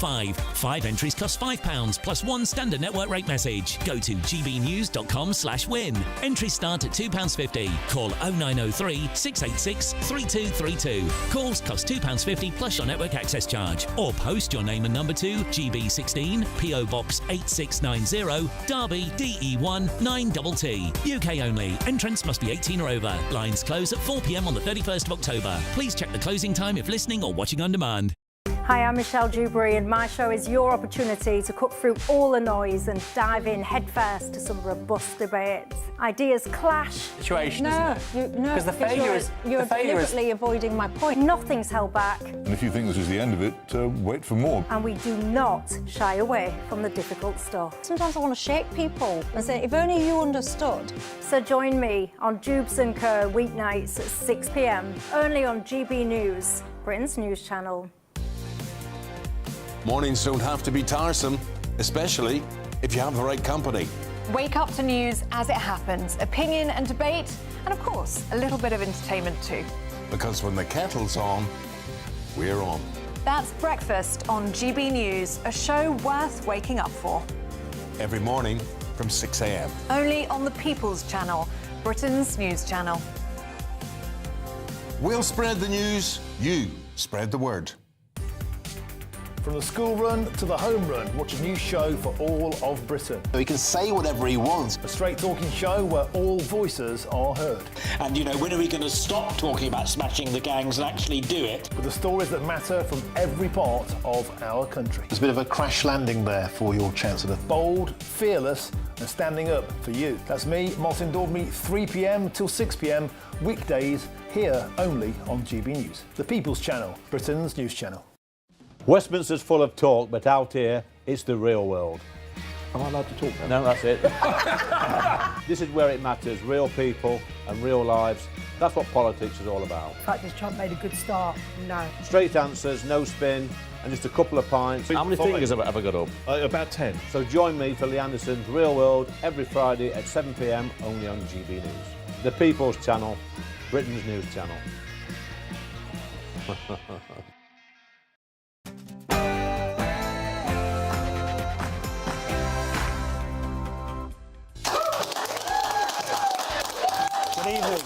5. 5 entries cost £5 plus 1 standard network rate message. Go to gbnews.com/win. Entries start at £2.50. Call 0903 686 3232. Calls cost £2.50 plus your network access charge. Or post your name and number to GB16 PO Box 8690 Derby DE1 9TT. UK only. Entrance must be 18 or over. Lines close at 4 p.m. on the 31st of October. Please check the closing time if listening or watching on demand. Hi, I'm Michelle Dewberry and my show is your opportunity to cut through all the noise and dive in headfirst to some robust debates. Ideas clash. Situation, because you're deliberately avoiding my point. Nothing's held back. And if you think this is the end of it, wait for more. And we do not shy away from the difficult stuff. Sometimes I want to shake people and say, if only you understood. So join me on Jubes & Co. weeknights at 6 p.m. only on GB News, Britain's news channel. Mornings don't have to be tiresome, especially if you have the right company. Wake up to news as it happens, opinion and debate, and of course, a little bit of entertainment too. Because when the kettle's on, we're on. That's Breakfast on GB News, a show worth waking up for. Every morning from 6 a.m. Only on the People's Channel, Britain's news channel. We'll spread the news, you spread the word. From the school run to the home run, watch a new show for all of Britain. He can say whatever he wants. A straight-talking show where all voices are heard. And, you know, when are we going to stop talking about smashing the gangs and actually do it? With the stories that matter from every part of our country. There's a bit of a crash landing there for your Chancellor. Bold, fearless and standing up for you. That's me, Martin Daubney, 3 p.m. till 6 p.m, weekdays, here only on GB News. The People's Channel, Britain's news channel. Westminster's full of talk, but out here, it's the real world. Am I allowed to talk now? No, that's it. This is where it matters, real people and real lives. That's what politics is all about. In fact, has Trump made a good start? No. Straight answers, no spin, and just a couple of pints. How many fingers have I got up? About 10. So join me for Lee Anderson's Real World every Friday at 7 p.m, only on GB News. The People's Channel, Britain's news channel. Good evening.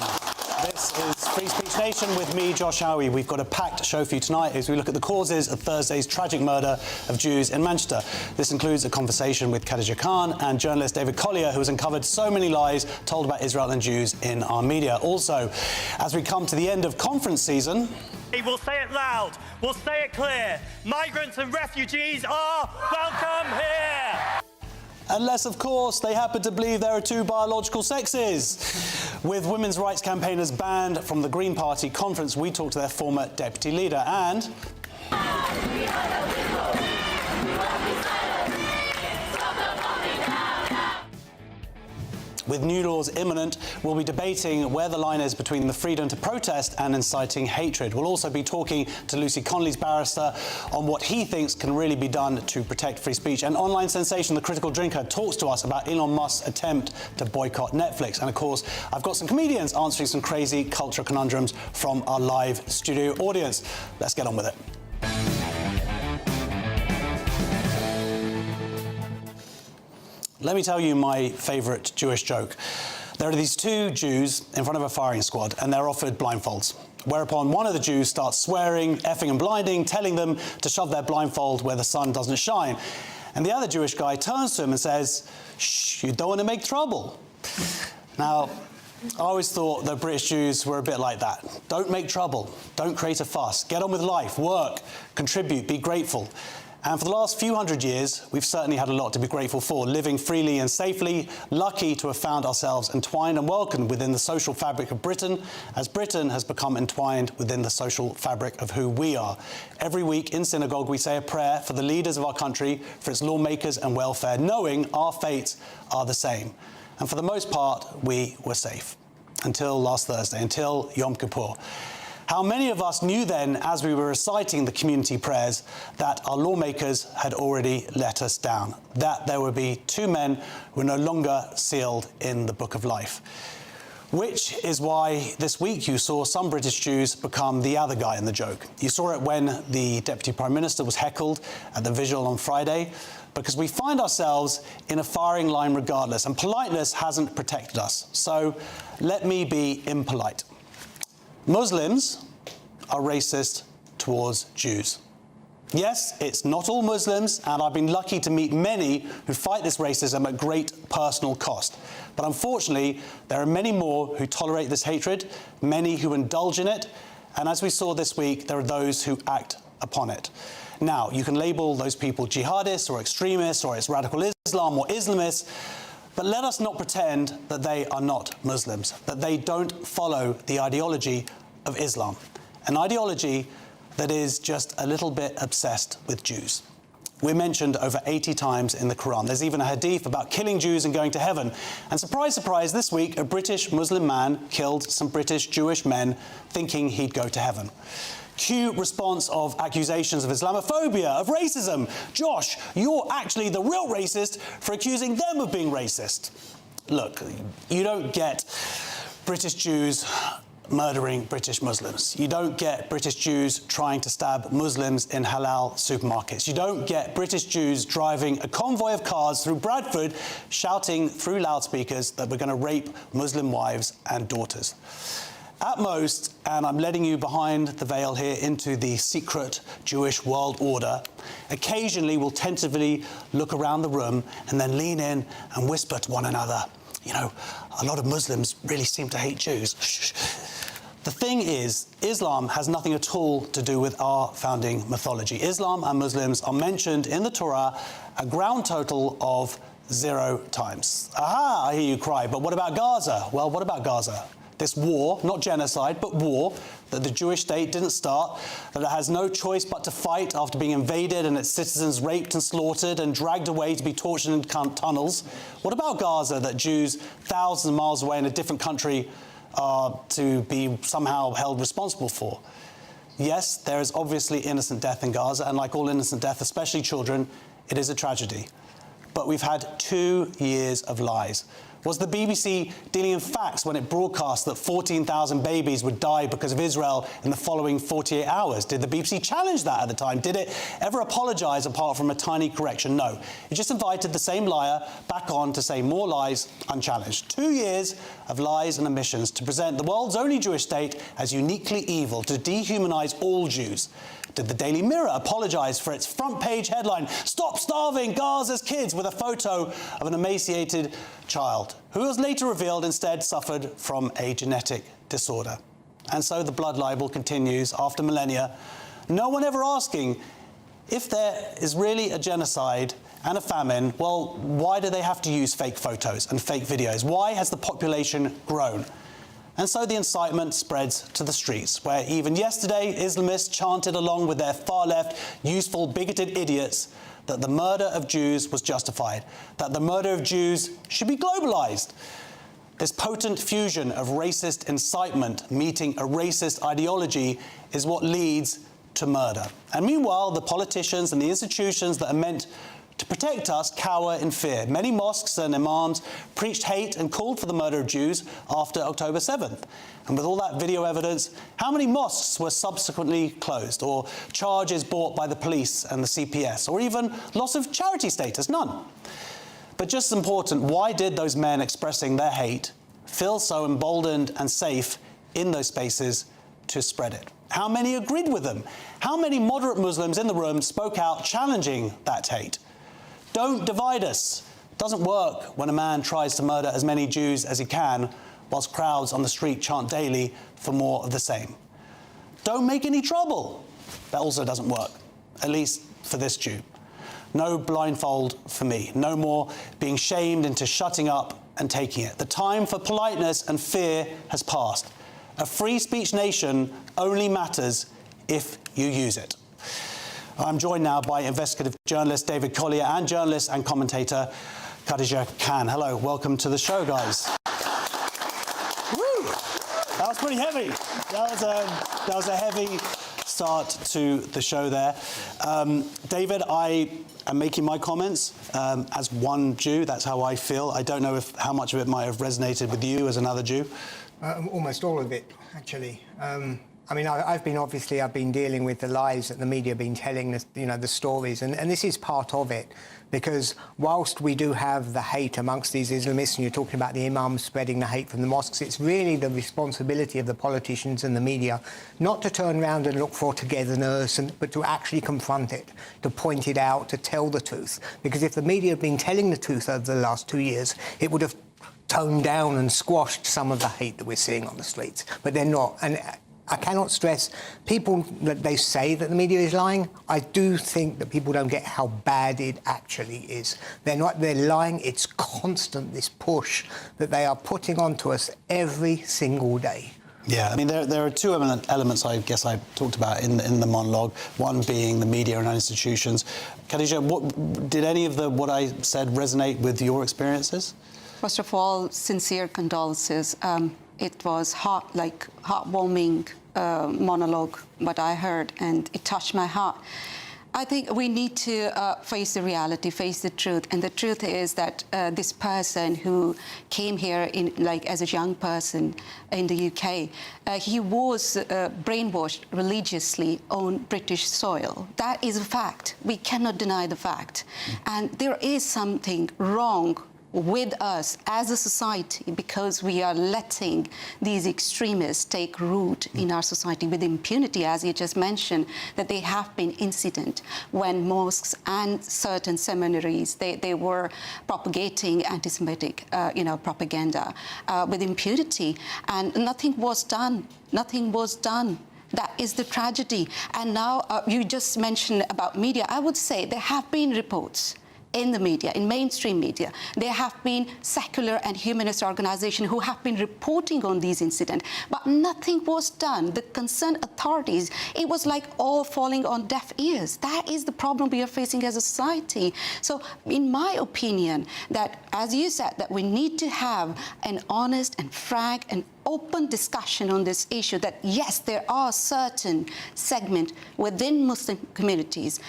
This is Free Speech Nation with me, Josh Howie. We've got a packed show for you tonight as we look at the causes of Thursday's tragic murder of Jews in Manchester. This includes a conversation with Khadija Khan and journalist David Collier, who has uncovered so many lies told about Israel and Jews in our media. Also, as we come to the end of conference season... We'll say it loud, we'll say it clear. Migrants and refugees are welcome here! Unless, of course, they happen to believe there are two biological sexes. With women's rights campaigners banned from the Green Party conference, we talked to their former deputy leader and... With new laws imminent, we'll be debating where the line is between the freedom to protest and inciting hatred. We'll also be talking to Lucy Connolly's barrister on what he thinks can really be done to protect free speech. And online sensation The Critical Drinker talks to us about Elon Musk's attempt to boycott Netflix. And of course, I've got some comedians answering some crazy culture conundrums from our live studio audience. Let's get on with it. Let me tell you my favourite Jewish joke. There are these two Jews in front of a firing squad and they're offered blindfolds. Whereupon one of the Jews starts swearing, effing and blinding, telling them to shove their blindfold where the sun doesn't shine. And the other Jewish guy turns to him and says, "Shh, you don't want to make trouble." Now, I always thought that British Jews were a bit like that. Don't make trouble, don't create a fuss, get on with life, work, contribute, be grateful. And for the last few hundred years, we've certainly had a lot to be grateful for, living freely and safely, lucky to have found ourselves entwined and welcomed within the social fabric of Britain, as Britain has become entwined within the social fabric of who we are. Every week in synagogue, we say a prayer for the leaders of our country, for its lawmakers and welfare, knowing our fates are the same. And for the most part, we were safe. Until last Thursday, until Yom Kippur. How many of us knew then, as we were reciting the community prayers, that our lawmakers had already let us down, that there would be two men who were no longer sealed in the book of life? Which is why this week you saw some British Jews become the other guy in the joke. You saw it when the Deputy Prime Minister was heckled at the Visual on Friday, because we find ourselves in a firing line regardless, and politeness hasn't protected us. So let me be impolite. Muslims are racist towards Jews. Yes, it's not all Muslims, and I've been lucky to meet many who fight this racism at great personal cost. But unfortunately, there are many more who tolerate this hatred, many who indulge in it, and as we saw this week, there are those who act upon it. Now, you can label those people jihadists or extremists or it's radical Islam or Islamists, but let us not pretend that they are not Muslims, that they don't follow the ideology of Islam, an ideology that is just a little bit obsessed with Jews. We're mentioned over 80 times in the Quran. There's even a hadith about killing Jews and going to heaven. And surprise, surprise, this week, a British Muslim man killed some British Jewish men thinking he'd go to heaven. Cue response of accusations of Islamophobia, of racism. Josh, you're actually the real racist for accusing them of being racist. Look, you don't get British Jews murdering British Muslims. You don't get British Jews trying to stab Muslims in halal supermarkets. You don't get British Jews driving a convoy of cars through Bradford shouting through loudspeakers that we're going to rape Muslim wives and daughters. At most, and I'm letting you behind the veil here into the secret Jewish world order, occasionally we'll tentatively look around the room and then lean in and whisper to one another, you know, a lot of Muslims really seem to hate Jews. The thing is, Islam has nothing at all to do with our founding mythology. Islam and Muslims are mentioned in the Torah a ground total of 0 times. Aha, I hear you cry, but what about Gaza? Well, what about Gaza? This war, not genocide, but war, that the Jewish state didn't start, that it has no choice but to fight after being invaded and its citizens raped and slaughtered and dragged away to be tortured in tunnels. What about Gaza, that Jews thousands of miles away in a different country are to be somehow held responsible for? Yes, there is obviously innocent death in Gaza, and like all innocent death, especially children, it is a tragedy. But we've had 2 years of lies. Was the BBC dealing in facts when it broadcast that 14,000 babies would die because of Israel in the following 48 hours? Did the BBC challenge that at the time? Did it ever apologise apart from a tiny correction? No. It just invited the same liar back on to say more lies unchallenged. 2 years of lies and omissions to present the world's only Jewish state as uniquely evil, to dehumanise all Jews. Did the Daily Mirror apologise for its front-page headline, "Stop starving Gaza's kids," with a photo of an emaciated child, who was later revealed instead suffered from a genetic disorder? And so the blood libel continues after millennia, no one ever asking, if there is really a genocide and a famine, well, why do they have to use fake photos and fake videos? Why has the population grown? And so the incitement spreads to the streets, where even yesterday Islamists chanted along with their far-left, useful, bigoted idiots that the murder of Jews was justified, that the murder of Jews should be globalised. This potent fusion of racist incitement meeting a racist ideology is what leads to murder. And meanwhile, the politicians and the institutions that are meant to protect us cower in fear. Many mosques and imams preached hate and called for the murder of Jews after October 7th. And with all that video evidence, how many mosques were subsequently closed, or charges brought by the police and the CPS, or even loss of charity status? None. But just as important, why did those men expressing their hate feel so emboldened and safe in those spaces to spread it? How many agreed with them? How many moderate Muslims in the room spoke out challenging that hate? Don't divide us. It doesn't work when a man tries to murder as many Jews as he can, whilst crowds on the street chant daily for more of the same. Don't make any trouble. That also doesn't work, at least for this Jew. No blindfold for me. No more being shamed into shutting up and taking it. The time for politeness and fear has passed. A free speech nation only matters if you use it. I'm joined now by investigative journalist David Collier and journalist and commentator Khadija Khan. Hello, welcome to the show, guys. Woo! That was pretty heavy. That was a heavy start to the show there. David, I am making my comments as one Jew. That's how I feel. I don't know how much of it might have resonated with you as another Jew. Almost all of it, actually. I mean, I've been dealing with the lies that the media have been telling, the stories, and this is part of it. Because whilst we do have the hate amongst these Islamists, and you're talking about the imams spreading the hate from the mosques, it's really the responsibility of the politicians and the media not to turn around and look for togetherness, but to actually confront it, to point it out, to tell the truth. Because if the media had been telling the truth over the last 2 years, it would have toned down and squashed some of the hate that we're seeing on the streets. But they're not. And I cannot stress, people that they say that the media is lying, I do think that people don't get how bad it actually is. They're lying, it's constant, this push that they are putting onto us every single day. Yeah, I mean, there are two elements I guess I talked about in the monologue, one being the media and our institutions. Khadija, did any of what I said resonate with your experiences? First of all, sincere condolences. It was heartwarming monologue, what I heard, and it touched my heart. I think we need to face the reality, face the truth, and the truth is that this person who came here as a young person in the UK, he was brainwashed religiously on British soil. That is a fact. We cannot deny the fact. And there is something wrong with us as a society because we are letting these extremists take root in our society with impunity, as you just mentioned, that they have been incident when mosques and certain seminaries, they were propagating anti-Semitic, propaganda with impunity, and nothing was done. Nothing was done. That is the tragedy. And now you just mentioned about media. I would say there have been reports in the media, in mainstream media. There have been secular and humanist organizations who have been reporting on these incidents, but nothing was done. The concerned authorities, it was like all falling on deaf ears. That is the problem we are facing as a society. So in my opinion, that, as you said, that we need to have an honest and frank and open discussion on this issue, that yes, there are certain segments within Muslim communities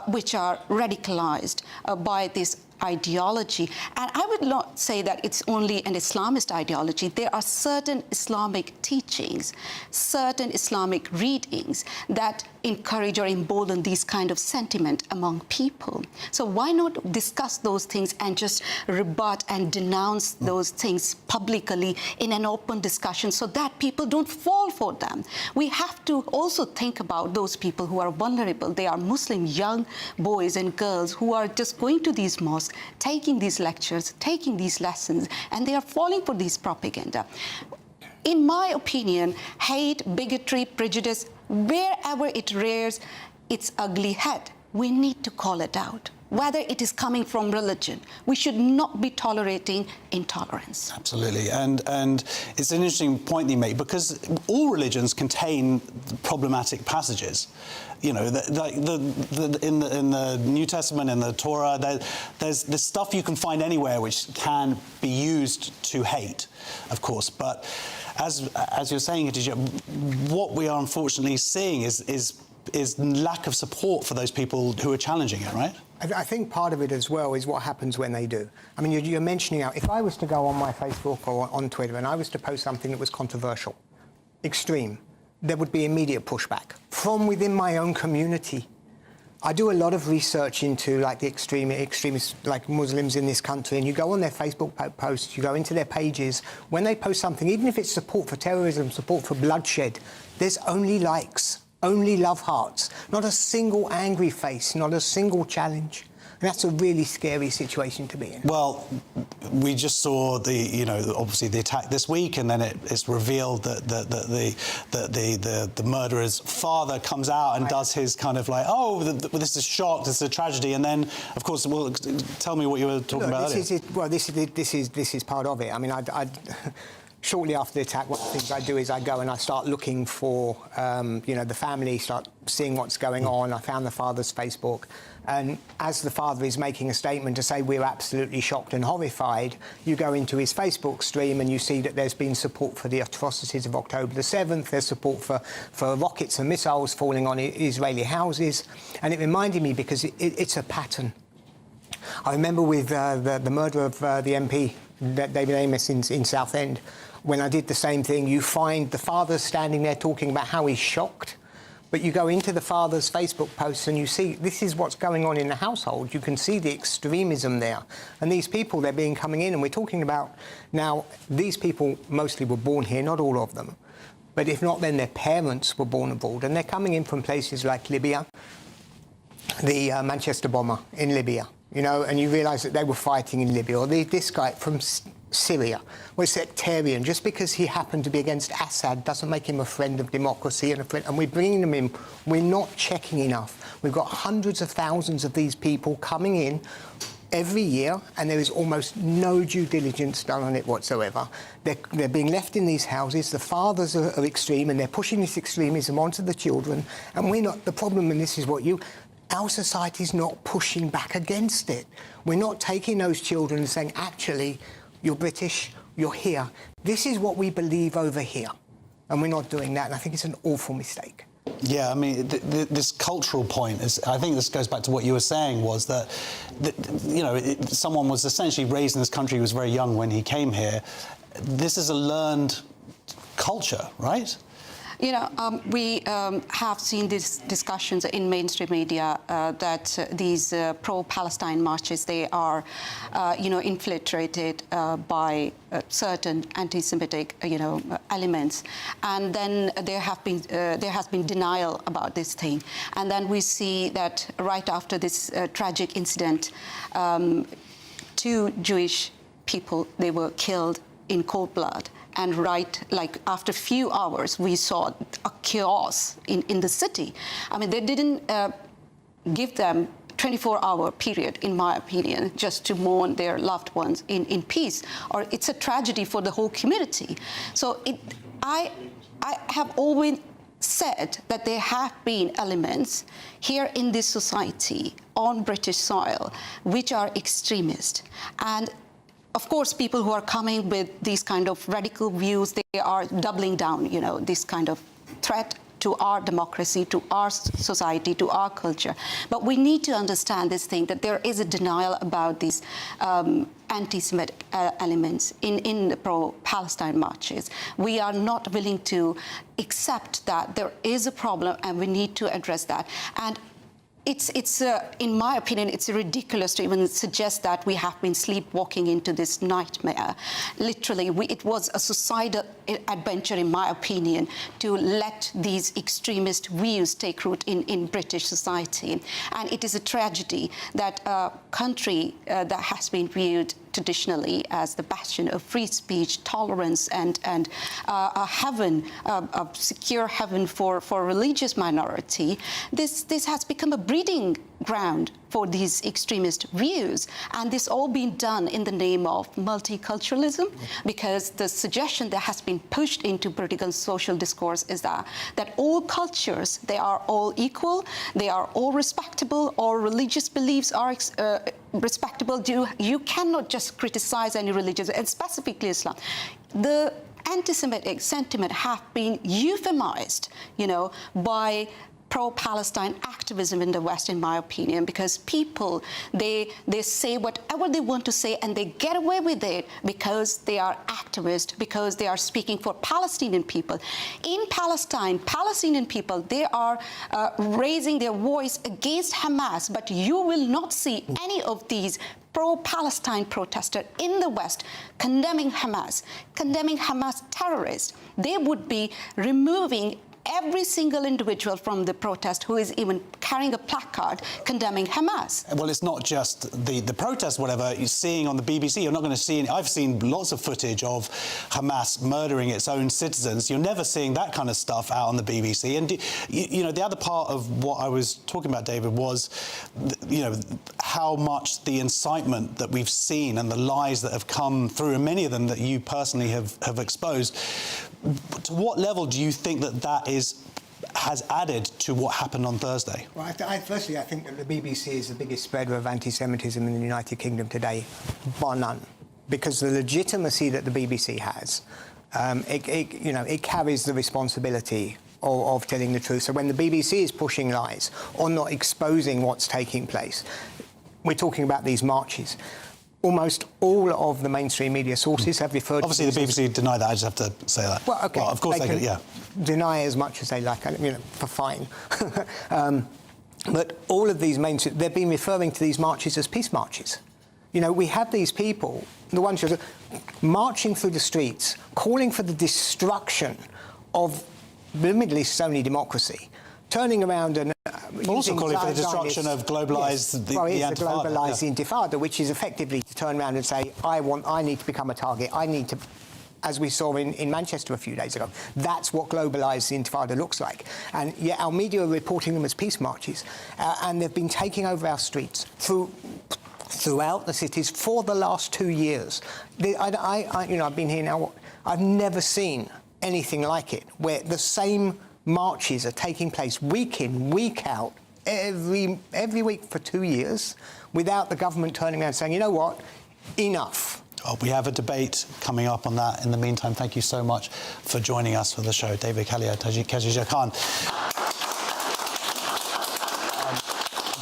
which are radicalized by this ideology. And I would not say that it's only an Islamist ideology. There are certain Islamic teachings, certain Islamic readings that encourage or embolden these kind of sentiment among people. So why not discuss those things and just rebut and denounce those things publicly in an open discussion so that people don't fall for them? We have to also think about those people who are vulnerable. They are Muslim young boys and girls who are just going to these mosques, taking these lectures, taking these lessons, and they are falling for this propaganda. In my opinion, hate, bigotry, prejudice, wherever it rears its ugly head, we need to call it out. Whether it is coming from religion, we should not be tolerating intolerance. Absolutely, and it's an interesting point you make, because all religions contain problematic passages. You know, in the New Testament, in the Torah, there's stuff you can find anywhere which can be used to hate, of course. But as you're saying, Khadija, what we are unfortunately seeing is lack of support for those people who are challenging it, right? I think part of it as well is what happens when they do. I mean, you're mentioning out, if I was to go on my Facebook or on Twitter and I was to post something that was controversial, extreme, there would be immediate pushback from within my own community. I do a lot of research into the extremists, like Muslims in this country, and you go on their Facebook posts, you go into their pages, when they post something, even if it's support for terrorism, support for bloodshed, there's only likes, only love hearts, not a single angry face, not a single challenge. And that's a really scary situation to be in. Well, we just saw obviously the attack this week, and then it's revealed that the murderer's father comes out and does his kind of this is a shock, this is a tragedy, and then, of course, tell me what you were talking about earlier. This is part of it. I mean, shortly after the attack, one of the things I do is I go and I start looking for, the family, start seeing what's going on. I found the father's Facebook. And as the father is making a statement to say we're absolutely shocked and horrified, you go into his Facebook stream and you see that there's been support for the atrocities of October the 7th. There's support for rockets and missiles falling on Israeli houses. And it reminded me because it's a pattern. I remember with the murder of the MP, David Amos in Southend, when I did the same thing, you find the father standing there talking about how he's shocked, but you go into the father's Facebook posts and you see this is what's going on in the household. You can see the extremism there. And these people, they're coming in, and we're talking about now, these people mostly were born here, not all of them. But if not, then their parents were born abroad, and they're coming in from places like Libya, the Manchester bomber in Libya, and you realise that they were fighting in Libya, or this guy from Syria was sectarian. Just because he happened to be against Assad doesn't make him a friend of democracy and we're bringing them in. We're not checking enough. We've got hundreds of thousands of these people coming in every year, and there is almost no due diligence done on it whatsoever. They're being left in these houses. The fathers are extreme, and they're pushing this extremism onto the children, and we're not the problem. And this is what our society's not pushing back against it. We're not taking those children and saying, actually, you're British, you're here. This is what we believe over here. And we're not doing that, and I think it's an awful mistake. Yeah, I mean, this cultural point is, I think this goes back to what you were saying, was that, someone was essentially raised in this country who was very young when he came here. This is a learned culture, right? We have seen these discussions in mainstream media that these pro-Palestine marches, they are, infiltrated by certain anti-Semitic, elements, and then there has been denial about this thing, and then we see that right after this tragic incident, 2 Jewish people, they were killed in cold blood. And after a few hours, we saw a chaos in the city. I mean, they didn't give them 24-hour period, in my opinion, just to mourn their loved ones in peace. Or it's a tragedy for the whole community. So I have always said that there have been elements here in this society on British soil which are extremist. And of course, people who are coming with these kind of radical views, they are doubling down, this kind of threat to our democracy, to our society, to our culture. But we need to understand this thing, that there is a denial about these anti-Semitic elements in the pro-Palestine marches. We are not willing to accept that there is a problem, and we need to address that. And it's in my opinion, it's ridiculous to even suggest that we have been sleepwalking into this nightmare. Literally, it was a suicidal adventure, in my opinion, to let these extremist views take root in British society. And it is a tragedy that a country that has been viewed traditionally as the bastion of free speech, tolerance, and a heaven, a secure heaven for religious minority, this has become a breeding ground for these extremist views. And this all been done in the name of multiculturalism, because the suggestion that has been pushed into political and social discourse is that all cultures, they are all equal, they are all respectable, all religious beliefs are respectable. You cannot just criticize any religion, and specifically Islam. The anti-Semitic sentiment have been euphemized, by pro-Palestine activism in the West, in my opinion, because people, they say whatever they want to say, and they get away with it because they are activists, because they are speaking for Palestinian people. In Palestine, Palestinian people, they are raising their voice against Hamas, but you will not see any of these pro-Palestine protesters in the West condemning Hamas terrorists. They would be removing every single individual from the protest who is even carrying a placard condemning Hamas. Well, it's not just the protest, whatever you're seeing on the BBC. You're not going to see I've seen lots of footage of Hamas murdering its own citizens. You're never seeing that kind of stuff out on the BBC. And, you know, the other part of what I was talking about, David, was, you know, how much the incitement that we've seen and the lies that have come through, and many of them that you personally have exposed. To what level do you think that has added to what happened on Thursday? Well, firstly, I think that the BBC is the biggest spreader of anti-Semitism in the United Kingdom today, bar none, because the legitimacy that the BBC has, it carries the responsibility of telling the truth. So when the BBC is pushing lies or not exposing what's taking place, we're talking about these marches. Almost all of the mainstream media sources have referred Obviously, to... Obviously, the BBC deny that. I just have to say that. Well, OK. Well, of course they can, yeah. Deny as much as they like, you know, for fine. But all of these mainstream... They've been referring to these marches as peace marches. You know, we have these people, the ones who are marching through the streets, calling for the destruction of the Middle East's only democracy, turning around and... also calling for the destruction of globalised... Yes. The globalised intifada, which is effectively to turn around and say, I need to become a target, I need to... As we saw in Manchester a few days ago. That's what globalised intifada looks like. And yet our media are reporting them as peace marches, and they've been taking over our streets throughout the cities for the last 2 years. I've been here now, I've never seen anything like it, where the same marches are taking place week in, week out, every week for 2 years, without the government turning around and saying, you know what, enough. Oh, we have a debate coming up on that. In the meantime, thank you so much for joining us for the show. David Collier, Khadija Khan.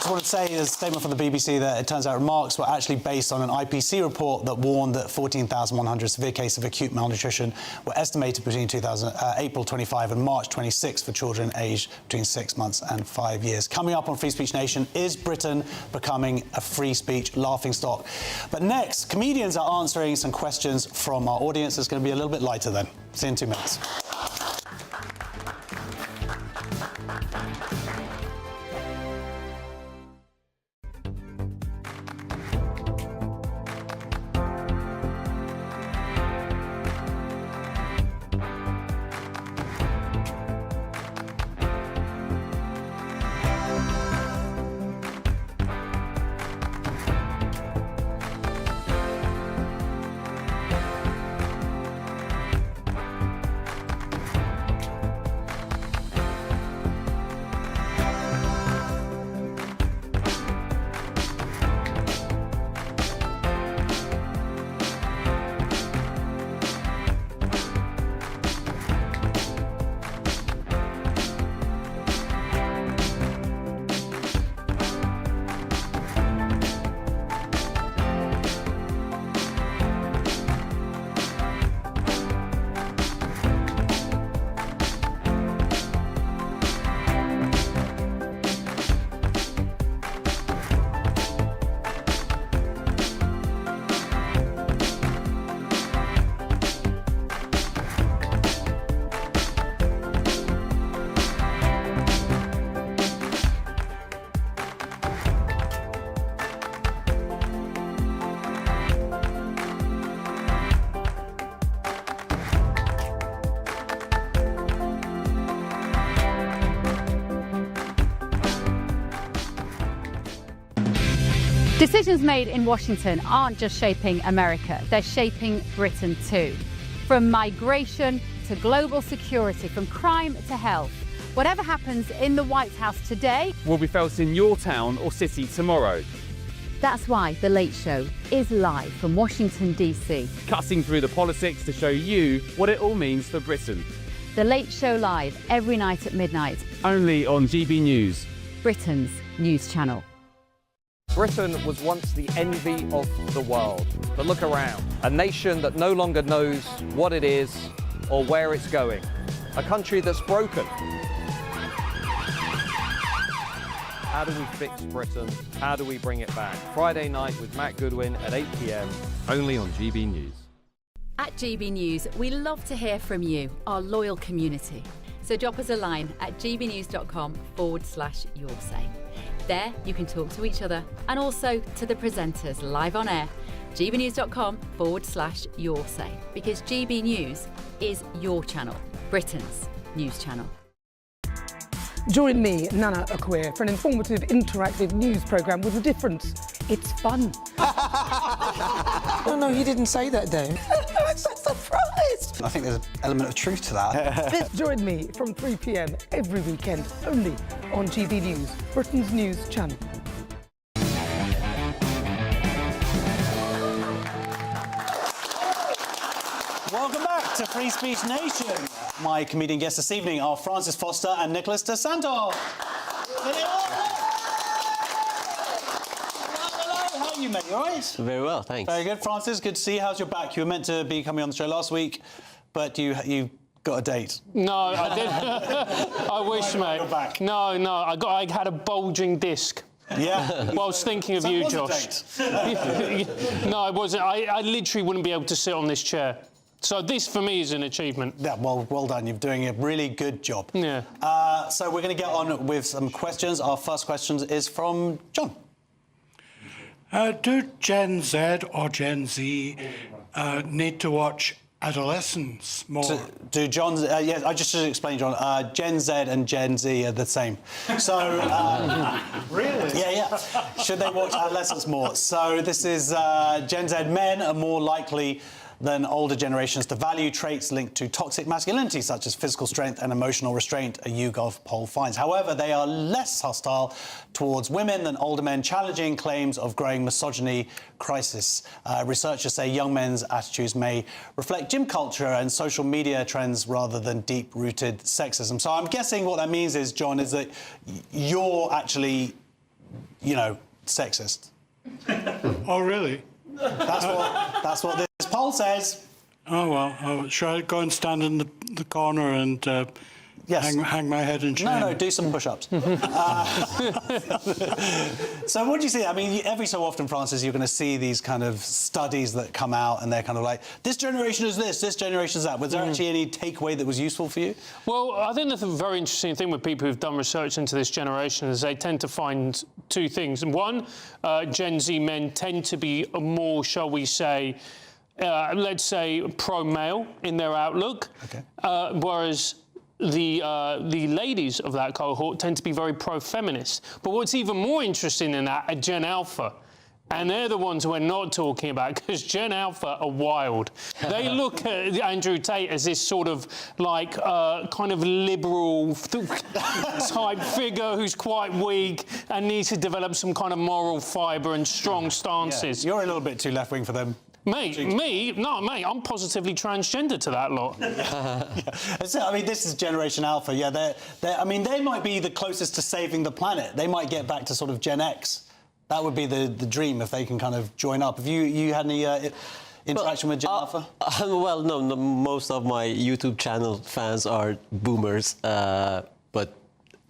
I want to say, as a statement from the BBC, that it turns out remarks were actually based on an IPC report that warned that 14,100 severe cases of acute malnutrition were estimated between April 25 and March 26 for children aged between 6 months and 5 years. Coming up on Free Speech Nation, is Britain becoming a free speech laughingstock? But next, comedians are answering some questions from our audience. It's going to be a little bit lighter then. See you in 2 minutes. Decisions made in Washington aren't just shaping America, they're shaping Britain too. From migration to global security, from crime to health. Whatever happens in the White House today will be felt in your town or city tomorrow. That's why The Late Show is live from Washington, D.C. Cutting through the politics to show you what it all means for Britain. The Late Show live every night at midnight. Only on GB News, Britain's news channel. Britain was once the envy of the world. But look around. A nation that no longer knows what it is or where it's going. A country that's broken. How do we fix Britain? How do we bring it back? Friday night with Matt Goodwin at 8 p.m. only on GB News. At GB News, we love to hear from you, our loyal community. So drop us a line at gbnews.com/yoursay. There you can talk to each other and also to the presenters live on air. gbnews.com/yoursay, because GB News is your channel, Britain's news channel. Join me, Nana Akwe, for an informative, interactive news programme with a difference. It's fun. No, he didn't say that, Dave. I'm so surprised. I think there's an element of truth to that. Join me from 3 p.m. every weekend, only on GB News, Britain's news channel. Welcome back to Free Speech Nation. My comedian guests this evening are Francis Foster and Nicholas Desanto. Hello, how are you, mate? You all right? Very well, thanks. Very good. Francis, good to see you. How's your back? You were meant to be coming on the show last week, but you got a date. No, I didn't. I wish, mate. No, I had a bulging disc. Yeah. Well, I was thinking of you, Josh. No, it wasn't. I literally wouldn't be able to sit on this chair. So this, for me, is an achievement. Yeah, well done. You're doing a really good job. Yeah. So we're going to get on with some questions. Our first question is from John. Do Gen Z or Gen Z need to watch adolescents more? Do John... yeah, I just should explain, John. Gen Z and Gen Z are the same. So... Really? Yeah. Should they watch adolescents more? So this is Gen Z men are more likely than older generations to value traits linked to toxic masculinity, such as physical strength and emotional restraint, a YouGov poll finds. However, they are less hostile towards women than older men, challenging claims of growing misogyny crisis. Researchers say young men's attitudes may reflect gym culture and social media trends rather than deep-rooted sexism. So I'm guessing what that means is, John, is that you're actually, sexist. Oh, really? That's what this poll says. Oh, well, should I go and stand in the corner and hang my head in shame? No, do some push-ups. So what do you see? I mean, every so often, Francis, you're going to see these kind of studies that come out and they're kind of like, this generation is this generation is that. Was there actually any takeaway that was useful for you? Well, I think the very interesting thing with people who've done research into this generation is they tend to find two things. One, Gen Z men tend to be more, shall we say, let's say, pro-male in their outlook, whereas the ladies of that cohort tend to be very pro-feminist. But what's even more interesting than that are Gen Alpha. And they're the ones we're not talking about, because Gen Alpha are wild. They look at Andrew Tate as this sort of, like, kind of liberal type figure who's quite weak and needs to develop some kind of moral fibre and strong stances. Yeah, you're a little bit too left-wing for them. Me? No, mate, I'm positively transgender to that lot. So, I mean, this is Generation Alpha. Yeah, they might be the closest to saving the planet. They might get back to sort of Gen X. That would be the dream if they can kind of join up. Have you had any interaction with Gen Alpha? Well, no, most of my YouTube channel fans are boomers, but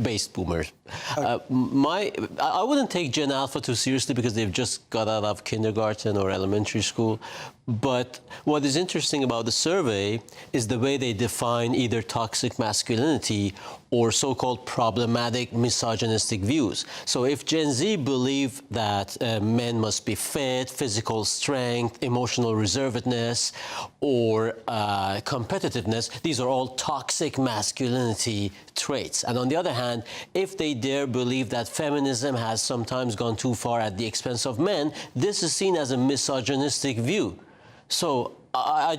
based boomers. Okay. I wouldn't take Gen Alpha too seriously because they've just got out of kindergarten or elementary school. But what is interesting about the survey is the way they define either toxic masculinity or so-called problematic misogynistic views. So if Gen Z believe that men must be fit, physical strength, emotional reservedness, or competitiveness, these are all toxic masculinity traits. And on the other hand, if they dare believe that feminism has sometimes gone too far at the expense of men, this is seen as a misogynistic view. So I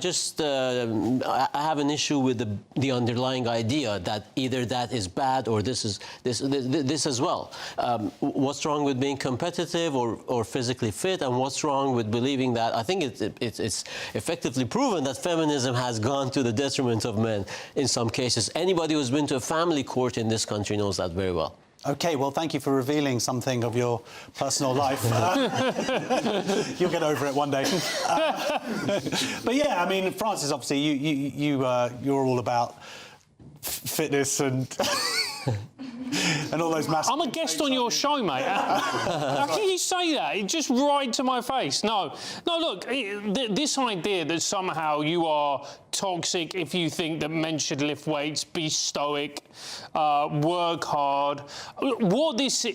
have an issue with the underlying idea that either that is bad or this as well. What's wrong with being competitive or physically fit, and what's wrong with believing that? I think it's effectively proven that feminism has gone to the detriment of men in some cases. Anybody who's been to a family court in this country knows that very well. OK, well, thank you for revealing something of your personal life. You'll get over it one day. But, yeah, I mean, Francis, obviously, you're all about fitness and... and all those massive... I'm a guest on your show, mate. How can you say that? It just right to my face. No, look, this idea that somehow you are toxic if you think that men should lift weights, be stoic, work hard. What this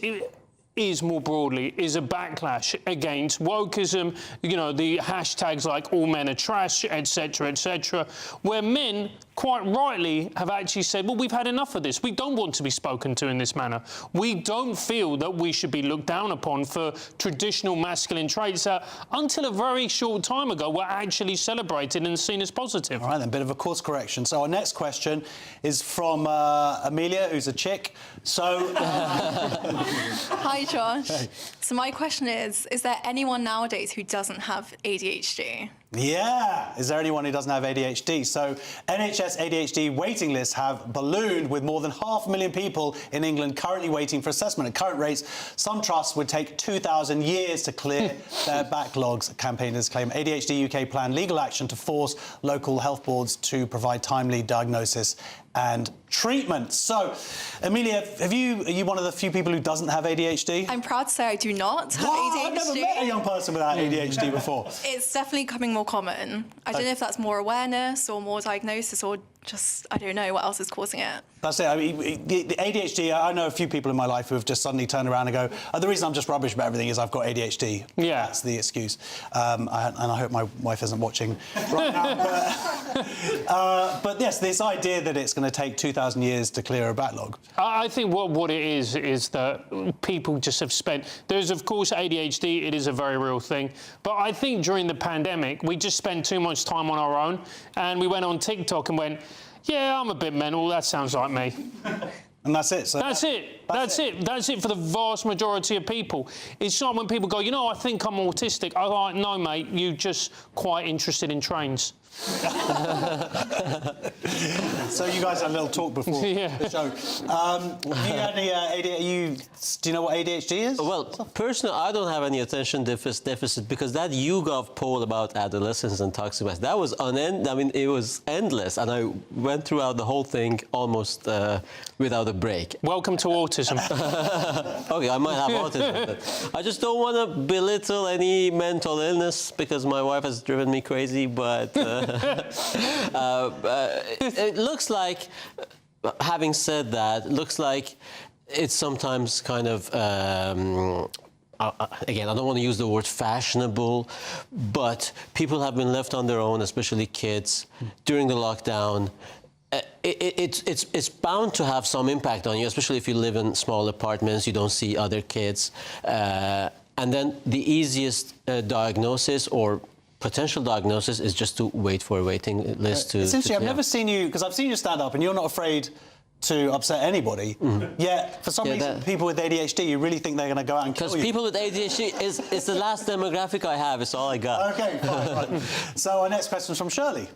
is more broadly is a backlash against wokeism, you know, the hashtags like all men are trash, etc., where men quite rightly have actually said, well, we've had enough of this. We don't want to be spoken to in this manner. We don't feel that we should be looked down upon for traditional masculine traits that, until a very short time ago, were actually celebrated and seen as positive. All right, then, bit of a course correction. So our next question is from Amelia, who's a chick. So... Hi, Josh. Hey. So my question is there anyone nowadays who doesn't have ADHD? Yeah, is there anyone who doesn't have ADHD? So NHS ADHD waiting lists have ballooned with more than 500,000 people in England currently waiting for assessment. At current rates, some trusts would take 2,000 years to clear their backlogs. Campaigners claim ADHD UK plan legal action to force local health boards to provide timely diagnosis and treatment. So, Amelia, are you one of the few people who doesn't have ADHD? I'm proud to say I do not have ADHD. I've never met a young person without ADHD before. It's definitely becoming more common. I don't know if that's more awareness or more diagnosis or just, I don't know what else is causing it. That's it. I mean, the ADHD, I know a few people in my life who have just suddenly turned around and go, the reason I'm just rubbish about everything is I've got ADHD. Yeah. That's the excuse. And I hope my wife isn't watching right now. But yes, this idea that it's going to take 2,000 years to clear a backlog. I think what it is that people just have spent... There's, of course, ADHD. It is a very real thing. But I think during the pandemic, we just spent too much time on our own, and we went on TikTok and went, yeah, I'm a bit mental. That sounds like me. And that's it. So that's it. That's it for the vast majority of people. It's like when people go, you know, I think I'm autistic. I'm like, no, mate, you're just quite interested in trains. So you guys had a little talk before the show. Have you had any do you know what ADHD is? Well, personally, I don't have any attention deficit because that YouGov poll about adolescence and toxic masculinity, that was unending. I mean, it was endless, and I went throughout the whole thing almost without a break. Welcome to autism. Okay, I might have autism, but I just don't want to belittle any mental illness because my wife has driven me crazy, but it looks like, having said that, it looks like it's sometimes kind of, again, I don't want to use the word fashionable, but people have been left on their own, especially kids, during the lockdown. It's bound to have some impact on you, especially if you live in small apartments, you don't see other kids. And then the easiest diagnosis or potential diagnosis is just to wait for a waiting list to... It's interesting, I've never seen you, because I've seen you stand up and you're not afraid to upset anybody, yet for some reason people with ADHD, you really think they're going to go out and kill you. Because people with ADHD is the last demographic I have, it's all I got. OK, fine. So our next question is from Shirley.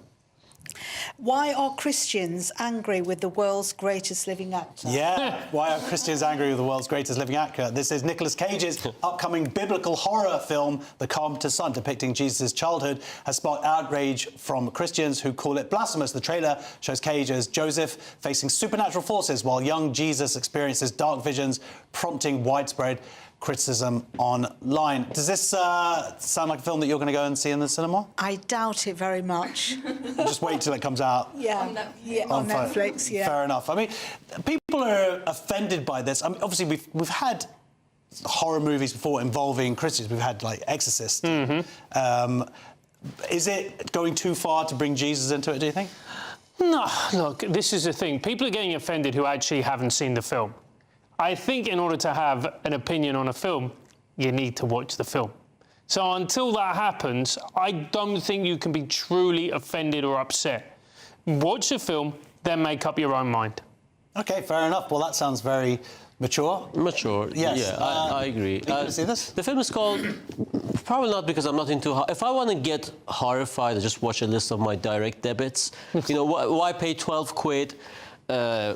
Why are Christians angry with the world's greatest living actor? Yeah, why are Christians angry with the world's greatest living actor? This is Nicolas Cage's upcoming biblical horror film, The Carpenter's Son, depicting Jesus' childhood, has sparked outrage from Christians who call it blasphemous. The trailer shows Cage as Joseph facing supernatural forces while young Jesus experiences dark visions, prompting widespread criticism online. Does this sound like a film that you're going to go and see in the cinema? I doubt it very much. Just wait till it comes out. Yeah, on Netflix, yeah. Fair enough. I mean, people are offended by this. I mean, obviously, we've had horror movies before involving Christians. We've had, like, Exorcist. Is it going too far to bring Jesus into it, do you think? No, look, this is the thing. People are getting offended who actually haven't seen the film. I think in order to have an opinion on a film, you need to watch the film. So until that happens, I don't think you can be truly offended or upset. Watch the film, then make up your own mind. OK, fair enough. Well, that sounds very mature. Mature, yes. Yeah, I agree. Are you to see this? The film is called... Probably not because I'm not into... If I want to get horrified, I just watch a list of my direct debits. You know, why pay 12 quid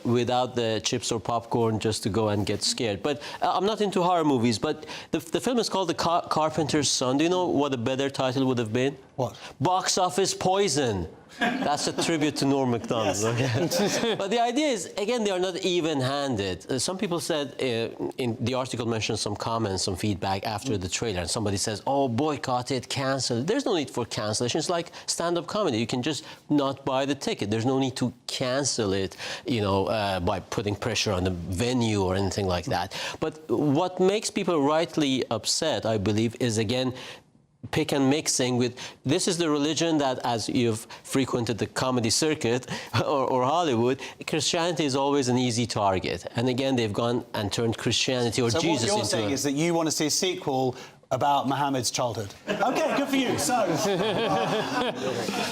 without the chips or popcorn just to go and get scared? But I'm not into horror movies, but the film is called The Carpenter's Son. Do you know what a better title would have been? What? Box office poison. That's a tribute to Norm Macdonald. Yes. Okay? But the idea is, again, they are not even-handed. Some people said, in the article mentioned some comments, some feedback after the trailer, and somebody says, oh, boycott it, cancel it. There's no need for cancellation. It's like stand-up comedy. You can just not buy the ticket. There's no need to cancel it, you know, by putting pressure on the venue or anything like that. But what makes people rightly upset, I believe, is, again, pick and mixing with, this is the religion that, as you've frequented the comedy circuit or Hollywood, Christianity is always an easy target. And again, they've gone and turned Christianity or Jesus into... So what you're saying is that you want to see a sequel about Muhammad's childhood. Okay, good for you. So,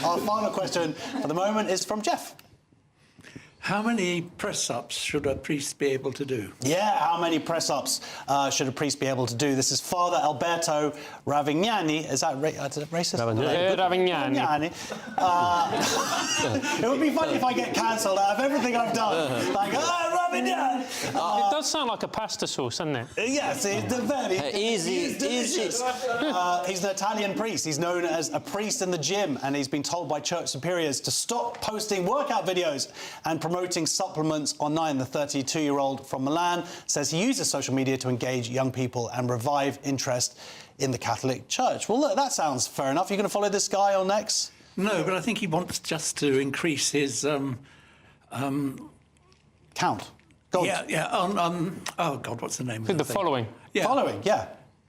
our final question for the moment is from Jeff. How many press-ups should a priest be able to do? Yeah, how many press-ups should a priest be able to do? This is Father Alberto Ravignani. Is that racist? Ravignani. It would be funny if I get cancelled out of everything I've done. Like, Ravignani! It does sound like a pasta sauce, doesn't it? Yes, it's very easy. He's an Italian priest. He's known as a priest in the gym, and he's been told by church superiors to stop posting workout videos and promoting supplements online. The 32-year-old from Milan says he uses social media to engage young people and revive interest in the Catholic Church. Well, look, that sounds fair enough. You're going to follow this guy on X? No, but I think he wants just to increase his... count. God. Yeah, oh, God, what's the name of the following. Yeah. Following, yeah.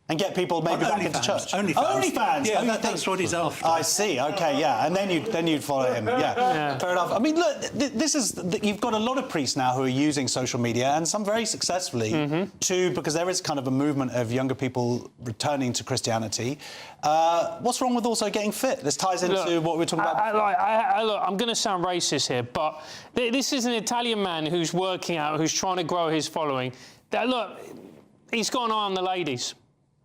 And get people maybe back into church. OnlyFans. Yeah, Okay, that's what he's after. I see. Okay, yeah, and then you'd follow him. Yeah, fair enough. I mean, look, this is you've got a lot of priests now who are using social media, and some very successfully because there is kind of a movement of younger people returning to Christianity. What's wrong with also getting fit? This ties into what we were talking about. Look, I'm going to sound racist here, but this is an Italian man who's working out, who's trying to grow his following. Look, he's got an eye on the ladies.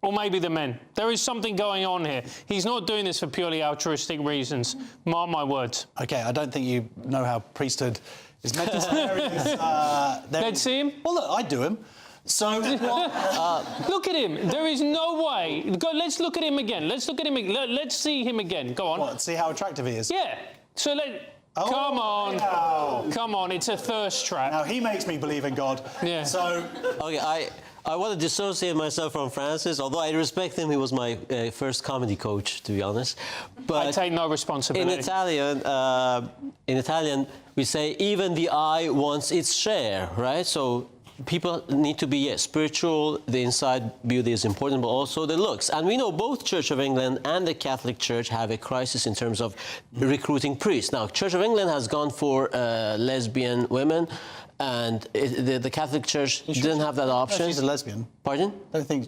Or maybe the men. There is something going on here. He's not doing this for purely altruistic reasons. Mark my words. OK, I don't think you know how priesthood is meant to be. Let's see him? Well, look, I'd do him. So, look at him. There is no way. Let's look at him again. Let's look at him. Let's see him again. Go on. What, see how attractive he is? Yeah. So come on. Wow. Come on, it's a thirst trap. Now, he makes me believe in God. Yeah. So... OK, I want to dissociate myself from Francis, although I respect him. He was my first comedy coach, to be honest. But I take no responsibility. In Italian, we say even the eye wants its share, right? So people need to be spiritual. The inside beauty is important, but also the looks. And we know both Church of England and the Catholic Church have a crisis in terms of recruiting priests. Now, Church of England has gone for lesbian women. And the Catholic Church didn't have that option. No, she's a lesbian. Pardon? I don't think...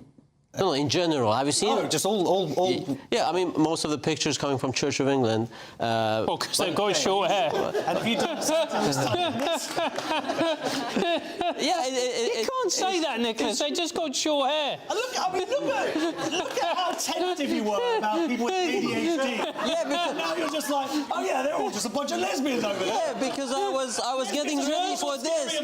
No, in general. Have you seen... Oh, just all... Yeah, I mean, most of the pictures coming from Church of England... well, because they've got short hair. And if you do... Yeah, you can't say that, Nicholas. They just got short hair. Look at how tentative you were about people with ADHD. Yeah, because... Now you're just like, oh, yeah, they're all just a bunch of lesbians over there. Yeah, because I was getting ready for this.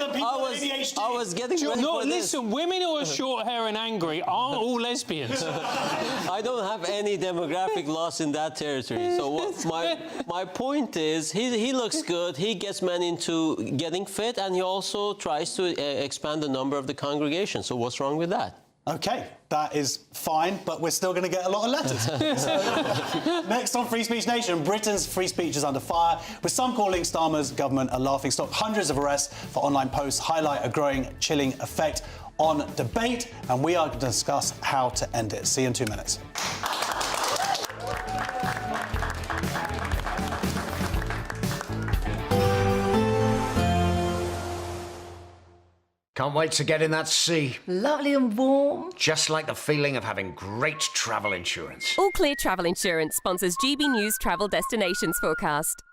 I was getting ready for this. Listen, women who are short hair and angry aren't all lesbians. I don't have any demographic loss in that territory. So my point is, he looks good. He gets men into getting fit, and he also tries to expand the number of the congregation. So what's wrong with that? OK, that is fine, but we're still going to get a lot of letters. Next on Free Speech Nation, Britain's free speech is under fire, with some calling Starmer's government a laughingstock. Hundreds of arrests for online posts highlight a growing chilling effect on debate, and we are going to discuss how to end it. See you in 2 minutes. Can't wait to get in that sea. Lovely and warm. Just like the feeling of having great travel insurance. All Clear Travel Insurance sponsors GB News Travel Destinations Forecast.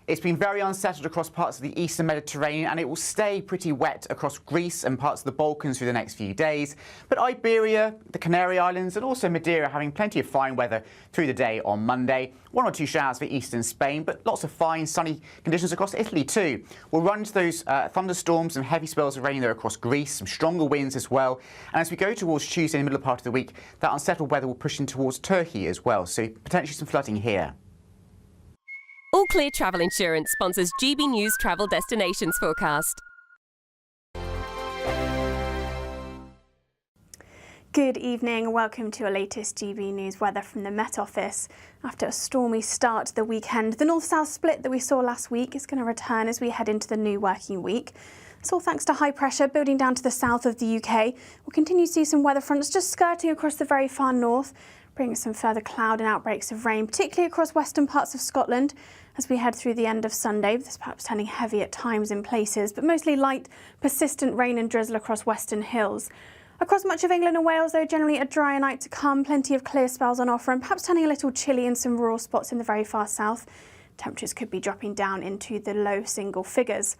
It's been very unsettled across parts of the eastern Mediterranean, and it will stay pretty wet across Greece and parts of the Balkans through the next few days. But Iberia, the Canary Islands and also Madeira having plenty of fine weather through the day on Monday. 1 or 2 showers for eastern Spain, but lots of fine sunny conditions across Italy too. We'll run into those thunderstorms and heavy spells of rain there across Greece, some stronger winds as well. And as we go towards Tuesday in the middle part of the week, that unsettled weather will push in towards Turkey as well, so potentially some flooding here. All Clear Travel Insurance sponsors GB News Travel Destinations Forecast. Good evening, welcome to our latest GB News weather from the Met Office. After a stormy start to the weekend, the north-south split that we saw last week is going to return as we head into the new working week. It's all thanks to high pressure building down to the south of the UK. We'll continue to see some weather fronts just skirting across the very far north, bringing some further cloud and outbreaks of rain, particularly across western parts of Scotland as we head through the end of Sunday. This perhaps turning heavy at times in places, but mostly light, persistent rain and drizzle across western hills. Across much of England and Wales, though, generally a drier night to come, plenty of clear spells on offer and perhaps turning a little chilly in some rural spots in the very far south. Temperatures could be dropping down into the low single figures.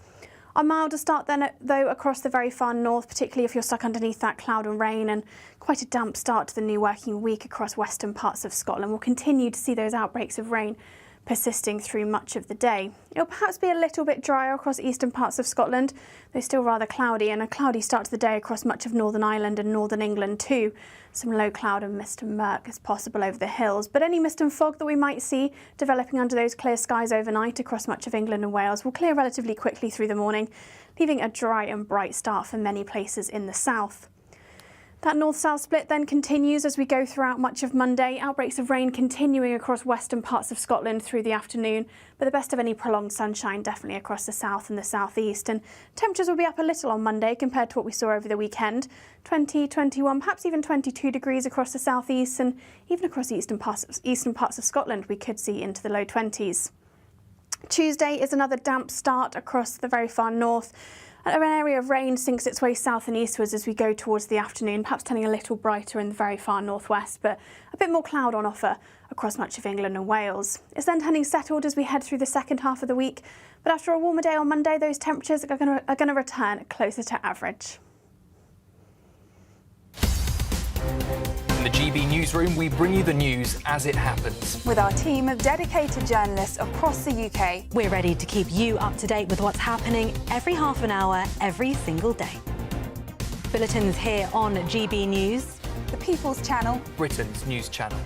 A milder start then, though, across the very far north, particularly if you're stuck underneath that cloud and rain, and quite a damp start to the new working week across western parts of Scotland. We'll continue to see those outbreaks of rain persisting through much of the day. It'll perhaps be a little bit drier across eastern parts of Scotland, though still rather cloudy, and a cloudy start to the day across much of Northern Ireland and Northern England too. Some low cloud and mist and murk is possible over the hills, but any mist and fog that we might see developing under those clear skies overnight across much of England and Wales will clear relatively quickly through the morning, leaving a dry and bright start for many places in the south. That north-south split then continues as we go throughout much of Monday. Outbreaks of rain continuing across western parts of Scotland through the afternoon, but the best of any prolonged sunshine definitely across the south and the southeast. And temperatures will be up a little on Monday compared to what we saw over the weekend. 20, 21, perhaps even 22 degrees across the southeast, and even across the eastern parts of Scotland we could see into the low 20s. Tuesday is another damp start across the very far north. An area of rain sinks its way south and eastwards as we go towards the afternoon, perhaps turning a little brighter in the very far northwest, but a bit more cloud on offer across much of England and Wales. It's then turning settled as we head through the second half of the week, but after a warmer day on Monday, those temperatures are going to return closer to average. In the GB Newsroom, we bring you the news as it happens. With our team of dedicated journalists across the UK, we're ready to keep you up to date with what's happening every half an hour, every single day. Bulletins here on GB News, the People's Channel, Britain's news channel.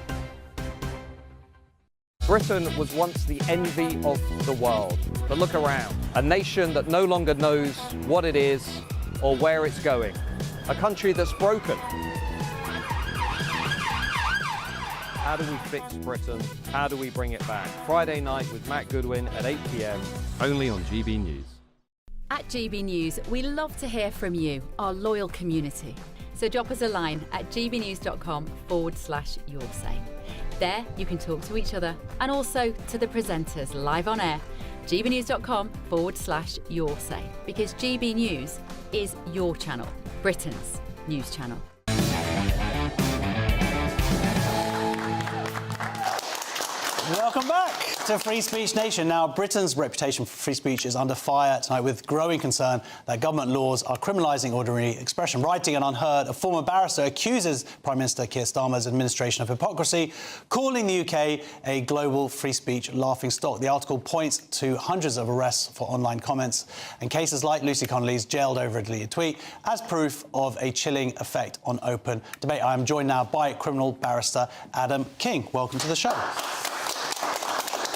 Britain was once the envy of the world. But look around. A nation that no longer knows what it is or where it's going. A country that's broken. How do we fix Britain? How do we bring it back? Friday night with Matt Goodwin at 8 p.m, only on GB News. At GB News, we love to hear from you, our loyal community. So drop us a line at gbnews.com/yoursay. There you can talk to each other and also to the presenters live on air. gbnews.com/yoursay, because GB News is your channel, Britain's news channel. Welcome back to Free Speech Nation. Now, Britain's reputation for free speech is under fire tonight with growing concern that government laws are criminalising ordinary expression. Writing an Unheard, a former barrister accuses Prime Minister Keir Starmer's administration of hypocrisy, calling the UK a global free speech laughingstock. The article points to hundreds of arrests for online comments and cases like Lucy Connolly's jailed over a deleted tweet as proof of a chilling effect on open debate. I am joined now by criminal barrister Adam King. Welcome to the show.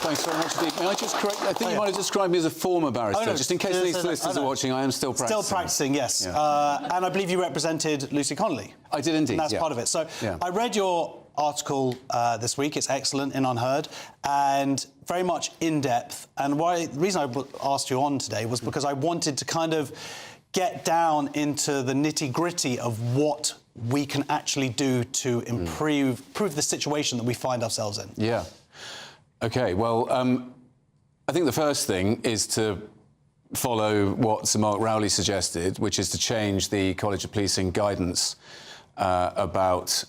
Thanks very much indeed. May I just correct? I think you might have described me as a former barrister. No, just in case any solicitors are watching, I am still practising. Still practising, yes. Yeah. And I believe you represented Lucy Connolly. I did indeed, and that's part of it. So I read your article this week. It's excellent in Unheard and very much in-depth. And the reason I asked you on today was because I wanted to kind of get down into the nitty-gritty of what we can actually do to improve the situation that we find ourselves in. Yeah. OK, well, I think the first thing is to follow what Sir Mark Rowley suggested, which is to change the College of Policing guidance about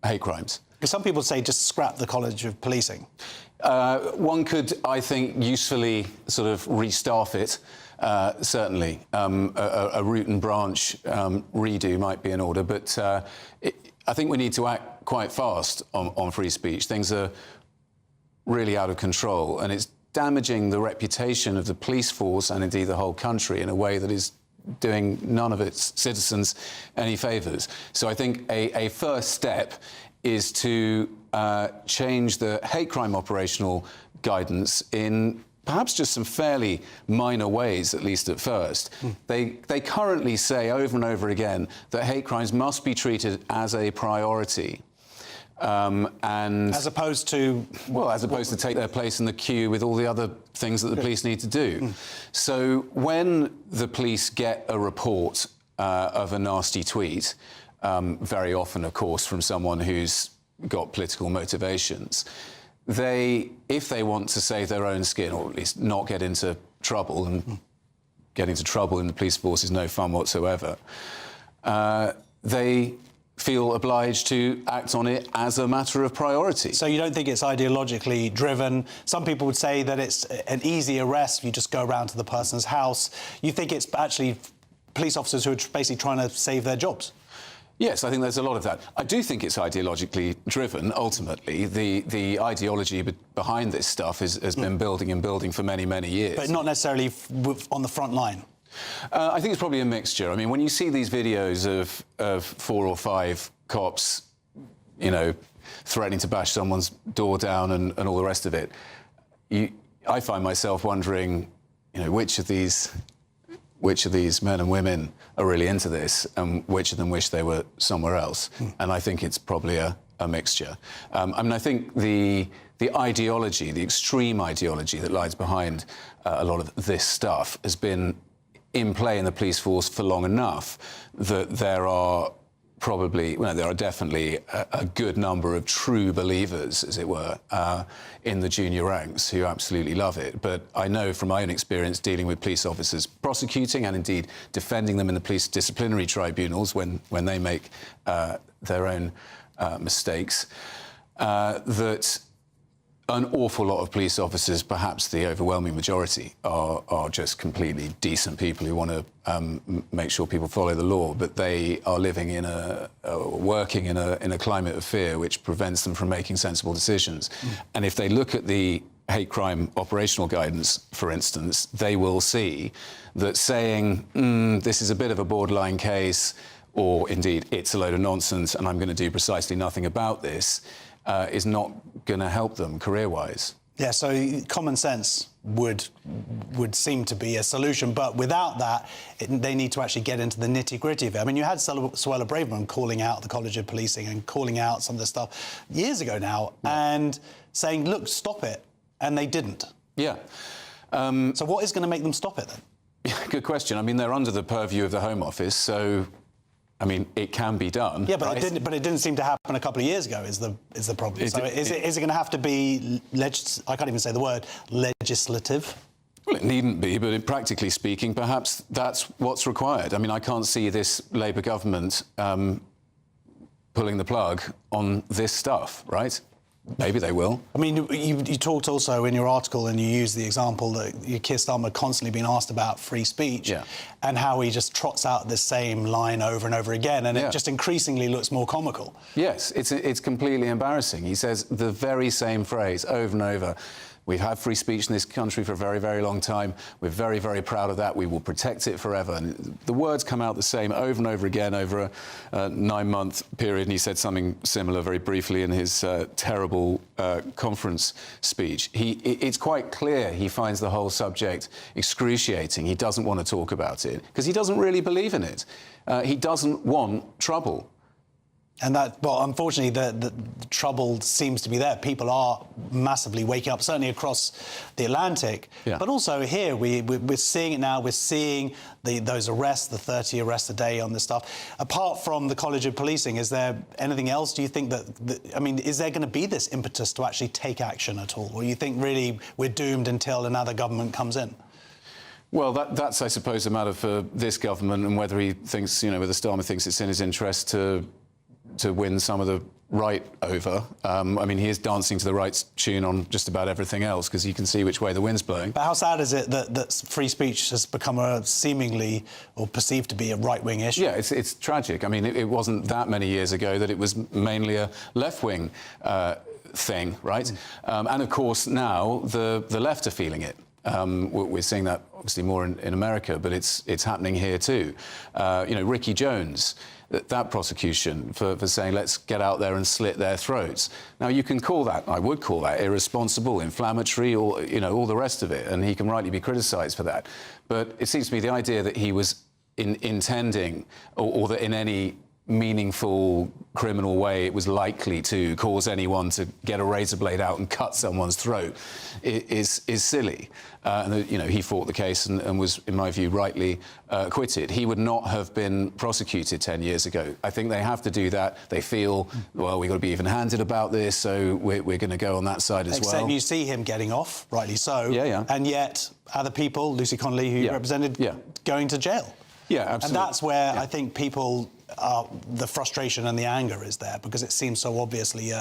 hate crimes. Some people say just scrap the College of Policing. One could, I think, usefully sort of restaff it. Certainly, a root and branch redo might be in order, but I think we need to act quite fast on free speech. Things are really out of control, and it's damaging the reputation of the police force and indeed the whole country in a way that is doing none of its citizens any favours. So I think a first step is to change the hate crime operational guidance in perhaps just some fairly minor ways, at least at first. They currently say over and over again that hate crimes must be treated as a priority. And as opposed to... Well, as opposed to take their place in the queue with all the other things that the police need to do. So when the police get a report of a nasty tweet, very often, of course, from someone who's got political motivations, if they want to save their own skin, or at least not get into trouble, and getting into trouble in the police force is no fun whatsoever, they feel obliged to act on it as a matter of priority. So you don't think it's ideologically driven? Some people would say that it's an easy arrest. You just go around to the person's house. You think it's actually police officers who are basically trying to save their jobs? Yes, I think there's a lot of that. I do think it's ideologically driven, ultimately. The ideology behind this stuff has been building and building for many, many years. But not necessarily on the front line? I think it's probably a mixture. I mean, when you see these videos of 4 or 5 cops, you know, threatening to bash someone's door down and all the rest of it, I find myself wondering, you know, which of these men and women are really into this, and which of them wish they were somewhere else. And I think it's probably a mixture. I mean, I think the ideology, the extreme ideology that lies behind a lot of this stuff has been in play in the police force for long enough that there are definitely a good number of true believers, as it were, in the junior ranks who absolutely love it. But I know from my own experience dealing with police officers, prosecuting and indeed defending them in the police disciplinary tribunals when they make their own mistakes, that an awful lot of police officers, perhaps the overwhelming majority, are just completely decent people who want to make sure people follow the law, but they are living working in a climate of fear which prevents them from making sensible decisions. And if they look at the hate crime operational guidance, for instance, they will see that saying, this is a bit of a borderline case, or indeed, it's a load of nonsense and I'm going to do precisely nothing about this, is not going to help them career-wise. Yeah, so common sense would seem to be a solution, but without that, they need to actually get into the nitty-gritty of it. I mean, you had Suella Braverman calling out the College of Policing and calling out some of this stuff years ago now, and saying, look, stop it, and they didn't. Yeah. So what is going to make them stop it, then? Yeah, good question. I mean, they're under the purview of the Home Office, so... I mean, it can be done. Yeah, but right? it didn't seem to happen a couple of years ago. Is the problem? So is it going to have to be I can't even say the word legislative? Well, it needn't be, but practically speaking, perhaps that's what's required. I mean, I can't see this Labour government pulling the plug on this stuff, right? Maybe they will. I mean, you talked also in your article, and you used the example that Keir Starmer constantly being asked about free speech, and how he just trots out the same line over and over again, and it just increasingly looks more comical. Yes, it's completely embarrassing. He says the very same phrase over and over. We've had free speech in this country for a very, very long time. We're very, very proud of that. We will protect it forever. And the words come out the same over and over again over a 9-month period. And he said something similar very briefly in his terrible conference speech. It's quite clear he finds the whole subject excruciating. He doesn't want to talk about it because he doesn't really believe in it. He doesn't want trouble. And unfortunately, the trouble seems to be there. People are massively waking up, certainly across the Atlantic. Yeah. But also here, we're seeing it now. We're seeing those arrests, the 30 arrests a day on this stuff. Apart from the College of Policing, is there anything else? Do you think I mean, is there going to be this impetus to actually take action at all? Or you think really we're doomed until another government comes in? Well, that's, I suppose, a matter for this government and whether he thinks, whether Starmer thinks it's in his interest to win some of the right over. I mean, he is dancing to the right tune on just about everything else because you can see which way the wind's blowing. But how sad is it that free speech has become a seemingly, or perceived to be, a right-wing issue? Yeah, it's tragic. I mean, it wasn't that many years ago that it was mainly a left-wing thing, right? And of course, now the left are feeling it. We're seeing that obviously more in America, but it's happening here too. You know, Ricky Jones, that prosecution for saying let's get out there and slit their throats. Now you can call that, I would call that, irresponsible, inflammatory, or you know, all the rest of it, and he can rightly be criticised for that. But it seems to me the idea that he was intending, or that in any meaningful criminal way it was likely to cause anyone to get a razor blade out and cut someone's throat is silly. And you know, he fought the case and was, in my view, rightly acquitted. He would not have been prosecuted 10 years ago. I think they have to do that. They feel, well, we've got to be even-handed about this, so we're going to go on that side as well. Except you see him getting off, rightly so. Yeah. And yet other people, Lucy Connolly, who you represented, going to jail. Yeah, absolutely. And that's where I think people, the frustration and the anger is there, because it seems so obviously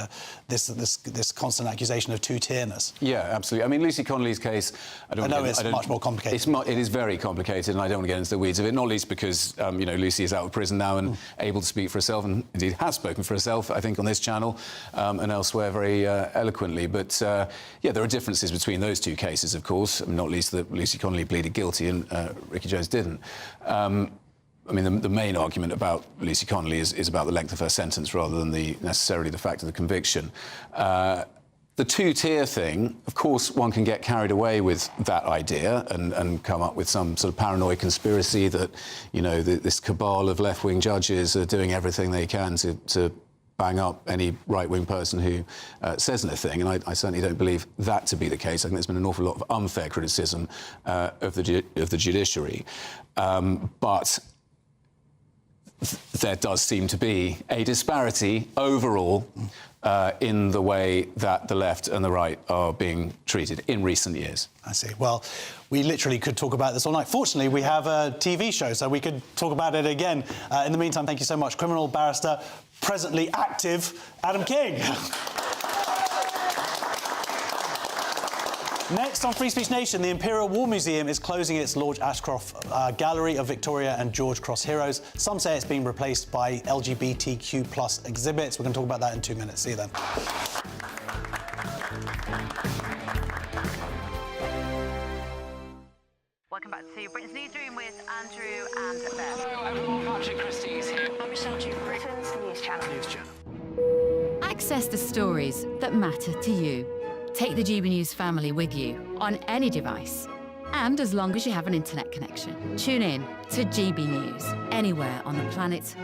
this constant accusation of two-tierness. Yeah, absolutely. I mean, Lucy Connolly's case, I know it's much more complicated. It is very complicated, and I don't want to get into the weeds of it, not least because, you know, Lucy is out of prison now and able to speak for herself, and indeed has spoken for herself, I think, on this channel and elsewhere very eloquently. But, yeah, there are differences between those two cases, of course, not least that Lucy Connolly pleaded guilty and Ricky Jones didn't. I mean, the main argument about Lucy Connolly is about the length of her sentence rather than necessarily the fact of the conviction. The two-tier thing, of course, one can get carried away with that idea and come up with some sort of paranoid conspiracy that, you know, this cabal of left-wing judges are doing everything they can to bang up any right-wing person who says anything, and I certainly don't believe that to be the case. I think there's been an awful lot of unfair criticism of the judiciary. But there does seem to be a disparity overall in the way that the left and the right are being treated in recent years. I see. Well, we literally could talk about this all night. Fortunately, we have a TV show, so we could talk about it again. In the meantime, thank you so much. Criminal barrister, presently active, Adam King. Next on Free Speech Nation, the Imperial War Museum is closing its Lord Ashcroft Gallery of Victoria and George Cross heroes. Some say it's being replaced by LGBTQ+ exhibits. We're going to talk about that in 2 minutes. See you then. Welcome back to Britain's Newsroom with Andrew and Beth. Hello everyone, Patrick Christie's here. I'm Michelle Duke, Britain's News Channel. Access the stories that matter to you. Take the GB News family with you on any device. And as long as you have an internet connection, tune in to GB News anywhere on the planet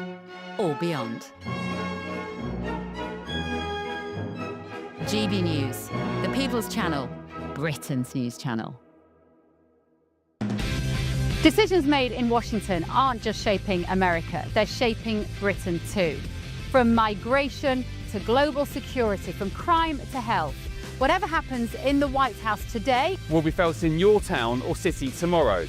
or beyond. GB News, the People's Channel, Britain's News Channel. Decisions made in Washington aren't just shaping America, they're shaping Britain too. From migration to global security, from crime to health. Whatever happens in the White House today will be felt in your town or city tomorrow.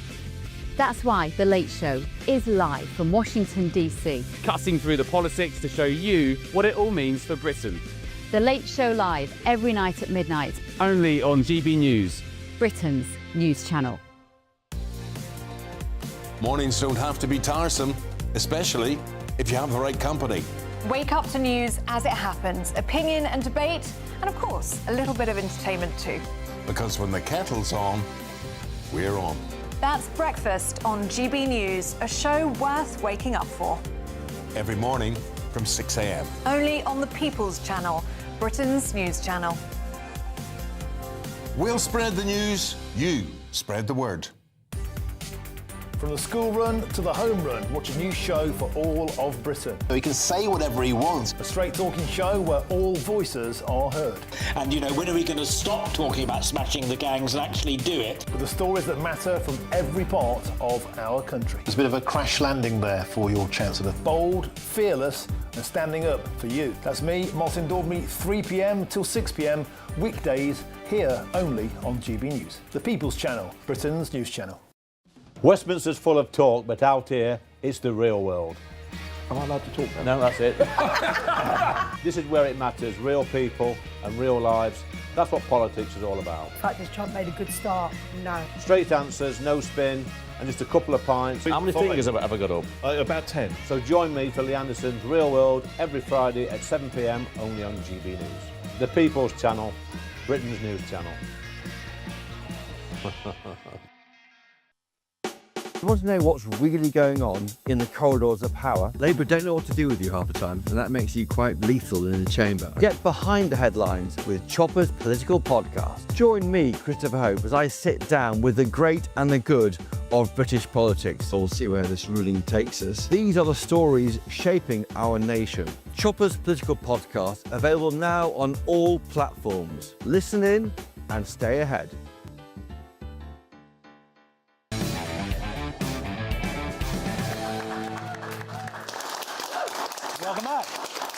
That's why The Late Show is live from Washington, DC. Cutting through the politics to show you what it all means for Britain. The Late Show live every night at midnight. Only on GB News, Britain's news channel. Mornings don't have to be tiresome, especially if you have the right company. Wake up to news as it happens, opinion and debate, and of course, a little bit of entertainment too. Because when the kettle's on, we're on. That's Breakfast on GB News, a show worth waking up for. Every morning from 6 a.m. Only on the People's Channel, Britain's news channel. We'll spread the news, you spread the word. From the school run to the home run, watch a new show for all of Britain. He can say whatever he wants. A straight-talking show where all voices are heard. And, you know, when are we going to stop talking about smashing the gangs and actually do it? With the stories that matter from every part of our country. There's a bit of a crash landing there for your Chancellor. Bold, fearless and standing up for you. That's me, Martin Daubney, 3 p.m. till 6 p.m, weekdays, here only on GB News. The People's Channel, Britain's news channel. Westminster's full of talk, but out here, it's the real world. Am I allowed to talk now? No, that's it. This is where it matters, real people and real lives. That's what politics is all about. In fact, has Trump made a good start? No. Straight answers, no spin, and just a couple of pints. How many fingers have I got up? About 10. So join me for Lee Anderson's Real World every Friday at 7 p.m. only on GB News. The People's Channel, Britain's news channel. You want to know what's really going on in the corridors of power? Labour don't know what to do with you half the time, and that makes you quite lethal in the chamber. Get behind the headlines with Chopper's Political Podcast. Join me, Christopher Hope, as I sit down with the great and the good of British politics. We'll see where this ruling takes us. These are the stories shaping our nation. Chopper's Political Podcast, available now on all platforms. Listen in and stay ahead. Welcome back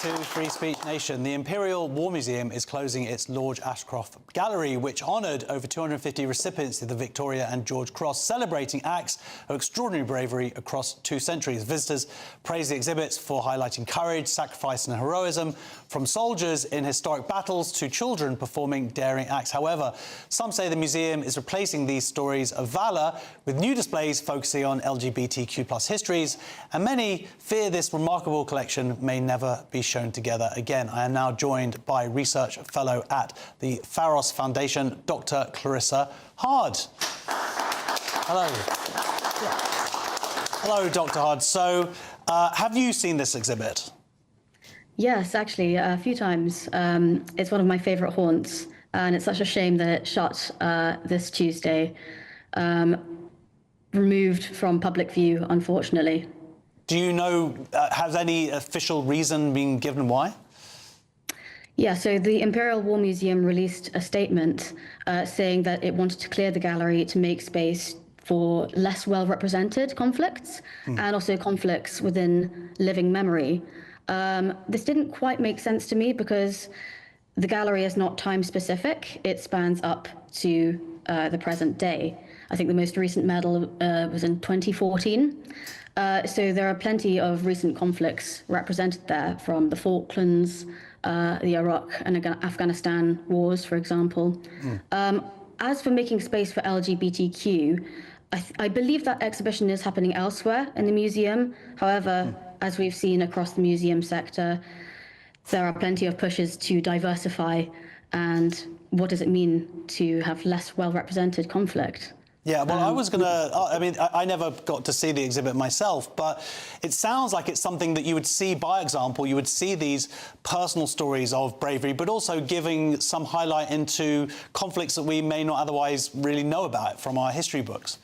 to Free Speech Nation. The Imperial War Museum is closing its Lord Ashcroft Gallery, which honoured over 250 recipients of the Victoria and George Cross, celebrating acts of extraordinary bravery across 2 centuries. Visitors praise the exhibits for highlighting courage, sacrifice and heroism, from soldiers in historic battles to children performing daring acts. However, some say the museum is replacing these stories of valour with new displays focusing on LGBTQ+ histories, and many fear this remarkable collection may never be shown together again. I am now joined by research fellow at the Pharos Foundation, Dr. Clarissa Hard. Hello. Hello, Dr. Hard. So, have you seen this exhibit? Yes, actually, a few times. It's one of my favourite haunts, and it's such a shame that it shut this Tuesday, removed from public view, unfortunately. Do you know, has any official reason been given why? Yeah, so the Imperial War Museum released a statement saying that it wanted to clear the gallery to make space for less well-represented conflicts and also conflicts within living memory. This didn't quite make sense to me because the gallery is not time-specific. It spans up to the present day. I think the most recent medal was in 2014. So there are plenty of recent conflicts represented there, from the Falklands, the Iraq and Afghanistan wars, for example. As for making space for LGBTQ, I believe that exhibition is happening elsewhere in the museum. However, as we've seen across the museum sector, there are plenty of pushes to diversify. And what does it mean to have less well-represented conflict? Yeah, well, I was going to... I mean, I never got to see the exhibit myself, but it sounds like it's something that you would see, by example, you would see these personal stories of bravery, but also giving some highlight into conflicts that we may not otherwise really know about from our history books.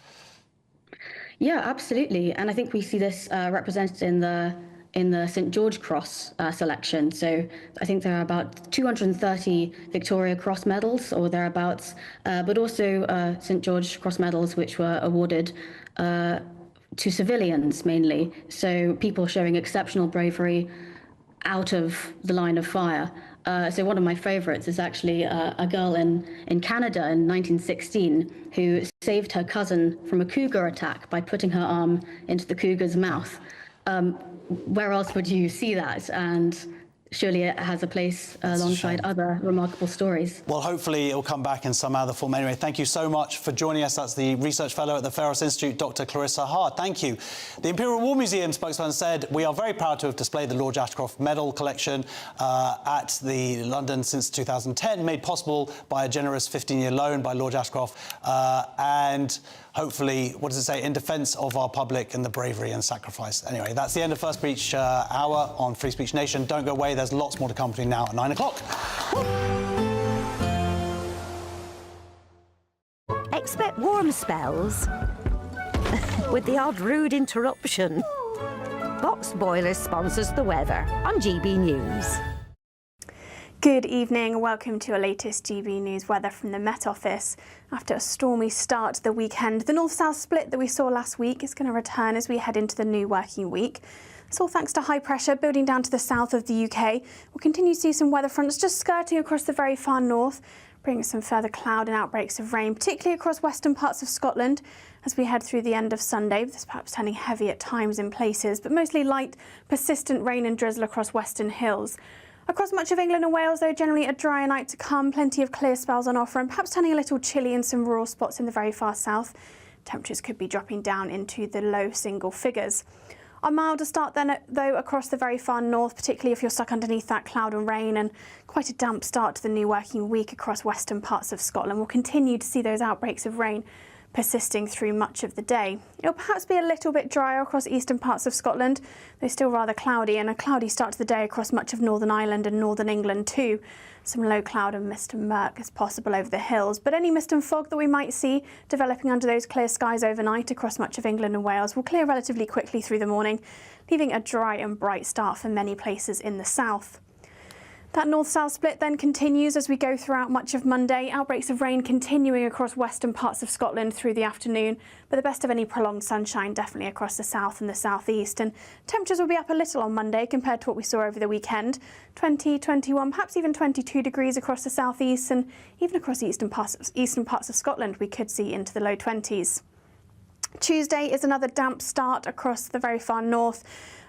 Yeah, absolutely. And I think we see this represented in the St. George Cross selection. So I think there are about 230 Victoria Cross medals or thereabouts, but also St. George Cross medals which were awarded to civilians mainly. So people showing exceptional bravery out of the line of fire. So one of my favourites is actually a girl in Canada in 1916 who saved her cousin from a cougar attack by putting her arm into the cougar's mouth. Where else would you see that? And surely it has a place alongside other remarkable stories. Well, hopefully it will come back in some other form. Anyway, thank you so much for joining us. That's the research fellow at the Pharos Institute, Dr. Clarissa Hard. Thank you. The Imperial War Museum spokesman said, "We are very proud to have displayed the Lord Ashcroft Medal collection at the London since 2010, made possible by a generous 15-year loan by Lord Ashcroft, and hopefully, what does it say, in defence of our public and the bravery and sacrifice." Anyway, that's the end of First Speech Hour on Free Speech Nation. Don't go away. There's lots more to come now at 9 o'clock. Expect warm spells with the odd rude interruption. Box Boiler sponsors the weather on GB News. Good evening and welcome to our latest GB News weather from the Met Office. After a stormy start to the weekend, the north-south split that we saw last week is going to return as we head into the new working week. It's all thanks to high pressure building down to the south of the UK. We'll continue to see some weather fronts just skirting across the very far north, bringing some further cloud and outbreaks of rain, particularly across western parts of Scotland as we head through the end of Sunday. This perhaps turning heavy at times in places, but mostly light, persistent rain and drizzle across western hills. Across much of England and Wales, though, generally a drier night to come, plenty of clear spells on offer and perhaps turning a little chilly in some rural spots in the very far south. Temperatures could be dropping down into the low single figures. A milder start then, though, across the very far north, particularly if you're stuck underneath that cloud and rain, and quite a damp start to the new working week across western parts of Scotland. We'll continue to see those outbreaks of rain persisting through much of the day. It'll perhaps be a little bit drier across eastern parts of Scotland, though still rather cloudy, and a cloudy start to the day across much of Northern Ireland and Northern England too. Some low cloud and mist and murk is possible over the hills, but any mist and fog that we might see developing under those clear skies overnight across much of England and Wales will clear relatively quickly through the morning, leaving a dry and bright start for many places in the south. That north-south split then continues as we go throughout much of Monday. Outbreaks of rain continuing across western parts of Scotland through the afternoon, but the best of any prolonged sunshine definitely across the south and the southeast. And temperatures will be up a little on Monday compared to what we saw over the weekend. 20, 21, perhaps even 22 degrees across the southeast, and even across the eastern parts of Scotland we could see into the low 20s. Tuesday is another damp start across the very far north.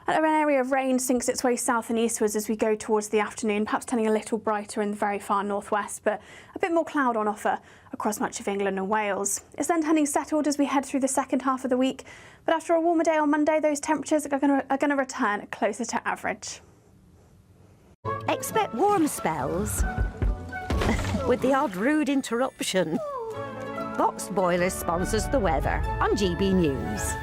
An area of rain sinks its way south and eastwards as we go towards the afternoon, perhaps turning a little brighter in the very far northwest, but a bit more cloud on offer across much of England and Wales. It's then turning settled as we head through the second half of the week, but after a warmer day on Monday, those temperatures are going to return closer to average. Expect warm spells with the odd rude interruption. Boxed Boiler sponsors the weather on GB News.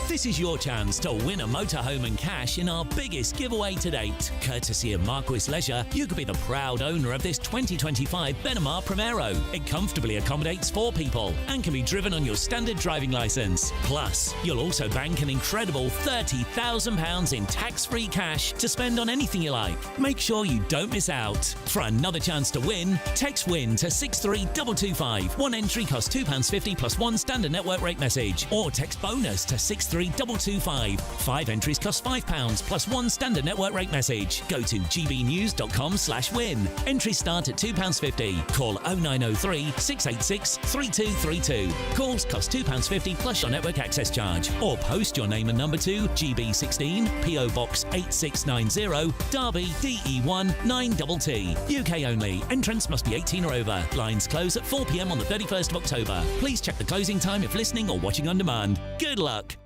This is your chance to win a motorhome and cash in our biggest giveaway to date. Courtesy of Marquis Leisure, you could be the proud owner of this 2025 Benamar Primero. It comfortably accommodates 4 people and can be driven on your standard driving licence. Plus, you'll also bank an incredible £30,000 in tax-free cash to spend on anything you like. Make sure you don't miss out. For another chance to win, text WIN to 63225. One entry costs £2.50 plus one standard network rate message, or text BONUS to 63225. 5 entries cost £5 plus one standard network rate message. Go to gbnews.com/win. Entries start at £2.50. Call 0903 686 3232. Calls cost £2.50 plus your network access charge. Or post your name and number to GB16 PO Box 8690 Derby DE1 9TT. UK only. Entrance must be 18 or over. Lines close at 4 p.m. on the 31st of October. Please check the closing time if listening or watching on demand. Good luck.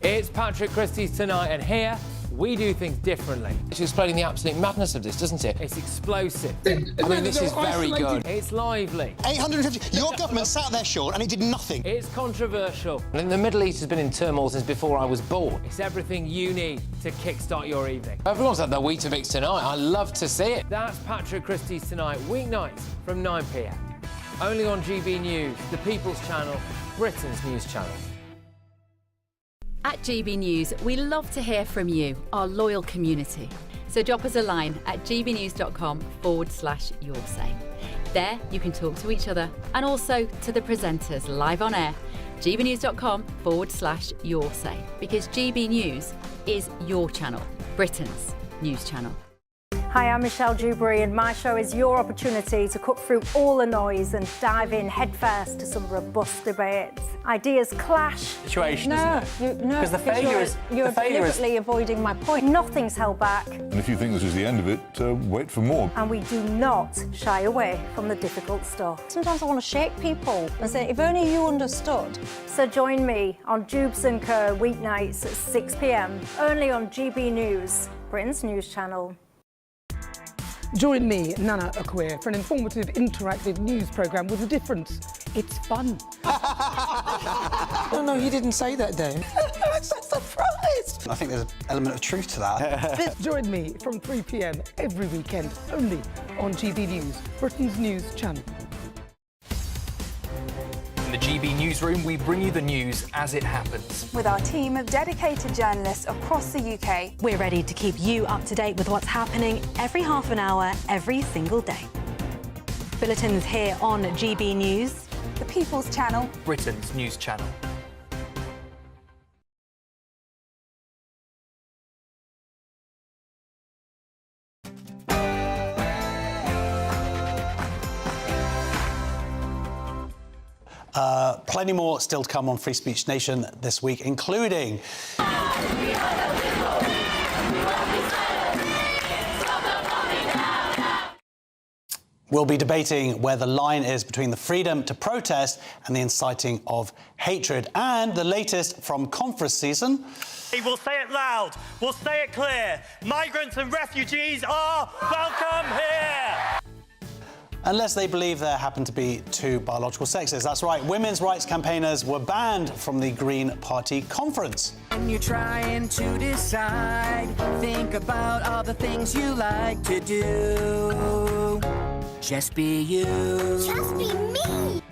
It's Patrick Christie's Tonight, and here we do things differently. It's explaining the absolute madness of this, doesn't it? It's explosive. I mean, this is very good. It's lively. 850. Your government sat there, Sean, and it did nothing. It's controversial. And the Middle East has been in turmoil since before I was born. It's everything you need to kickstart your evening. Everyone's had their Weetabix tonight. I love to see it. That's Patrick Christie's Tonight, weeknights from 9 p.m. Only on GB News, the People's Channel, Britain's news channel. At GB News, we love to hear from you, our loyal community. So drop us a line at gbnews.com/yoursay. There you can talk to each other and also to the presenters live on air. gbnews.com/yoursay, because GB News is your channel, Britain's news channel. Hi, I'm Michelle Dewberry, and my show is your opportunity to cut through all the noise and dive in headfirst to some robust debates. Ideas clash. Situation, no, Because the failure is... You're deliberately avoiding my point. Nothing's held back. And if you think this is the end of it, wait for more. And we do not shy away from the difficult stuff. Sometimes I want to shake people and say, if only you understood. So join me on Jubes & Co. weeknights at 6 p.m, only on GB News, Britain's news channel. Join me, Nana Okoye, for an informative, interactive news programme with a difference. It's fun. No, he didn't say that, Dan. I'm so surprised. I think there's an element of truth to that. Join me from 3 p.m. every weekend, only on GB News, Britain's news channel. In the GB Newsroom, we bring you the news as it happens. With our team of dedicated journalists across the UK, we're ready to keep you up to date with what's happening every half an hour, every single day. Bulletins here on GB News, the People's Channel, Britain's news channel. Plenty more still to come on Free Speech Nation this week, including... We'll be debating where the line is between the freedom to protest and the inciting of hatred. And the latest from conference season. We'll say it loud, we'll say it clear. Migrants and refugees are welcome here. Unless they believe there happen to be two biological sexes. That's right, women's rights campaigners were banned from the Green Party conference. When you're trying to decide, think about all the things you like to do. Just be you. Just be me.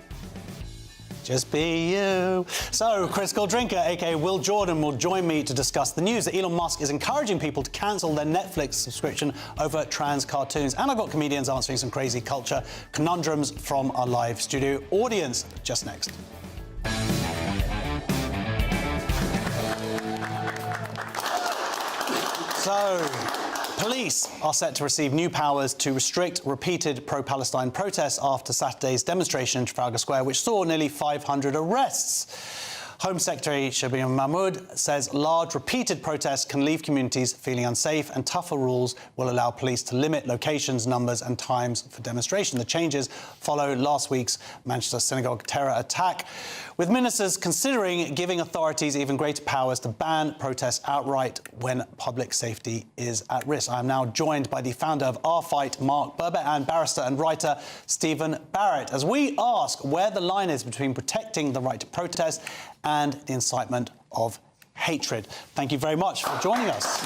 Just be you. So, Critical Drinker, aka Will Jordan, will join me to discuss the news that Elon Musk is encouraging people to cancel their Netflix subscription over trans cartoons. And I've got comedians answering some crazy culture conundrums from our live studio audience just next. So, police are set to receive new powers to restrict repeated pro-Palestine protests after Saturday's demonstration in Trafalgar Square, which saw nearly 500 arrests. Home Secretary Shabir Mahmood says large repeated protests can leave communities feeling unsafe, and tougher rules will allow police to limit locations, numbers and times for demonstration. The changes follow last week's Manchester synagogue terror attack, with ministers considering giving authorities even greater powers to ban protests outright when public safety is at risk. I am now joined by the founder of Our Fight, Mark Birbeck, and barrister and writer Stephen Barrett, as we ask where the line is between protecting the right to protest and the incitement of hatred. Thank you very much for joining us.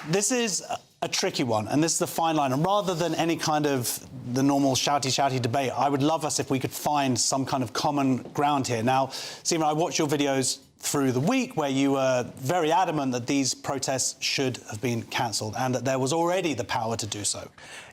This is a tricky one, and this is the fine line. And rather than any kind of the normal shouty debate, I would love us if we could find some kind of common ground here. Now, Stephen, I watched your videos through the week where you were very adamant that these protests should have been cancelled and that there was already the power to do so.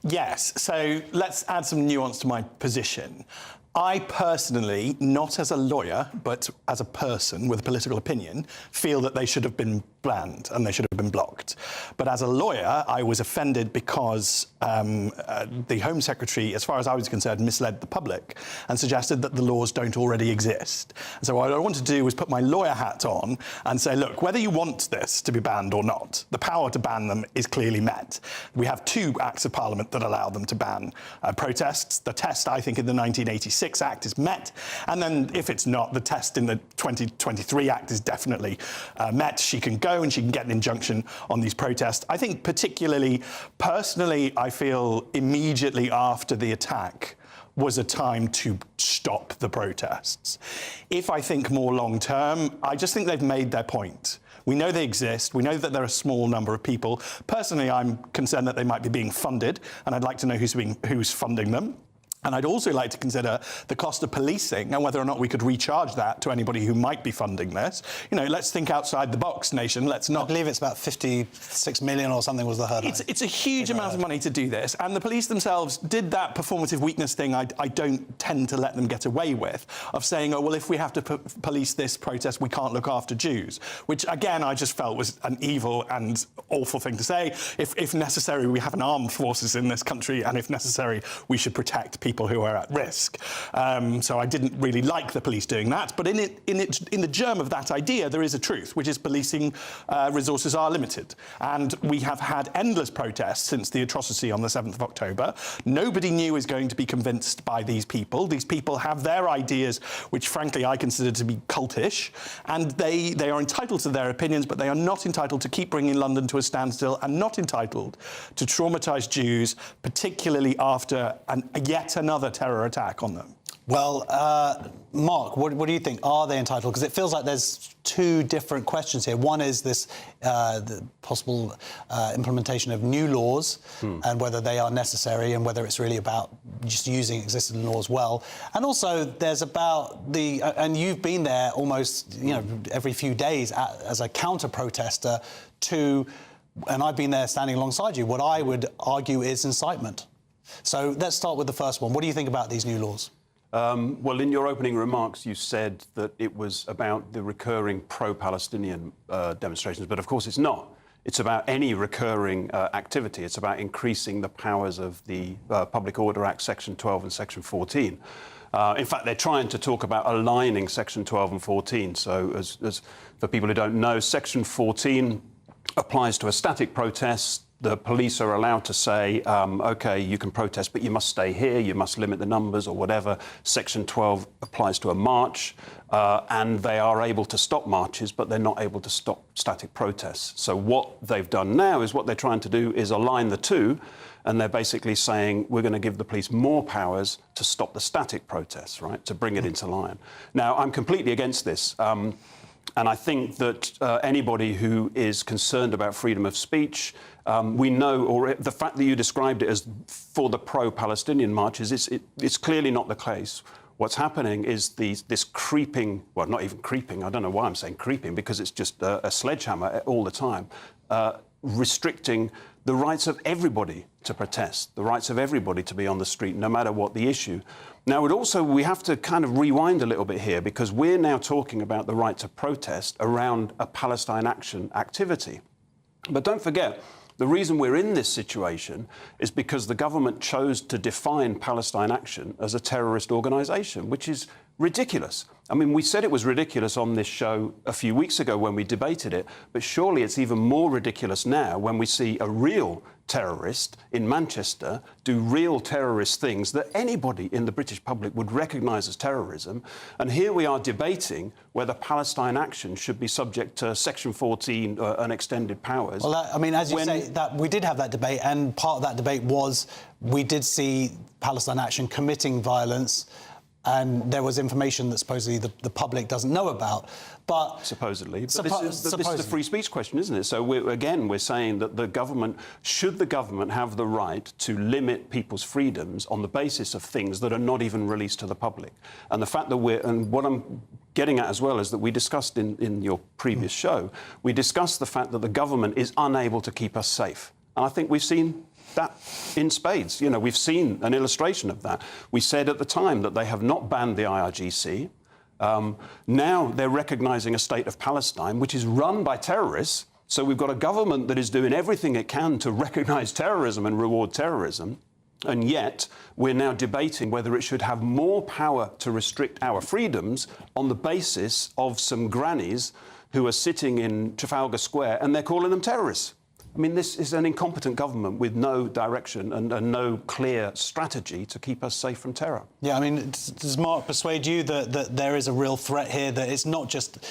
Yes, so let's add some nuance to my position. I personally, not as a lawyer, but as a person with a political opinion, feel that they should have been banned and they should have been blocked. But as a lawyer, I was offended because the Home Secretary, as far as I was concerned, misled the public and suggested that the laws don't already exist. And so what I wanted to do was put my lawyer hat on and say, look, whether you want this to be banned or not, the power to ban them is clearly met. We have 2 acts of Parliament that allow them to ban protests. The test, I think, in the 1986 Act is met. And then if it's not, the test in the 2023 Act is definitely met. She can go and she can get an injunction on these protests. I think particularly, personally, I feel immediately after the attack was a time to stop the protests. If I think more long term, I just think they've made their point. We know they exist. We know that there are a small number of people. Personally, I'm concerned that they might be being funded, and I'd like to know who's funding them. And I'd also like to consider the cost of policing and whether or not we could recharge that to anybody who might be funding this. You know, let's think outside the box, nation. Let's not... I believe it's about 56 million or something was the hurdle. It's a huge amount of money to do this. And the police themselves did that performative weakness thing I don't tend to let them get away with, of saying, oh, well, if we have to police this protest, we can't look after Jews, which, again, I just felt was an evil and awful thing to say. If necessary, we have an armed forces in this country, and if necessary, we should protect people who are at risk. So I didn't really like the police doing that, but in the germ of that idea, there is a truth, which is policing resources are limited. And we have had endless protests since the atrocity on the 7th of October. Nobody new is going to be convinced by these people. These people have their ideas, which frankly I consider to be cultish, and they are entitled to their opinions, but they are not entitled to keep bringing London to a standstill, and not entitled to traumatise Jews, particularly after yet another terror attack on them. Well, Mark, what do you think? Are they entitled? Because it feels like there's 2 different questions here. One is this the possible implementation of new laws and whether they are necessary and whether it's really about just using existing laws well. And also there's about the... and you've been there almost, every few days as a counter-protester to... and I've been there standing alongside you. What I would argue is incitement. So let's start with the first one. What do you think about these new laws? Well, in your opening remarks, you said that it was about the recurring pro-Palestinian demonstrations, but of course it's not. It's about any recurring activity. It's about increasing the powers of the Public Order Act, Section 12 and Section 14. In fact, they're trying to talk about aligning Section 12 and 14. So, as for people who don't know, Section 14 applies to a static protest. The police are allowed to say, OK, you can protest, but you must stay here, you must limit the numbers or whatever. Section 12 applies to a march, and they are able to stop marches, but they're not able to stop static protests. So what they've done now is what they're trying to do is align the two, and they're basically saying we're going to give the police more powers to stop the static protests, right, to bring it into line. Now, I'm completely against this. And I think that anybody who is concerned about freedom of speech, we know, or the fact that you described it as for the pro-Palestinian marches, it's clearly not the case. What's happening is this creeping, well, not even creeping, I don't know why I'm saying creeping, because it's just a sledgehammer all the time, restricting the rights of everybody to protest, the rights of everybody to be on the street, no matter what the issue. Now, we have to kind of rewind a little bit here, because we're now talking about the right to protest around a Palestine Action activity. But don't forget, the reason we're in this situation is because the government chose to define Palestine Action as a terrorist organisation, which is ridiculous. I mean, we said it was ridiculous on this show a few weeks ago when we debated it, but surely it's even more ridiculous now when we see a real terrorist in Manchester do real terrorist things that anybody in the British public would recognise as terrorism. And here we are debating whether Palestine Action should be subject to Section 14 and extended powers. Well, I mean, as you say, that we did have that debate, and part of that debate was we did see Palestine Action committing violence, and there was information that supposedly the public doesn't know about. But supposedly. But this is a free speech question, isn't it? So, we're saying that the government have the right to limit people's freedoms on the basis of things that are not even released to the public. And the fact that and what I'm getting at as well is that we discussed in your previous show, we discussed the fact that the government is unable to keep us safe. And I think we've seen that in spades. You know, we've seen an illustration of that. We said at the time that they have not banned the IRGC. Now they're recognising a state of Palestine, which is run by terrorists. So we've got a government that is doing everything it can to recognise terrorism and reward terrorism. And yet we're now debating whether it should have more power to restrict our freedoms on the basis of some grannies who are sitting in Trafalgar Square and they're calling them terrorists. I mean, this is an incompetent government with no direction and no clear strategy to keep us safe from terror. Yeah, I mean, does Mark persuade you that there is a real threat here, that it's not just,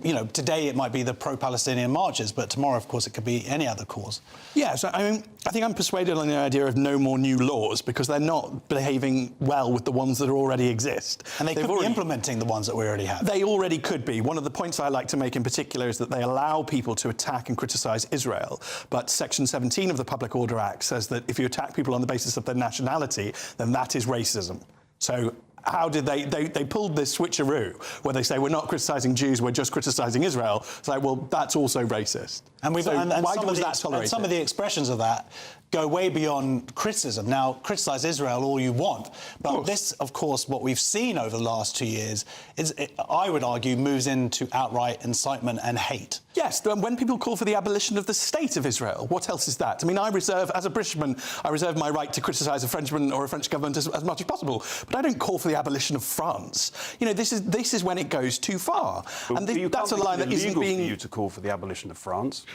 you know, today it might be the pro-Palestinian marches, but tomorrow, of course, it could be any other cause? Yeah, so I mean, I think I'm persuaded on the idea of no more new laws, because they're not behaving well with the ones that already exist. And they could be implementing the ones that we already have. They already could be. One of the points I like to make in particular is that they allow people to attack and criticise Israel, but Section 17 of the Public Order Act says that if you attack people on the basis of their nationality, then that is racism. So how did they pulled this switcheroo where they say we're not criticising Jews, we're just criticising Israel? It's like, well, that's also racist. And why was that tolerated? And some of the expressions of that go way beyond criticism. Now, criticise Israel all you want, but this, of course, what we've seen over the last 2 years is, I would argue, moves into outright incitement and hate. Yes, when people call for the abolition of the state of Israel, what else is that? I mean, as a Britishman, I reserve my right to criticise a Frenchman or a French government as much as possible, but I don't call for the abolition of France. You know, this is when it goes too far. And that's a line that isn't being... for you to call for the abolition of France?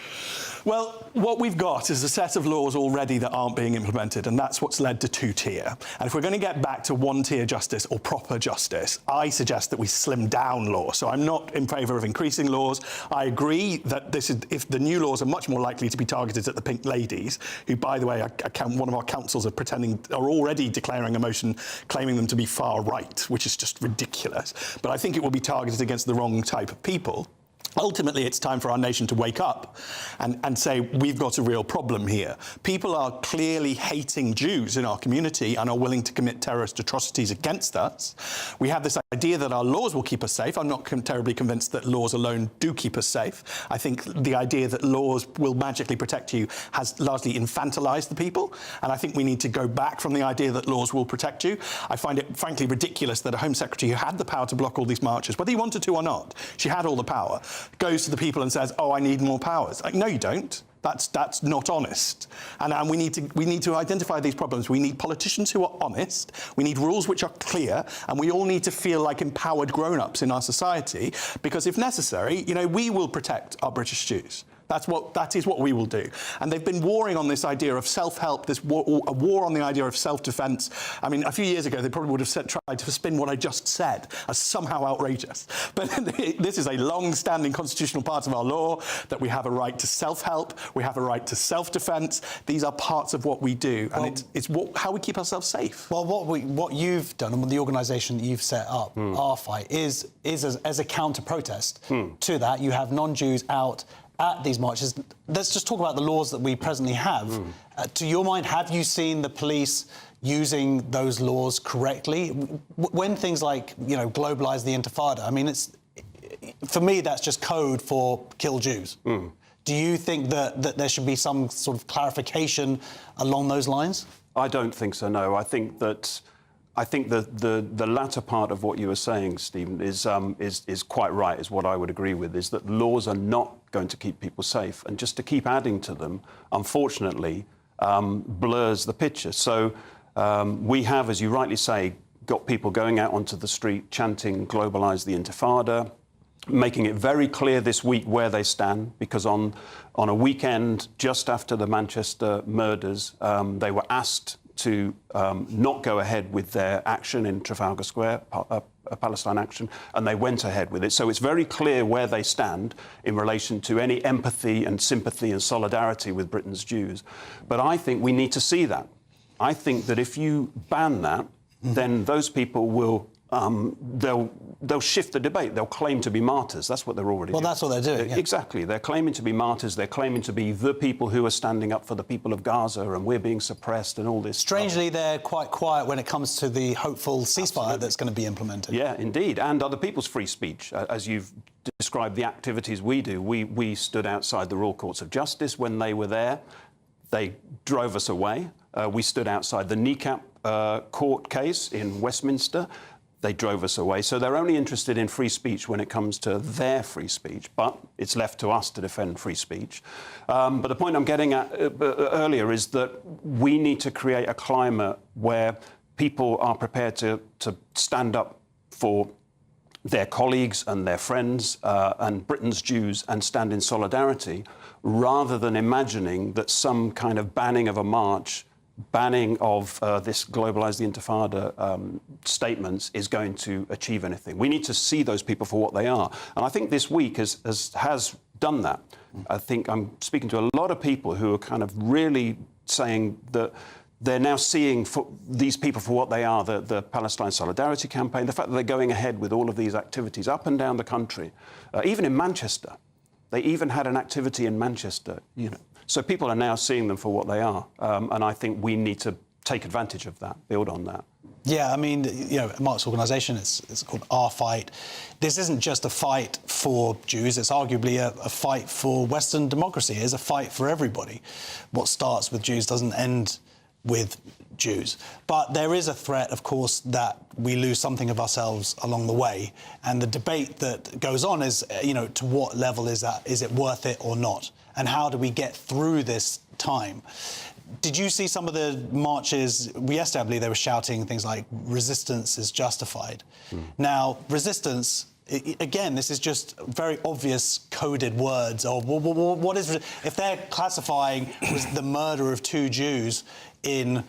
Well, what we've got is a set of laws already that aren't being implemented, and that's what's led to two-tier. And if we're going to get back to one-tier justice or proper justice, I suggest that we slim down law. So I'm not in favour of increasing laws. I agree that if the new laws are much more likely to be targeted at the pink ladies, who, by the way, one of our councils are already declaring a motion claiming them to be far right, which is just ridiculous. But I think it will be targeted against the wrong type of people. Ultimately, it's time for our nation to wake up and say, we've got a real problem here. People are clearly hating Jews in our community and are willing to commit terrorist atrocities against us. We have this idea that our laws will keep us safe. I'm not terribly convinced that laws alone do keep us safe. I think the idea that laws will magically protect you has largely infantilized the people, and I think we need to go back from the idea that laws will protect you. I find it, frankly, ridiculous that a Home Secretary who had the power to block all these marches, whether he wanted to or not, she had all the power, goes to the people and says, oh, I need more powers. Like, no, you don't. That's not honest. And we need to identify these problems. We need politicians who are honest. We need rules which are clear, and we all need to feel like empowered grown-ups in our society, because if necessary, we will protect our British Jews. That is what we will do. And they've been warring on this idea of self-help, a war on the idea of self-defence. I mean, a few years ago, they probably would have tried to spin what I just said as somehow outrageous. But this is a long-standing constitutional part of our law, that we have a right to self-help, we have a right to self-defence. These are parts of what we do, and it's how we keep ourselves safe. Well, what you've done, and the organisation that you've set up, Our Fight, is as a counter-protest to that. You have non-Jews out at these marches. Let's just talk about the laws that we presently have. To your mind, have you seen the police using those laws correctly? When things like, globalise the Intifada, I mean, for me, that's just code for kill Jews. Do you think that there should be some sort of clarification along those lines? I don't think so, no. I think the latter part of what you were saying, Stephen, is quite right, is what I would agree with, is that laws are not going to keep people safe. And just to keep adding to them, unfortunately, blurs the picture. So we have, as you rightly say, got people going out onto the street chanting "Globalise the Intifada," making it very clear this week where they stand, because on a weekend just after the Manchester murders, they were asked to not go ahead with their action in Trafalgar Square, a Palestine action, and they went ahead with it. So it's very clear where they stand in relation to any empathy and sympathy and solidarity with Britain's Jews. But I think we need to see that. I think that if you ban that, then those people will they'll shift the debate. They'll claim to be martyrs. That's what they're already doing. Well, that's what they're doing. Yeah. Exactly. They're claiming to be martyrs. They're claiming to be the people who are standing up for the people of Gaza, and we're being suppressed and all this. Strangely, they're quite quiet when it comes to the hopeful ceasefire that's going to be implemented. Yeah, indeed. And other people's free speech. As you've described the activities we do, we stood outside the Royal Courts of Justice when they were there. They drove us away. We stood outside the kneecap court case in Westminster. They drove us away. So they're only interested in free speech when it comes to their free speech, but it's left to us to defend free speech. But the point I'm getting at earlier is that we need to create a climate where people are prepared to stand up for their colleagues and their friends and Britain's Jews and stand in solidarity, rather than imagining that some kind of banning of a march, banning of this Globalise the Intifada statements is going to achieve anything. We need to see those people for what they are. And I think this week has done that. I think I'm speaking to a lot of people who are kind of really saying that they're now seeing these people for what they are, the Palestine Solidarity Campaign, the fact that they're going ahead with all of these activities up and down the country, even in Manchester. They even had an activity in Manchester, So people are now seeing them for what they are, and I think we need to take advantage of that, build on that. Yeah, I mean, Mark's organisation, it's called Our Fight. This isn't just a fight for Jews, it's arguably a fight for Western democracy. It's a fight for everybody. What starts with Jews doesn't end with Jews. But there is a threat, of course, that we lose something of ourselves along the way. And the debate that goes on is, to what level is that? Is it worth it or not? And how do we get through this time? Did you see some of the marches? Yesterday, I believe they were shouting things like, resistance is justified. Now, resistance, again, this is just very obvious coded words. Or what is, if they're classifying the murder of 2 Jews in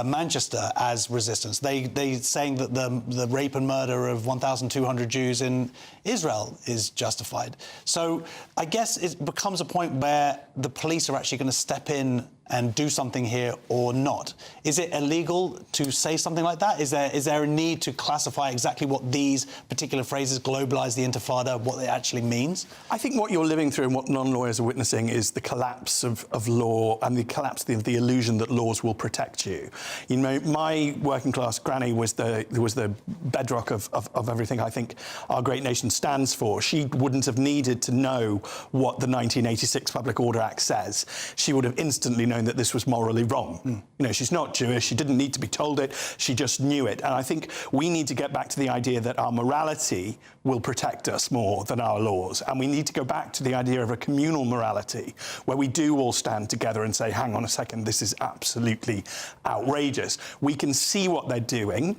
Manchester as resistance, they saying that the rape and murder of 1,200 Jews in Israel is justified. So I guess it becomes a point where the police are actually going to step in and do something here or not. Is it illegal to say something like that? Is there a need to classify exactly what these particular phrases, globalise the Intifada, what it actually means? I think what you're living through and what non-lawyers are witnessing is the collapse of law and the collapse of the illusion that laws will protect you. My working class granny was the bedrock of everything I think our great nation stands for. She wouldn't have needed to know what the 1986 Public Order Act says. She would have instantly known that this was morally wrong. You know, she's not Jewish, she didn't need to be told it, she just knew it. And I think we need to get back to the idea that our morality will protect us more than our laws. And we need to go back to the idea of a communal morality where we do all stand together and say, hang on a second, this is absolutely outrageous. We can see what they're doing.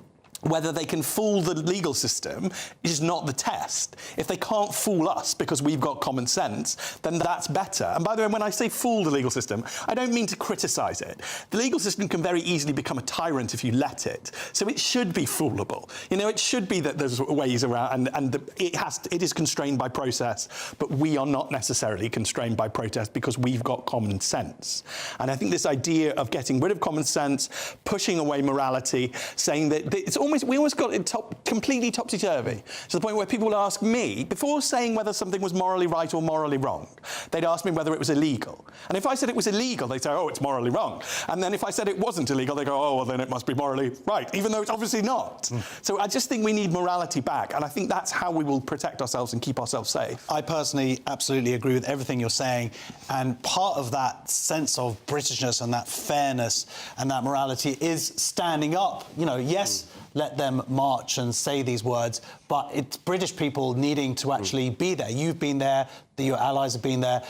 Whether they can fool the legal system is not the test. If they can't fool us because we've got common sense, then that's better. And by the way, when I say fool the legal system, I don't mean to criticise it. The legal system can very easily become a tyrant if you let it. So it should be foolable. You know, it should be that there's ways around, and it is constrained by process, but we are not necessarily constrained by protest because we've got common sense. And I think this idea of getting rid of common sense, pushing away morality, saying that it's almost we almost got it completely topsy-turvy, to the point where people would ask me, before saying whether something was morally right or morally wrong, they'd ask me whether it was illegal. And if I said it was illegal, they'd say, oh, it's morally wrong. And then if I said it wasn't illegal, they go, oh, well, then it must be morally right, even though it's obviously not. So I just think we need morality back, and I think that's how we will protect ourselves and keep ourselves safe. I personally absolutely agree with everything you're saying, and part of that sense of Britishness and that fairness and that morality is standing up. You know, yes, let them march and say these words, but it's British people needing to actually be there. You've been there, your allies have been there.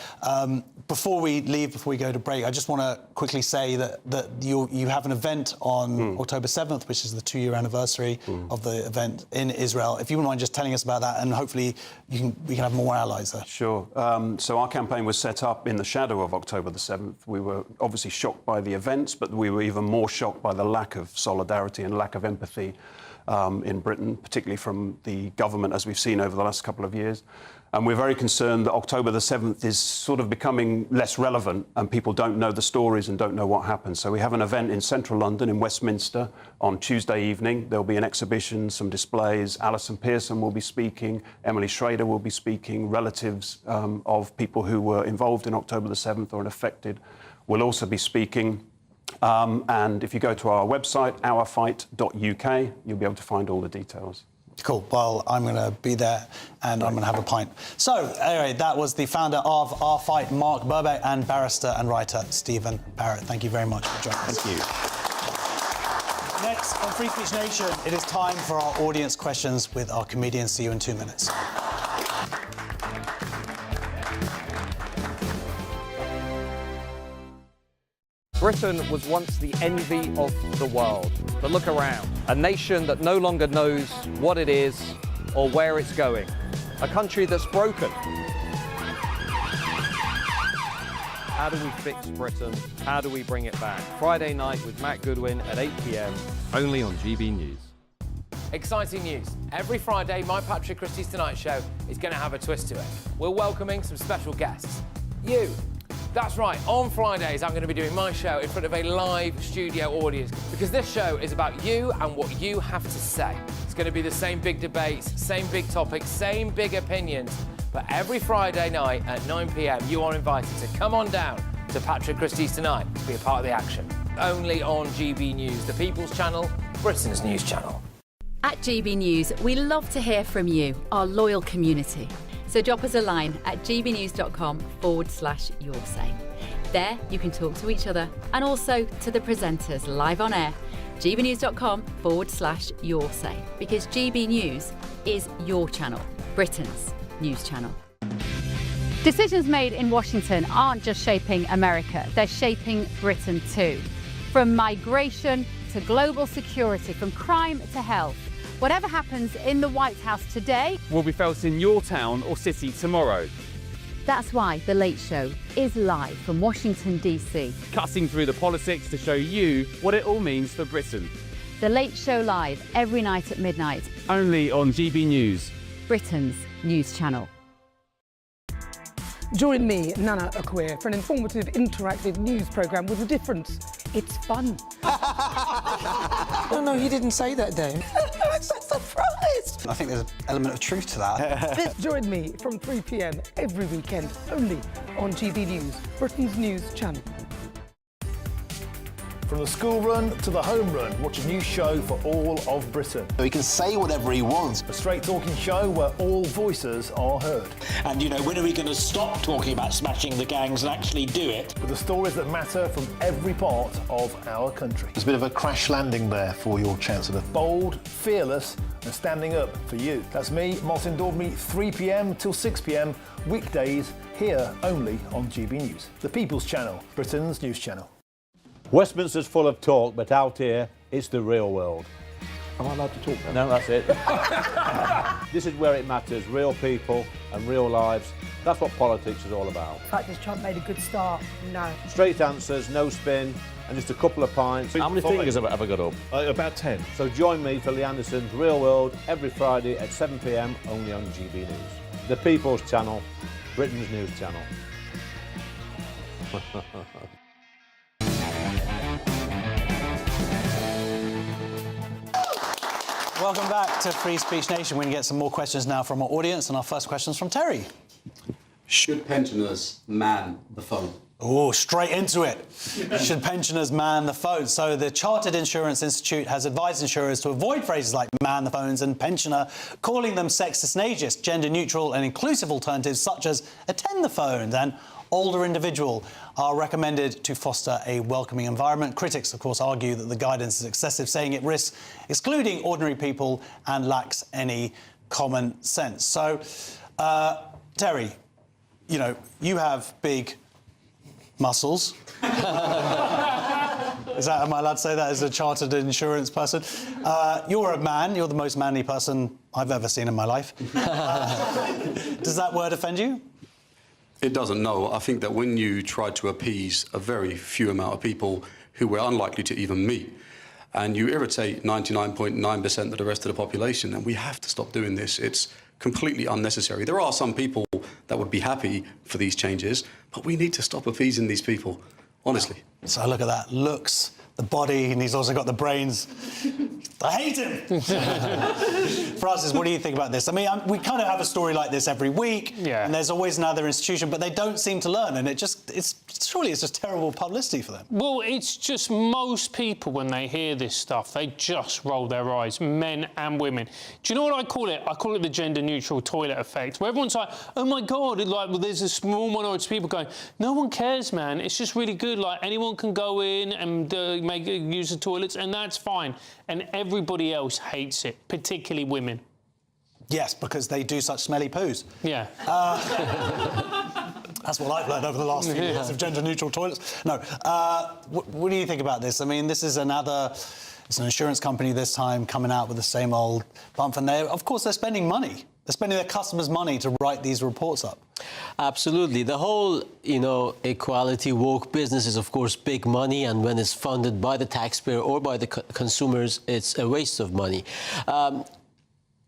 Before we leave, before we go to break, I just want to quickly say that you have an event on October 7th, which is the 2-year anniversary of the event in Israel. If you wouldn't mind just telling us about that, and hopefully we can have more allies there. Sure. So our campaign was set up in the shadow of October the 7th. We were obviously shocked by the events, but we were even more shocked by the lack of solidarity and lack of empathy in Britain, particularly from the government, as we've seen over the last couple of years. And we're very concerned that October the 7th is sort of becoming less relevant and people don't know the stories and don't know what happened. So we have an event in central London, in Westminster, on Tuesday evening. There'll be an exhibition, some displays. Alison Pearson will be speaking. Emily Schrader will be speaking. Relatives of people who were involved in October the 7th or affected will also be speaking. And if you go to our website, ourfight.uk, you'll be able to find all the details. Cool. Well, I'm going to be there and I'm going to have a pint. So, anyway, that was the founder of Our Fight, Mark Birbeck, and barrister and writer Stephen Barrett. Thank you very much for joining us. Thank you. Next on Free Speech Nation, it is time for our audience questions with our comedians. See you in 2 minutes. Britain was once the envy of the world. But look around. A nation that no longer knows what it is or where it's going. A country that's broken. How do we fix Britain? How do we bring it back? Friday night with Matt Goodwin at 8 p.m. only on GB News. Exciting news. Every Friday, my Patrick Christie's Tonight Show is going to have a twist to it. We're welcoming some special guests. You. That's right, on Fridays I'm going to be doing my show in front of a live studio audience because this show is about you and what you have to say. It's going to be the same big debates, same big topics, same big opinions, but every Friday night at 9 p.m. you are invited to come on down to Patrick Christie's Tonight to be a part of the action. Only on GB News, the People's Channel, Britain's news channel. At GB News, we love to hear from you, our loyal community. So drop us a line at gbnews.com/yoursay. There you can talk to each other and also to the presenters live on air. gbnews.com/yoursay, because GB News is your channel, Britain's news channel. Decisions made in Washington aren't just shaping America, they're shaping Britain too. From migration to global security, from crime to health. Whatever happens in the White House today will be felt in your town or city tomorrow. That's why The Late Show is live from Washington, D.C. Cutting through the politics to show you what it all means for Britain. The Late Show live every night at midnight. Only on GB News, Britain's news channel. Join me, Nana Akweer, for an informative, interactive news programme with a difference. It's fun. No, he didn't say that, Dave. I'm so surprised. I think there's an element of truth to that. Join me from 3 p.m. every weekend, only on GB News, Britain's news channel. From the school run to the home run, watch a new show for all of Britain. He can say whatever he wants. A straight-talking show where all voices are heard. And, you know, when are we going to stop talking about smashing the gangs and actually do it? With the stories that matter from every part of our country. There's a bit of a crash landing there for your Chancellor. Bold, fearless and standing up for you. That's me, Martin Daubney, 3 p.m. till 6 p.m, weekdays, here only on GB News. The People's Channel, Britain's news channel. Westminster's full of talk, but out here, it's the real world. Am I allowed to talk now? No, that's it. This is where it matters, real people and real lives. That's what politics is all about. The fact has Trump made a good start? No. Straight answers, no spin, and just a couple of pints. How many fingers have I got up? About 10. So join me for Lee Anderson's Real World every Friday at 7 p.m, only on GB News. The People's Channel, Britain's news channel. Welcome back to Free Speech Nation. We're going to get some more questions now from our audience, and our first question is from Terry. Should pensioners man the phone? Oh, straight into it. Should pensioners man the phone? So the Chartered Insurance Institute has advised insurers to avoid phrases like man the phones and pensioner, calling them sexist and ageist, gender-neutral and inclusive alternatives such as attend the phones and older individual are recommended to foster a welcoming environment. Critics, of course, argue that the guidance is excessive, saying it risks excluding ordinary people and lacks any common sense. So, Terry, you know, you have big muscles. Am I allowed to say that as a chartered insurance person? You're a man. You're the most manly person I've ever seen in my life. Does that word offend you? It doesn't, no. I think that when you try to appease a very few amount of people who we're unlikely to even meet, and you irritate 99.9% of the rest of the population, then we have to stop doing this. It's completely unnecessary. There are some people that would be happy for these changes, but we need to stop appeasing these people, honestly. So look at that. Looks, the body, and he's also got the brains. I hate him! Francis, what do you think about this? I mean, we kind of have a story like this every week, and there's always another institution, but they don't seem to learn, and surely it's just terrible publicity for them. Well, it's just most people, when they hear this stuff, they just roll their eyes, men and women. Do you know what I call it? I call it the gender-neutral toilet effect, where everyone's like, oh my God, there's a small minority of people going, no one cares, man, it's just really good, like, anyone can go in and use the toilets, and that's fine. And everybody else hates it, particularly women. Yes, because they do such smelly poos. Yeah. That's what I've learned over the last few years of gender-neutral toilets. No. What do you think about this? I mean, this is it's an insurance company this time coming out with the same old bump, and of course, they're spending money. They're spending their customers' money to write these reports up. Absolutely. The whole, equality woke business is, of course, big money, and when it's funded by the taxpayer or by the consumers, it's a waste of money.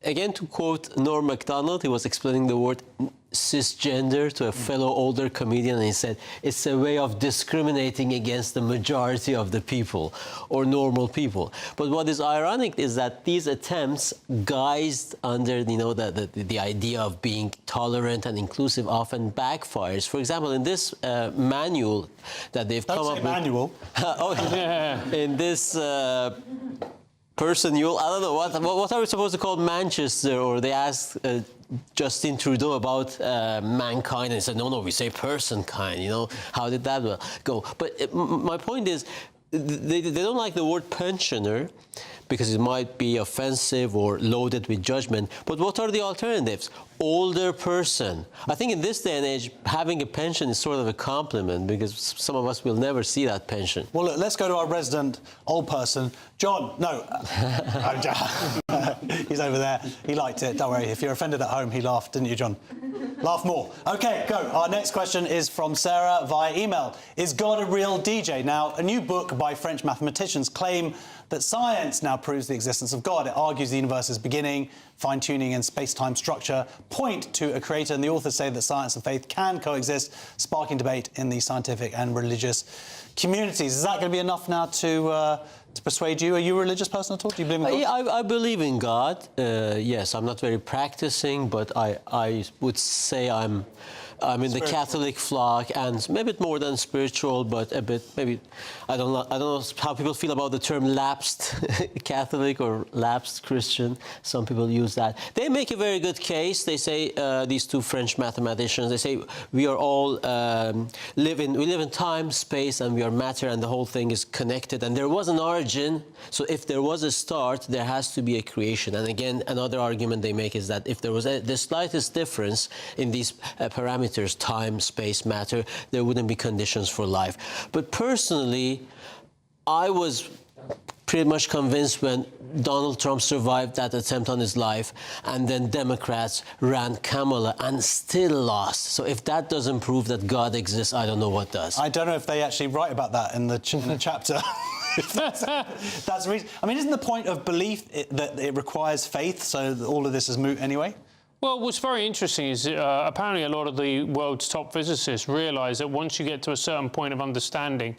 Again, to quote Norm MacDonald, he was explaining the word cisgender to a fellow older comedian, and he said, it's a way of discriminating against the majority of the people, or normal people. But what is ironic is that these attempts, guised under, the idea of being tolerant and inclusive, often backfires. For example, in this manual that they've come up with... manual. In this... person, I don't know, what are we supposed to call Manchester? Or they asked Justin Trudeau about mankind, and he said, no, we say personkind, how did that go? But my point is, they don't like the word pensioner, because it might be offensive or loaded with judgment. But what are the alternatives? Older person. I think in this day and age, having a pension is sort of a compliment, because some of us will never see that pension. Well, look, let's go to our resident old person. John, no. He's over there. He liked it. Don't worry. If you're offended at home, he laughed, didn't you, John? Laugh more. OK, go. Our next question is from Sarah via email. Is God a real DJ? Now, a new book by French mathematicians claim that science now proves the existence of God. It argues the universe's beginning, fine-tuning and space-time structure point to a creator, and the authors say that science and faith can coexist, sparking debate in the scientific and religious communities. Is that going to be enough now to persuade you? Are you a religious person at all? Do you believe in God? I believe in God. Yes, I'm not very practicing, but I would say I'm I mean, the Catholic flock, and maybe more than spiritual, but a bit, maybe, I don't know how people feel about the term lapsed Catholic or lapsed Christian. Some people use that. They make a very good case. They say, these two French mathematicians, they say we are all, we live in time, space, and we are matter, and the whole thing is connected. And there was an origin, so if there was a start, there has to be a creation. And again, another argument they make is that if there was the slightest difference in these parameters, time, space, matter, there wouldn't be conditions for life. But personally, I was pretty much convinced when Donald Trump survived that attempt on his life, and then Democrats ran Kamala and still lost. So if that doesn't prove that God exists, I don't know what does. I don't know if they actually write about that in the chapter. That's the reason. I mean, isn't the point of belief that it requires faith, so that all of this is moot anyway? Well, what's very interesting is apparently a lot of the world's top physicists realise that once you get to a certain point of understanding,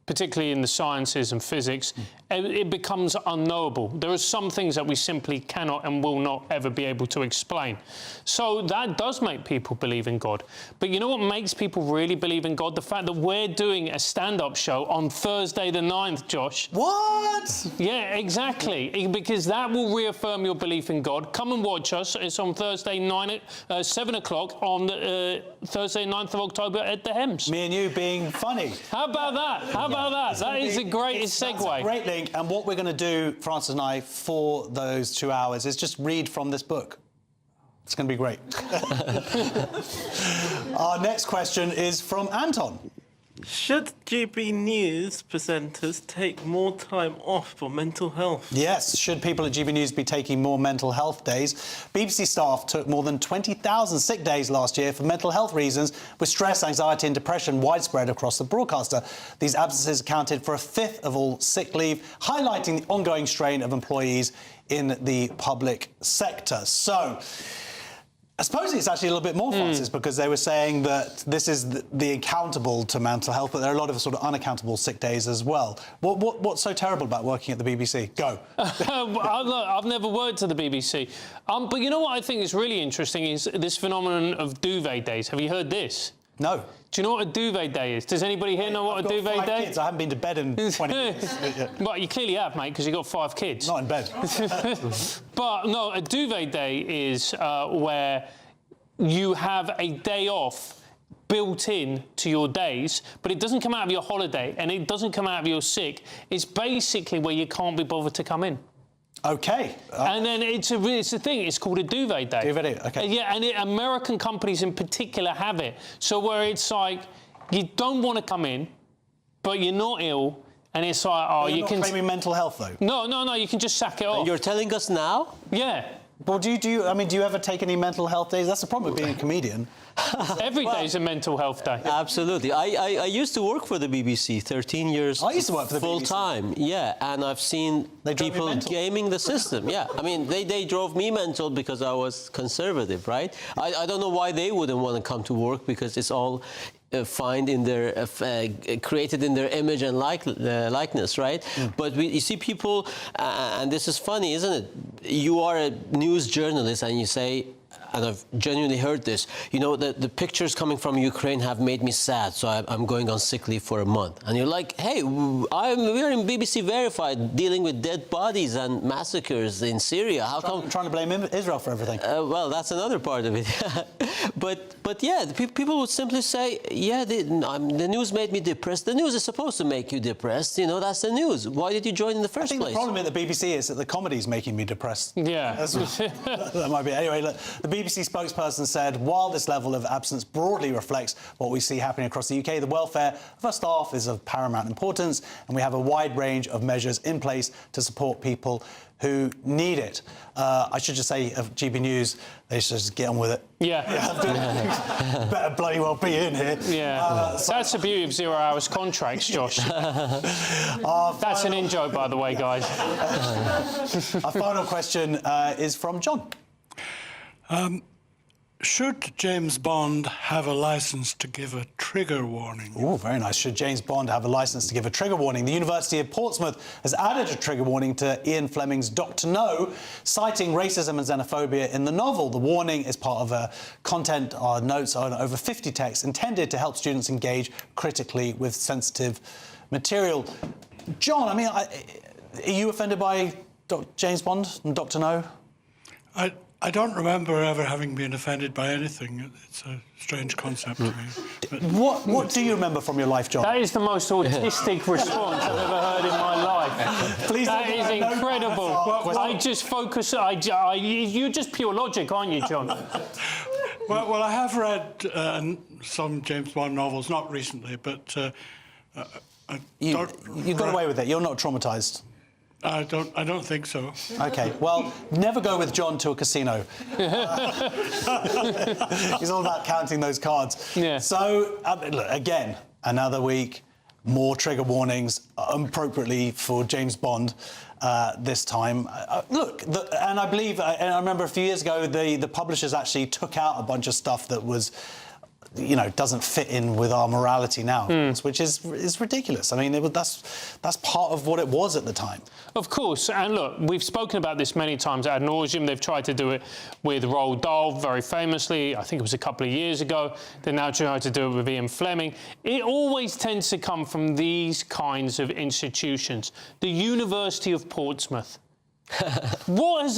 particularly in the sciences and physics, it becomes unknowable. There are some things that we simply cannot and will not ever be able to explain. So that does make people believe in God. But you know what makes people really believe in God? The fact that we're doing a stand-up show on Thursday the 9th, Josh. What? Yeah, exactly. Because that will reaffirm your belief in God. Come and watch us. It's on Thursday 7 o'clock on Thursday 9th of October at the Hems. Me and you being funny. How about that? How about that? That is the greatest segue. That's a great link. And what we're going to do, Francis and I, for those 2 hours is just read from this book. It's going to be great. Our next question is from Anton. Should GB News presenters take more time off for mental health? Yes. Should people at GB News be taking more mental health days? BBC staff took more than 20,000 sick days last year for mental health reasons, with stress, anxiety and depression widespread across the broadcaster. These absences accounted for a fifth of all sick leave, highlighting the ongoing strain of employees in the public sector. So, I suppose it's actually a little bit more, Francis, because they were saying that this is the accountable to mental health, but there are a lot of sort of unaccountable sick days as well. What's so terrible about working at the BBC? Go. I've never worked at the BBC. But you know what I think is really interesting is this phenomenon of duvet days. Have you heard this? No. Do you know what a duvet day is? Does anybody here know what a duvet day is? Kids. I haven't been to bed in 20 years. Well, you clearly have, mate, because you've got 5 kids. Not in bed. But no, a duvet day is where you have a day off built in to your days, but it doesn't come out of your holiday and it doesn't come out of your sick. It's basically where you can't be bothered to come in. OK. And then it's a thing, it's called a duvet day. Duvet day, OK. Yeah, and American companies in particular have it. So where it's like, you don't want to come in, but you're not ill, and it's like, oh, you can... You're not claiming mental health, though? No, you can just sack it off. You're telling us now? Yeah. Well, do you ever take any mental health days? That's the problem with being a comedian. Every day is a mental health day. Absolutely. I used to work for the BBC 13 years. I used to work for the full BBC. time. Yeah, and I've seen people gaming the system. Yeah, I mean they drove me mental because I was conservative, right? I don't know why they wouldn't want to come to work, because it's all find in their created in their image and likeness, right? But you see people, and this is funny, isn't it? You are a news journalist and you say, and I've genuinely heard this, you know, the pictures coming from Ukraine have made me sad, so I'm going on sick leave for a month. And you're like, hey, we're in BBC Verified dealing with dead bodies and massacres in Syria. How come... Trying to blame Israel for everything. Well, that's another part of it. But yeah, people would simply say, yeah, the news made me depressed. The news is supposed to make you depressed. You know, that's the news. Why did you join in the first place? I think the problem at the BBC is that the comedy's making me depressed. Yeah. That might be. Anyway, look, the BBC spokesperson said, while this level of absence broadly reflects what we see happening across the UK, the welfare of our staff is of paramount importance, and we have a wide range of measures in place to support people who need it. I should just say of GB News, they should just get on with it. Yeah. Better bloody well be in here. Yeah. That's the beauty of 0 hours contracts, Josh. That's an in-joke, by the way, guys. Our final question is from John. Should James Bond have a license to give a trigger warning? Oh, very nice. Should James Bond have a license to give a trigger warning? The University of Portsmouth has added a trigger warning to Ian Fleming's Dr. No, citing racism and xenophobia in the novel. The warning is part of a content notes on over 50 texts intended to help students engage critically with sensitive material. John, I mean, are you offended by James Bond and Dr. No? I don't remember ever having been offended by anything. It's a strange concept to me. But What do you remember from your life, John? That is the most autistic response I've ever heard in my life. Please that is incredible. I just focus. You're just pure logic, aren't you, John? well, I have read some James Bond novels, not recently, but you got away with it. You're not traumatised. I don't think so. OK, well, never go with John to a casino. He's all about counting those cards. Yeah. So, look, again, another week, more trigger warnings, appropriately for James Bond this time. And I believe, and I remember a few years ago, the publishers actually took out a bunch of stuff that was, you know, doesn't fit in with our morality now, which is ridiculous. I mean, that's part of what it was at the time. Of course, and look, we've spoken about this many times ad nauseum. They've tried to do it with Roald Dahl very famously. I think it was a couple of years ago. They're now trying to do it with Ian Fleming. It always tends to come from these kinds of institutions. The University of Portsmouth. What has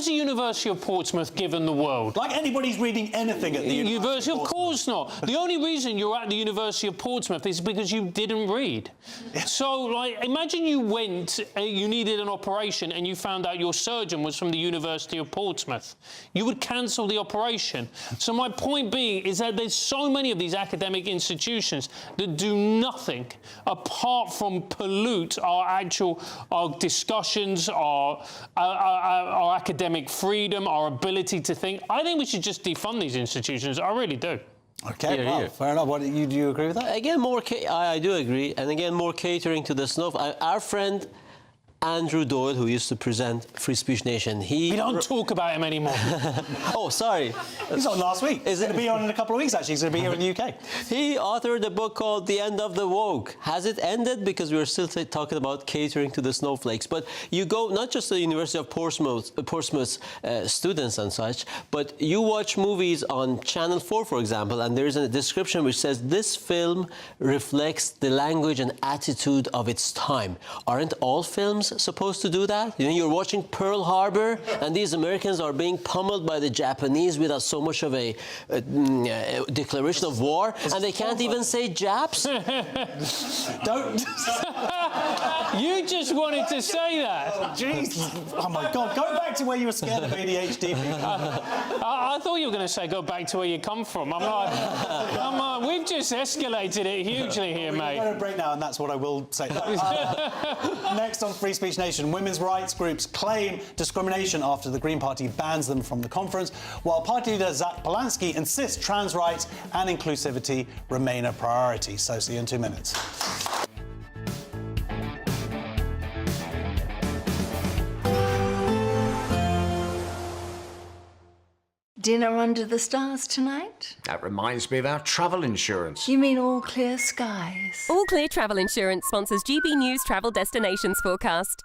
the University of Portsmouth given the world? Like anybody's reading anything at the University of course not. The only reason you're at the University of Portsmouth is because you didn't read. So, like, imagine you went, you needed an operation, and you found out your surgeon was from the University of Portsmouth. You would cancel the operation. So my point being is that there's so many of these academic institutions that do nothing apart from pollute our discussions, our academic freedom, our ability to think. I think we should just defund these institutions. I really do. OK, well, fair enough. Do you agree with that? Again, I do agree. And again, more catering to the snuff. Our friend Andrew Doyle, who used to present Free Speech Nation, We don't talk about him anymore. Oh, sorry. He's on last week. He's going to be on in a couple of weeks, actually. He's going to be here in the UK. He authored a book called The End of the Woke. Has it ended? Because we're still talking about catering to the snowflakes. But you go, not just to the University of Portsmouth students and such, but you watch movies on Channel 4, for example, and there's a description which says, this film reflects the language and attitude of its time. Aren't all films supposed to do that? You know, you're watching Pearl Harbor, and these Americans are being pummeled by the Japanese without so much of a declaration of war, and they can't even say Japs. Don't. You just wanted to say that. Jeez. Oh my God. Go back to where you were scared of ADHD. I thought you were going to say go back to where you come from. I'm like, we've just escalated it hugely here, mate. We're going to break now, and that's what I will say. Next on Free Speech Nation, women's rights groups claim discrimination after the Green Party bans them from the conference, while party leader Zach Polanski insists trans rights and inclusivity remain a priority. So see you in 2 minutes. Dinner under the stars tonight? That reminds me of our travel insurance. You mean All Clear Skies? All Clear Travel Insurance sponsors GB News Travel Destinations Forecast.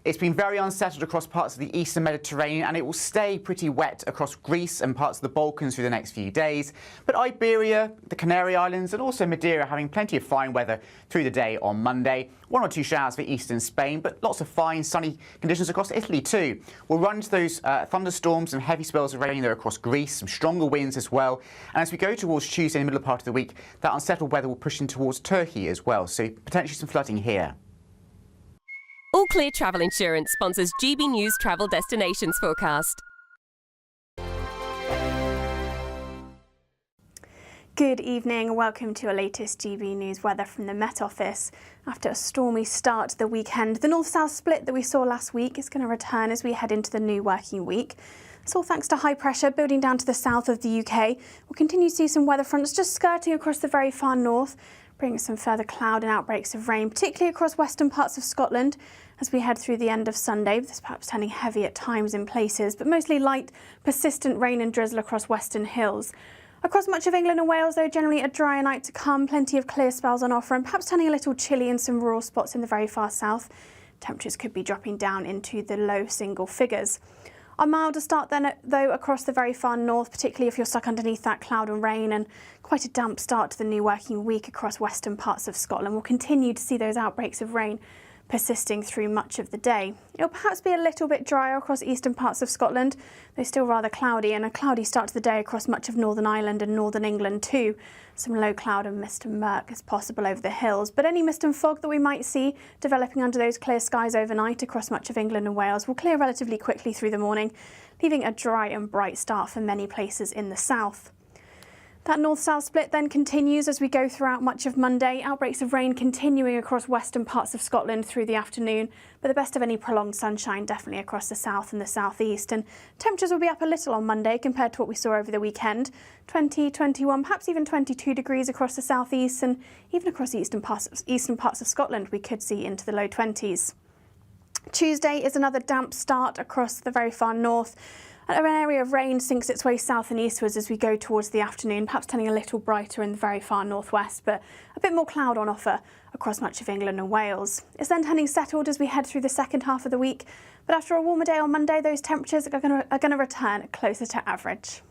It's been very unsettled across parts of the eastern Mediterranean, and it will stay pretty wet across Greece and parts of the Balkans through the next few days. But Iberia, the Canary Islands and also Madeira having plenty of fine weather through the day on Monday. 1 or 2 showers for eastern Spain, but lots of fine sunny conditions across Italy too. We'll run into those thunderstorms and heavy spells of rain there across Greece, some stronger winds as well. And as we go towards Tuesday in the middle part of the week, that unsettled weather will push in towards Turkey as well, so potentially some flooding here. All Clear Travel Insurance sponsors GB News Travel Destinations Forecast. Good evening and welcome to our latest GB News weather from the Met Office. After a stormy start to the weekend, the north-south split that we saw last week is going to return as we head into the new working week. It's all thanks to high pressure building down to the south of the UK. We'll continue to see some weather fronts just skirting across the very far north, bringing some further cloud and outbreaks of rain, particularly across western parts of Scotland. as we head through the end of Sunday. This perhaps turning heavy at times in places, but mostly light, persistent rain and drizzle across western hills. Across much of England and Wales, though, generally a drier night to come, plenty of clear spells on offer and perhaps turning a little chilly in some rural spots in the very far south. Temperatures could be dropping down into the low single figures. A milder start then, though, across the very far north, particularly if you're stuck underneath that cloud and rain, and quite a damp start to the new working week across western parts of Scotland. We'll continue to see those outbreaks of rain persisting through much of the day. It'll perhaps be a little bit drier across eastern parts of Scotland, though still rather cloudy, and a cloudy start to the day across much of Northern Ireland and Northern England too. Some low cloud and mist and murk is possible over the hills, but any mist and fog that we might see developing under those clear skies overnight across much of England and Wales will clear relatively quickly through the morning, leaving a dry and bright start for many places in the south. That north-south split then continues as we go throughout much of Monday. Outbreaks of rain continuing across western parts of Scotland through the afternoon, but the best of any prolonged sunshine definitely across the south and the southeast. And temperatures will be up a little on Monday compared to what we saw over the weekend. 20, 21, perhaps even 22 degrees across the southeast, and even across eastern parts of Scotland we could see into the low 20s. Tuesday is another damp start across the very far north. An area of rain sinks its way south and eastwards as we go towards the afternoon, perhaps turning a little brighter in the very far northwest, but a bit more cloud on offer across much of England and Wales. It's then turning settled as we head through the second half of the week, but after a warmer day on Monday, those temperatures are going to return closer to average.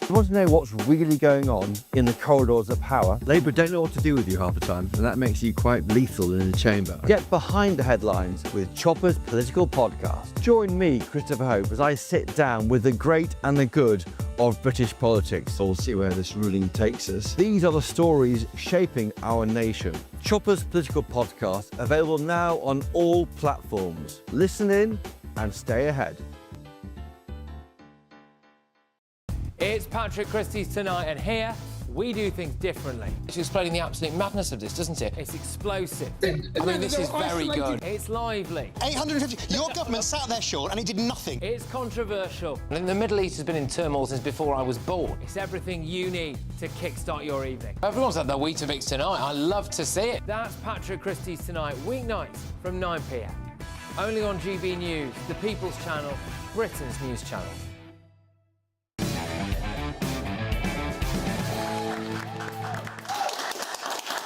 You want to know what's really going on in the corridors of power? Labour don't know what to do with you half the time, and that makes you quite lethal in the chamber. Get behind the headlines with Chopper's political podcast. Join me, Christopher Hope, as I sit down with the great and the good of British politics. We'll see where this ruling takes us. These are the stories shaping our nation. Chopper's political podcast, available now on all platforms. Listen in and stay ahead. It's Patrick Christie's Tonight, and here we do things differently. It's explaining the absolute madness of this, doesn't it? It's explosive. I mean, this is very good. It's lively. 850. Your government sat there, Sean, and it did nothing. It's controversial. And the Middle East has been in turmoil since before I was born. It's everything you need to kickstart your evening. Everyone's had their Weetabix tonight. I love to see it. That's Patrick Christie's Tonight, weeknights from 9 p.m. Only on GB News, the People's Channel, Britain's news channel.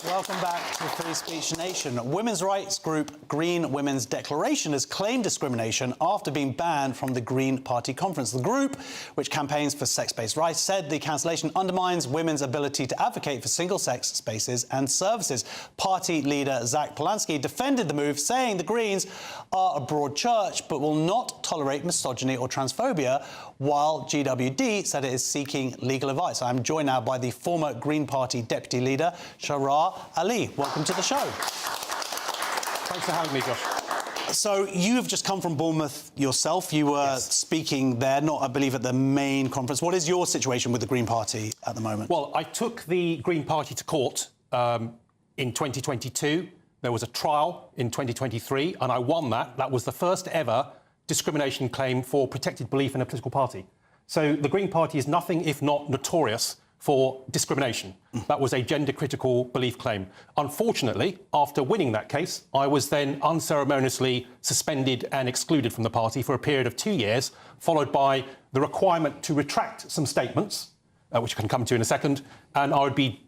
Welcome back to Free Speech Nation. Women's rights group Green Women's Declaration has claimed discrimination after being banned from the Green Party conference. The group, which campaigns for sex-based rights, said the cancellation undermines women's ability to advocate for single-sex spaces and services. Party leader Zach Polanski defended the move, saying the Greens are a broad church but will not tolerate misogyny or transphobia, while GWD said it is seeking legal advice. I'm joined now by the former Green Party deputy leader, Sharar Ali. Welcome to the show. Thanks for having me, Josh. So you have just come from Bournemouth yourself. You were speaking there, not, I believe, at the main conference. What is your situation with the Green Party at the moment? Well, I took the Green Party to court in 2022. There was a trial in 2023, and I won that. That was the first ever discrimination claim for protected belief in a political party. So the Green Party is nothing if not notorious for discrimination. That was a gender-critical belief claim. Unfortunately, after winning that case, I was then unceremoniously suspended and excluded from the party for a period of 2 years, followed by the requirement to retract some statements, which I can come to in a second, and I would be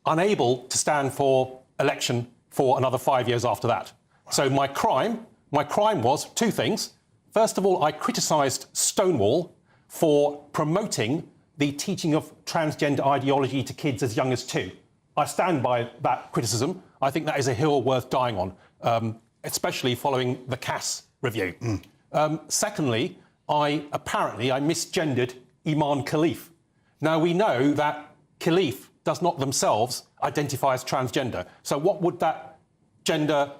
unable to stand for election for another 5 years after that. Wow. So my crime was two things. First of all, I criticised Stonewall for promoting the teaching of transgender ideology to kids as young as 2. I stand by that criticism. I think that is a hill worth dying on, especially following the Cass review. Secondly, I misgendered Iman Khalif. Now, we know that Khalif does not themselves identify as transgender. So what would that gender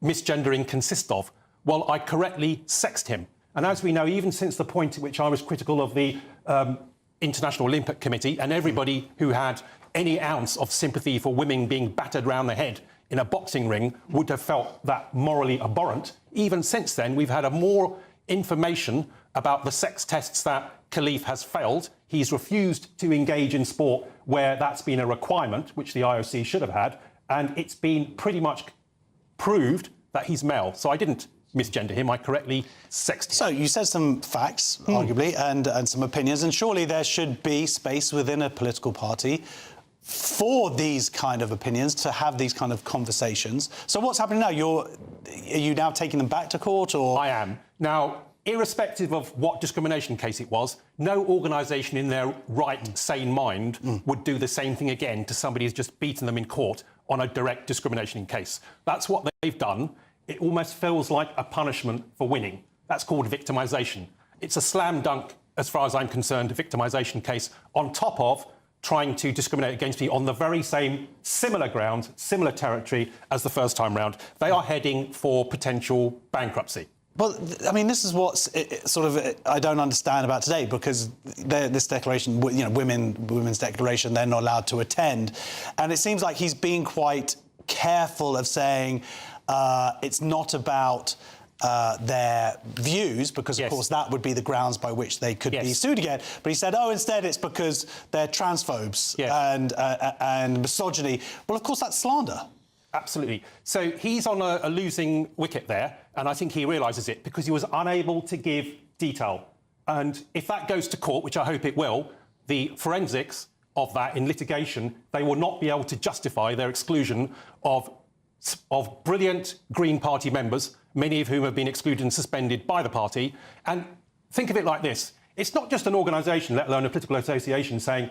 misgendering consist of? Well, I correctly sexed him. And as we know, even since the point at which I was critical of the International Olympic Committee and everybody who had any ounce of sympathy for women being battered round the head in a boxing ring would have felt that morally abhorrent. Even since then, we've had more information about the sex tests that Khalif has failed. He's refused to engage in sport where that's been a requirement, which the IOC should have had. and it's been pretty much proved that he's male. So I didn't misgender him, I correctly sexed him. So you said some facts, arguably, and some opinions, and surely there should be space within a political party for these kind of opinions, to have these kind of conversations. So what's happening now? Are you now taking them back to court, or...? I am. Now, irrespective of what discrimination case it was, no organisation in their right, sane mind would do the same thing again to somebody who's just beaten them in court on a direct discrimination case. That's what they've done. It almost feels like a punishment for winning. That's called victimisation. It's a slam dunk, as far as I'm concerned, a victimisation case on top of trying to discriminate against me on the very same similar grounds, similar territory as the first time round. They are heading for potential bankruptcy. Well, I mean, this is what's I don't understand about today, because this declaration, you know, women's declaration, they're not allowed to attend, and it seems like he's being quite careful of saying it's not about their views, because of course that would be the grounds by which they could be sued again. But he said, instead it's because they're transphobes and misogyny. Well, of course that's slander. Absolutely. So he's on a losing wicket there, and I think he realises it, because he was unable to give detail. And if that goes to court, which I hope it will, the forensics of that in litigation, they will not be able to justify their exclusion of brilliant Green Party members, many of whom have been excluded and suspended by the party. And think of it like this. It's not just an organisation, let alone a political association, saying,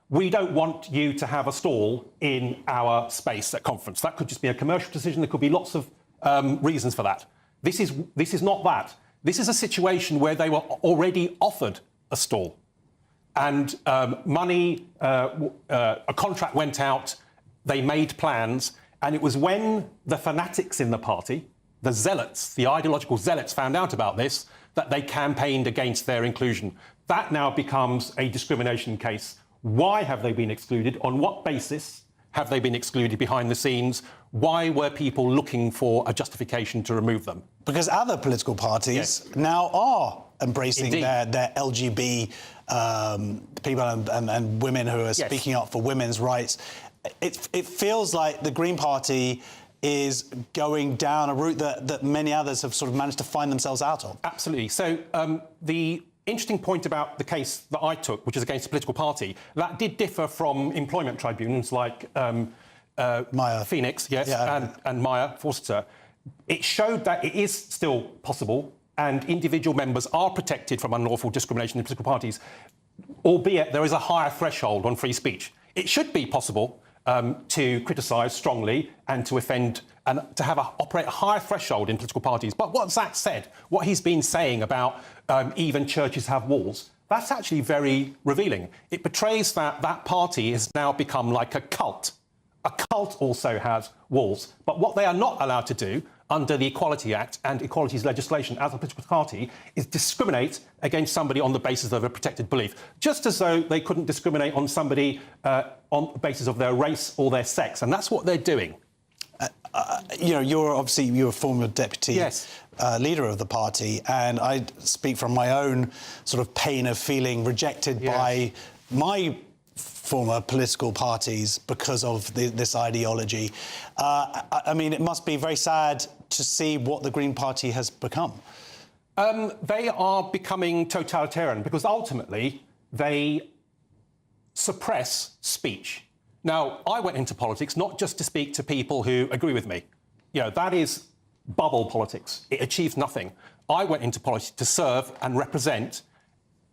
we don't want you to have a stall in our space at conference. That could just be a commercial decision. There could be lots of reasons for that. This is not that. This is a situation where they were already offered a stall. And money, a contract went out, they made plans, and it was when the fanatics in the party, the zealots, the ideological zealots, found out about this, that they campaigned against their inclusion. That now becomes a discrimination case. Why have they been excluded? On what basis have they been excluded behind the scenes? Why were people looking for a justification to remove them? Because other political parties now are embracing their LGB people and women who are speaking up for women's rights. It feels like the Green Party is going down a route that many others have sort of managed to find themselves out of. Absolutely. So the interesting point about the case that I took, which is against a political party, that did differ from employment tribunals like Maya Phoenix, and Maya Forster. It showed that it is still possible, and individual members are protected from unlawful discrimination in political parties, albeit there is a higher threshold on free speech. It should be possible to criticise strongly and to offend and to operate a higher threshold in political parties. But what Zach said, what he's been saying about even churches have walls, that's actually very revealing. It betrays that that party has now become like a cult. A cult also has walls. But what they are not allowed to do under the Equality Act and equalities legislation as a political party is discriminate against somebody on the basis of a protected belief, just as though they couldn't discriminate on somebody on the basis of their race or their sex. And that's what they're doing. You know, you're a former deputy leader of the party, and I speak from my own sort of pain of feeling rejected by my former political parties because of this ideology. I mean, it must be very sad to see what the Green Party has become. They are becoming totalitarian because ultimately they suppress speech. Now, I went into politics not just to speak to people who agree with me. You know, that is bubble politics. It achieves nothing. I went into politics to serve and represent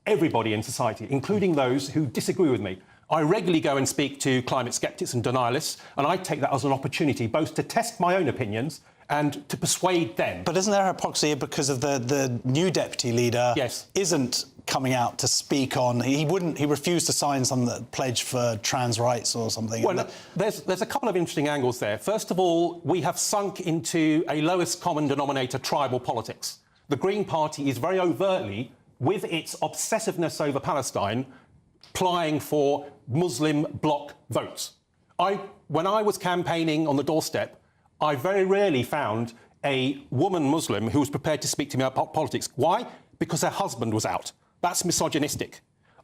everybody in society, including those who disagree with me. I regularly go and speak to climate sceptics and denialists, and I take that as an opportunity both to test my own opinions and to persuade them. But isn't there hypocrisy because of the new deputy leader isn't coming out to speak on... He refused to sign some pledge for trans rights or something. Well, there's a couple of interesting angles there. First of all, we have sunk into a lowest common denominator tribal politics. The Green Party is very overtly, with its obsessiveness over Palestine, applying for Muslim bloc votes. When I was campaigning on the doorstep, I very rarely found a woman Muslim who was prepared to speak to me about politics. Why? Because her husband was out. That's misogynistic.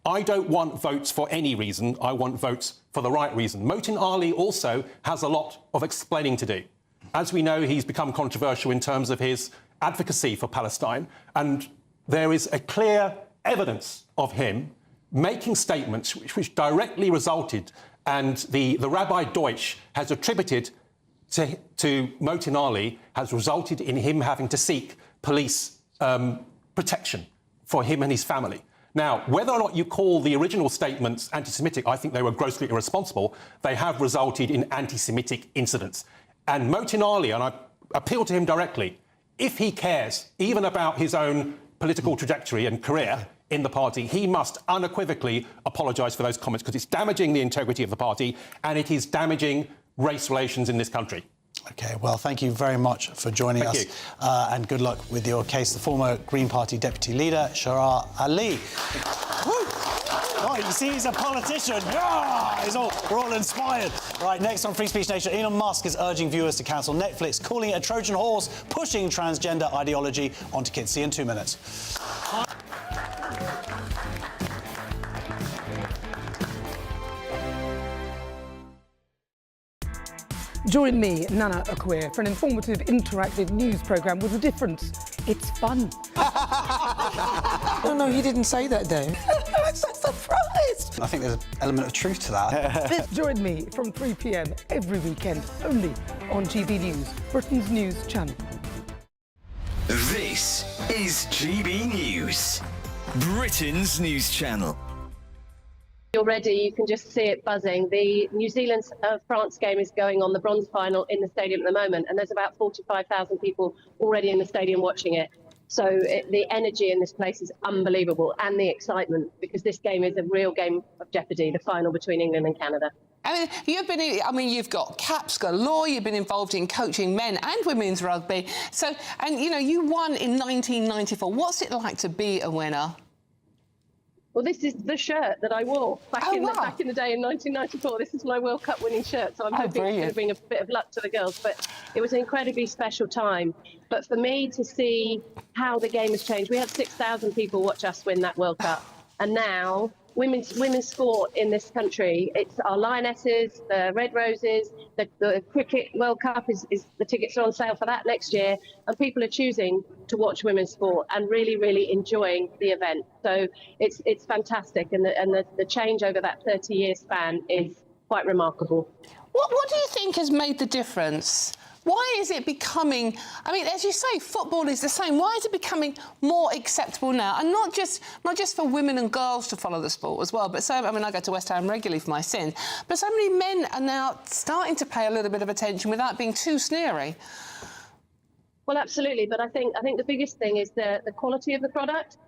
I don't want votes for any reason. I want votes for the right reason. Motin Ali also has a lot of explaining to do. As we know, he's become controversial in terms of his advocacy for Palestine, and there is a clear evidence of him making statements which directly resulted, and the Rabbi Deutsch has attributed to Motin Ali, has resulted in him having to seek police protection for him and his family. Now, whether or not you call the original statements anti-Semitic, I think they were grossly irresponsible. They have resulted in anti-Semitic incidents. And Motin Ali, and I appeal to him directly, if he cares even about his own political trajectory and career in the party, he must unequivocally apologise for those comments, because it's damaging the integrity of the party and it is damaging race relations in this country. OK, well, thank you very much for joining us. And good luck with your case. The former Green Party Deputy Leader, Sharar Ali. Oh, you see, he's a politician. Yeah! We're all inspired. Right, next on Free Speech Nation, Elon Musk is urging viewers to cancel Netflix, calling it a Trojan horse, pushing transgender ideology onto kids. See you in 2 minutes. Join me, Nana Akweer, for an informative, interactive news programme with a difference. It's fun. Oh, no, he didn't say that, Dave. I'm so surprised. I think there's an element of truth to that. Join me from 3 p.m. every weekend, only on GB News, Britain's news channel. This is GB News, Britain's news channel. Already, you can just see it buzzing. The New Zealand-France game is going on, the bronze final, in the stadium at the moment, and there's about 45,000 people already in the stadium watching it. So the energy in this place is unbelievable, and the excitement, because this game is a real game of jeopardy, the final between England and Canada. You've got caps galore. You've been involved in coaching men and women's rugby. So, and you won in 1994. What's it like to be a winner? Well, this is the shirt that I wore back in the day in 1994. This is my World Cup winning shirt, so I'm hoping it's going to bring a bit of luck to the girls. But it was an incredibly special time. But for me to see how the game has changed, we had 6,000 people watch us win that World Cup, and now women's sport in this country, it's our Lionesses, the Red Roses, the Cricket World Cup is the tickets are on sale for that next year, and people are choosing to watch women's sport and really, really enjoying the event. So it's fantastic, and the change over that 30-year span is quite remarkable. What do you think has made the difference? Why is it becoming, as you say, football is the same. Why is it becoming more acceptable now? And not just for women and girls to follow the sport as well, but I go to West Ham regularly for my sins, but so many men are now starting to pay a little bit of attention without being too sneery. Well, absolutely, but I think the biggest thing is the quality of the product.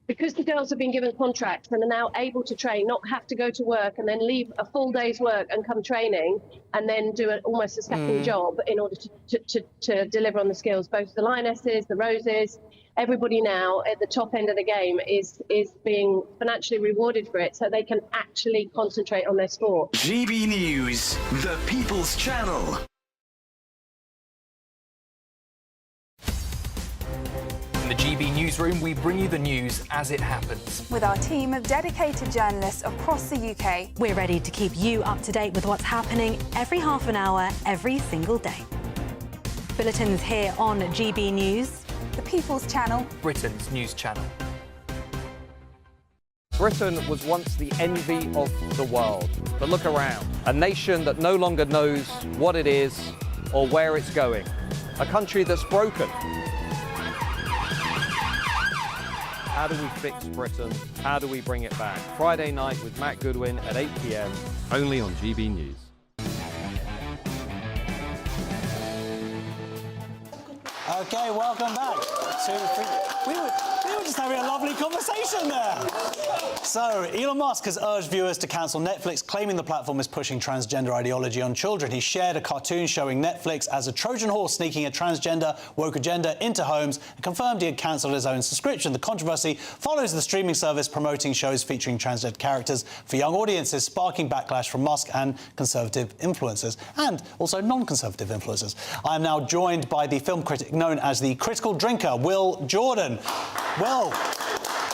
Because the girls have been given contracts and are now able to train, not have to go to work and then leave a full day's work and come training and then do almost a second job in order to deliver on the skills. Both the Lionesses, the Roses, everybody now at the top end of the game is being financially rewarded for it, so they can actually concentrate on their sport. GB News, the People's Channel. In the GB Newsroom, we bring you the news as it happens. With our team of dedicated journalists across the UK. We're ready to keep you up to date with what's happening every half an hour, every single day. Bulletins here on GB News, the People's Channel, Britain's news channel. Britain was once the envy of the world. But look around. A nation that no longer knows what it is or where it's going. A country that's broken. How do we fix Britain? How do we bring it back? Friday night with Matt Goodwin at 8 p.m, only on GB News. OK, welcome back. We were just having a lovely conversation there. So, Elon Musk has urged viewers to cancel Netflix, claiming the platform is pushing transgender ideology on children. He shared a cartoon showing Netflix as a Trojan horse sneaking a transgender woke agenda into homes and confirmed he had cancelled his own subscription. The controversy follows the streaming service promoting shows featuring transgender characters for young audiences, sparking backlash from Musk and conservative influencers, and also non-conservative influencers. I am now joined by the film critic known as the Critical Drinker, Will Jordan. Will,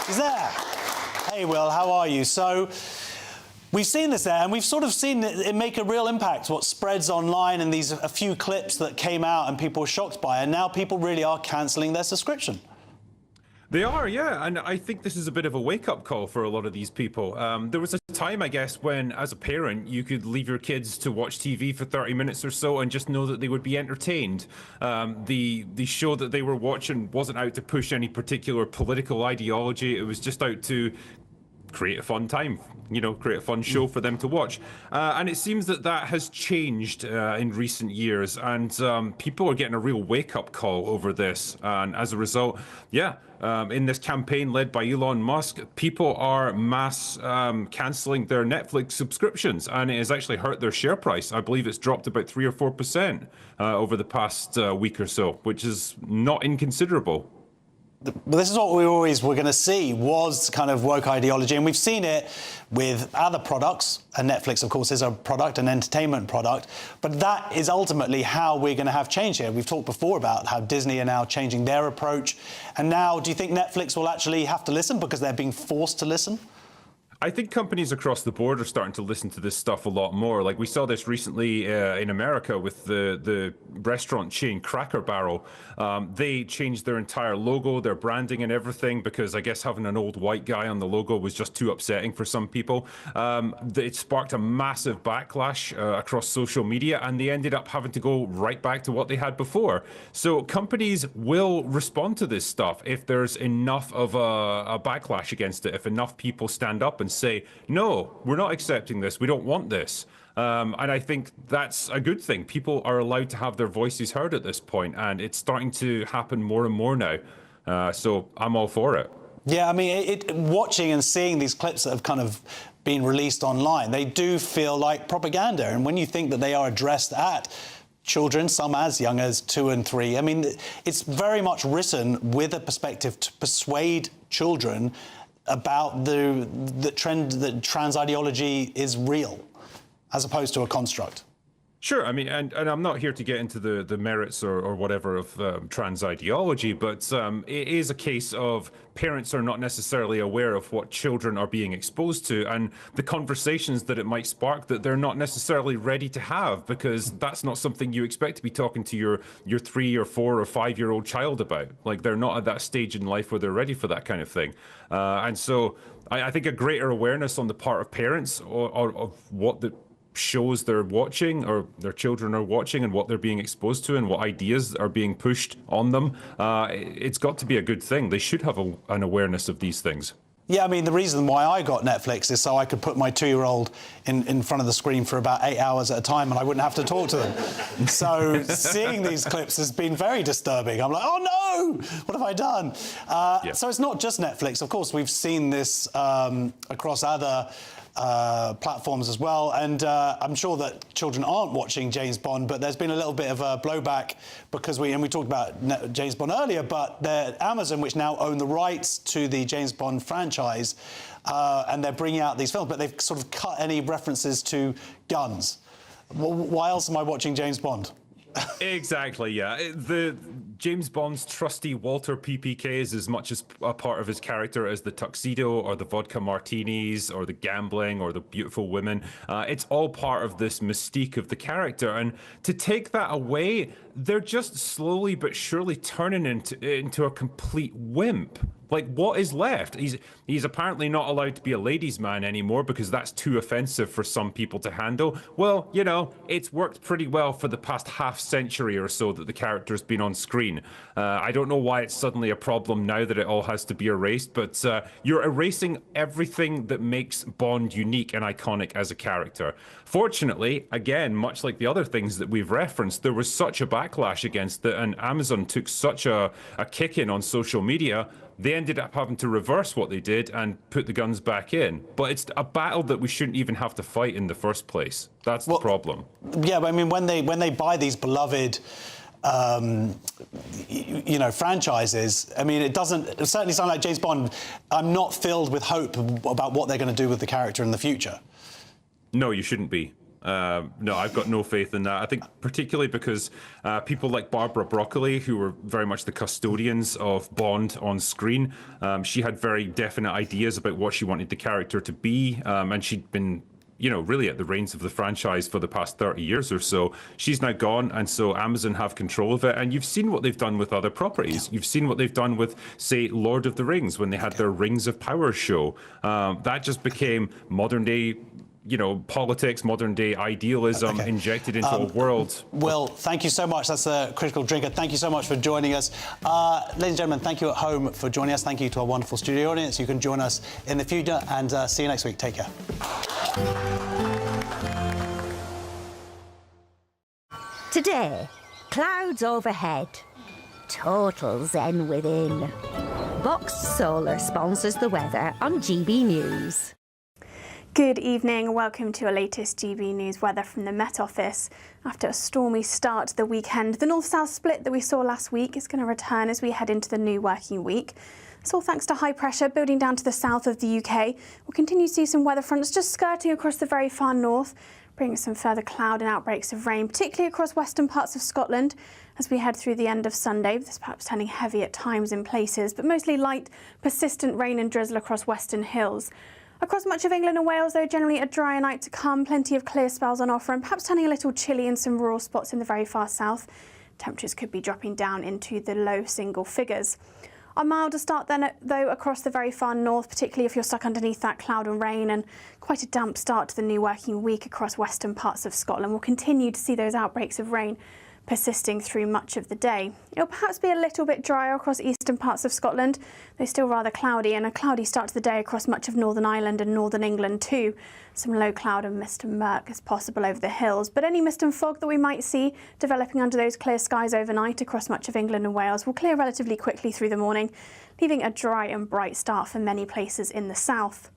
he's there. Hey, Will, how are you? So, we've seen this there, and we've sort of seen it make a real impact, what spreads online, and a few clips that came out and people were shocked by, and now people really are cancelling their subscription. They are, yeah, and I think this is a bit of a wake-up call for a lot of these people. There was a time, I guess, when, as a parent, you could leave your kids to watch TV for 30 minutes or so and just know that they would be entertained. The show that they were watching wasn't out to push any particular political ideology. It was just out to create a fun time, you know, create a fun show for them to watch. And it seems that that has changed in recent years, and people are getting a real wake-up call over this. And as a result, yeah, in this campaign led by Elon Musk, people are mass cancelling their Netflix subscriptions, and it has actually hurt their share price. I believe it's dropped about 3 or 4% over the past week or so, which is not inconsiderable. But this is what we always were going to see, was kind of woke ideology, and we've seen it with other products, and Netflix, of course, is a product, an entertainment product, but that is ultimately how we're going to have change here. We've talked before about how Disney are now changing their approach, and now do you think Netflix will actually have to listen because they're being forced to listen? I think companies across the board are starting to listen to this stuff a lot more. Like we saw this recently in America with the restaurant chain Cracker Barrel. They changed their entire logo, their branding and everything, because I guess having an old white guy on the logo was just too upsetting for some people. It sparked a massive backlash across social media, and they ended up having to go right back to what they had before. So companies will respond to this stuff if there's enough of a backlash against it, if enough people stand up and say, no, we're not accepting this, we don't want this. And I think that's a good thing. People are allowed to have their voices heard at this point, and it's starting to happen more and more now. So I'm all for it. Yeah, I mean, watching and seeing these clips that have kind of been released online, they do feel like propaganda. And when you think that they are addressed at children, some as young as 2 and 3, I mean, it's very much written with a perspective to persuade children about the trend that trans ideology is real, as opposed to a construct. Sure, I mean, and I'm not here to get into the merits or whatever of trans ideology, but it is a case of parents are not necessarily aware of what children are being exposed to, and the conversations that it might spark that they're not necessarily ready to have, because that's not something you expect to be talking to your 3 or 4 or 5-year-old child about. Like, they're not at that stage in life where they're ready for that kind of thing. And so I think a greater awareness on the part of parents of what the shows they're watching or their children are watching and what they're being exposed to and what ideas are being pushed on them, it's got to be a good thing. They should have an awareness of these things. Yeah, I mean, the reason why I got Netflix is so I could put my 2-year-old in front of the screen for about 8 hours at a time and I wouldn't have to talk to them. So seeing these clips has been very disturbing. I'm like, oh no, what have I done? Yeah. So it's not just Netflix. Of course, we've seen this across other platforms as well, and I'm sure that children aren't watching James Bond, but there's been a little bit of a blowback because we talked about James Bond earlier, but Amazon, which now own the rights to the James Bond franchise, and they're bringing out these films, but they've sort of cut any references to guns. Why else am I watching James Bond? Exactly, yeah. The James Bond's trusty Walter PPK is as much as a part of his character as the tuxedo or the vodka martinis or the gambling or the beautiful women. It's all part of this mystique of the character, and to take that away, they're just slowly but surely turning into a complete wimp. Like, what is left? He's apparently not allowed to be a ladies' man anymore because that's too offensive for some people to handle. Well, you know, it's worked pretty well for the past half century or so that the character's been on screen. I don't know why it's suddenly a problem now that it all has to be erased, but you're erasing everything that makes Bond unique and iconic as a character. Fortunately, again, much like the other things that we've referenced, there was such a backlash against it, and Amazon took such a kick-in on social media. They ended up having to reverse what they did and put the guns back in. But it's a battle that we shouldn't even have to fight in the first place. That's the problem. Yeah, but I mean, when they buy these beloved, franchises, I mean, it certainly sound like James Bond. I'm not filled with hope about what they're going to do with the character in the future. No, you shouldn't be. No, I've got no faith in that. I think particularly because people like Barbara Broccoli, who were very much the custodians of Bond on screen, she had very definite ideas about what she wanted the character to be, and she'd been, you know, really at the reins of the franchise for the past 30 years or so. She's now gone, and so Amazon have control of it. And you've seen what they've done with other properties. You've seen what they've done with, say, Lord of the Rings, when they had their Rings of Power show. That just became modern day, you know, politics, modern day idealism injected into a world. Will, thank you so much. That's a critical trigger. Thank you so much for joining us. Ladies and gentlemen, thank you at home for joining us. Thank you to our wonderful studio audience. You can join us in the future, and see you next week. Take care. Today, clouds overhead, total zen within. Boxed Solar sponsors the weather on GB News. Good evening, welcome to our latest GB News weather from the Met Office. After a stormy start to the weekend, the north-south split that we saw last week is going to return as we head into the new working week. It's all thanks to high pressure building down to the south of the UK. We'll continue to see some weather fronts just skirting across the very far north, bringing some further cloud and outbreaks of rain, particularly across western parts of Scotland as we head through the end of Sunday. This perhaps turning heavy at times in places, but mostly light, persistent rain and drizzle across western hills. Across much of England and Wales, though, generally a drier night to come, plenty of clear spells on offer and perhaps turning a little chilly in some rural spots in the very far south. Temperatures could be dropping down into the low single figures. A milder start then, though, across the very far north, particularly if you're stuck underneath that cloud and rain, and quite a damp start to the new working week across western parts of Scotland. We'll continue to see those outbreaks of rain persisting through much of the day. It'll perhaps be a little bit drier across eastern parts of Scotland, though still rather cloudy, and a cloudy start to the day across much of Northern Ireland and Northern England too. Some low cloud and mist and murk is possible over the hills, but any mist and fog that we might see developing under those clear skies overnight across much of England and Wales will clear relatively quickly through the morning, leaving a dry and bright start for many places in the south.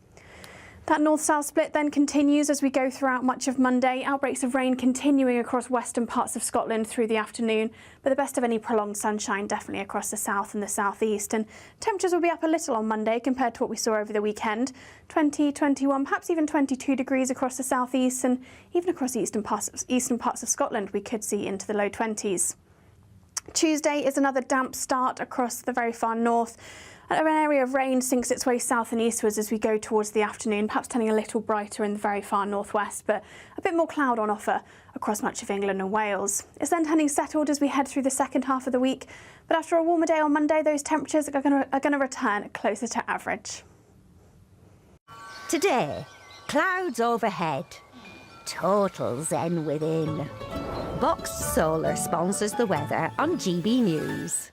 That north-south split then continues as we go throughout much of Monday. Outbreaks of rain continuing across western parts of Scotland through the afternoon, but the best of any prolonged sunshine definitely across the south and the southeast. And temperatures will be up a little on Monday compared to what we saw over the weekend. 20, 21, perhaps even 22 degrees across the southeast, and even across eastern parts of Scotland we could see into the low 20s. Tuesday is another damp start across the very far north. An area of rain sinks its way south and eastwards as we go towards the afternoon, perhaps turning a little brighter in the very far northwest, but a bit more cloud on offer across much of England and Wales. It's then turning settled as we head through the second half of the week, but after a warmer day on Monday, those temperatures are going to return closer to average. Today, clouds overhead, total zen within. Boxed Solar sponsors the weather on GB News.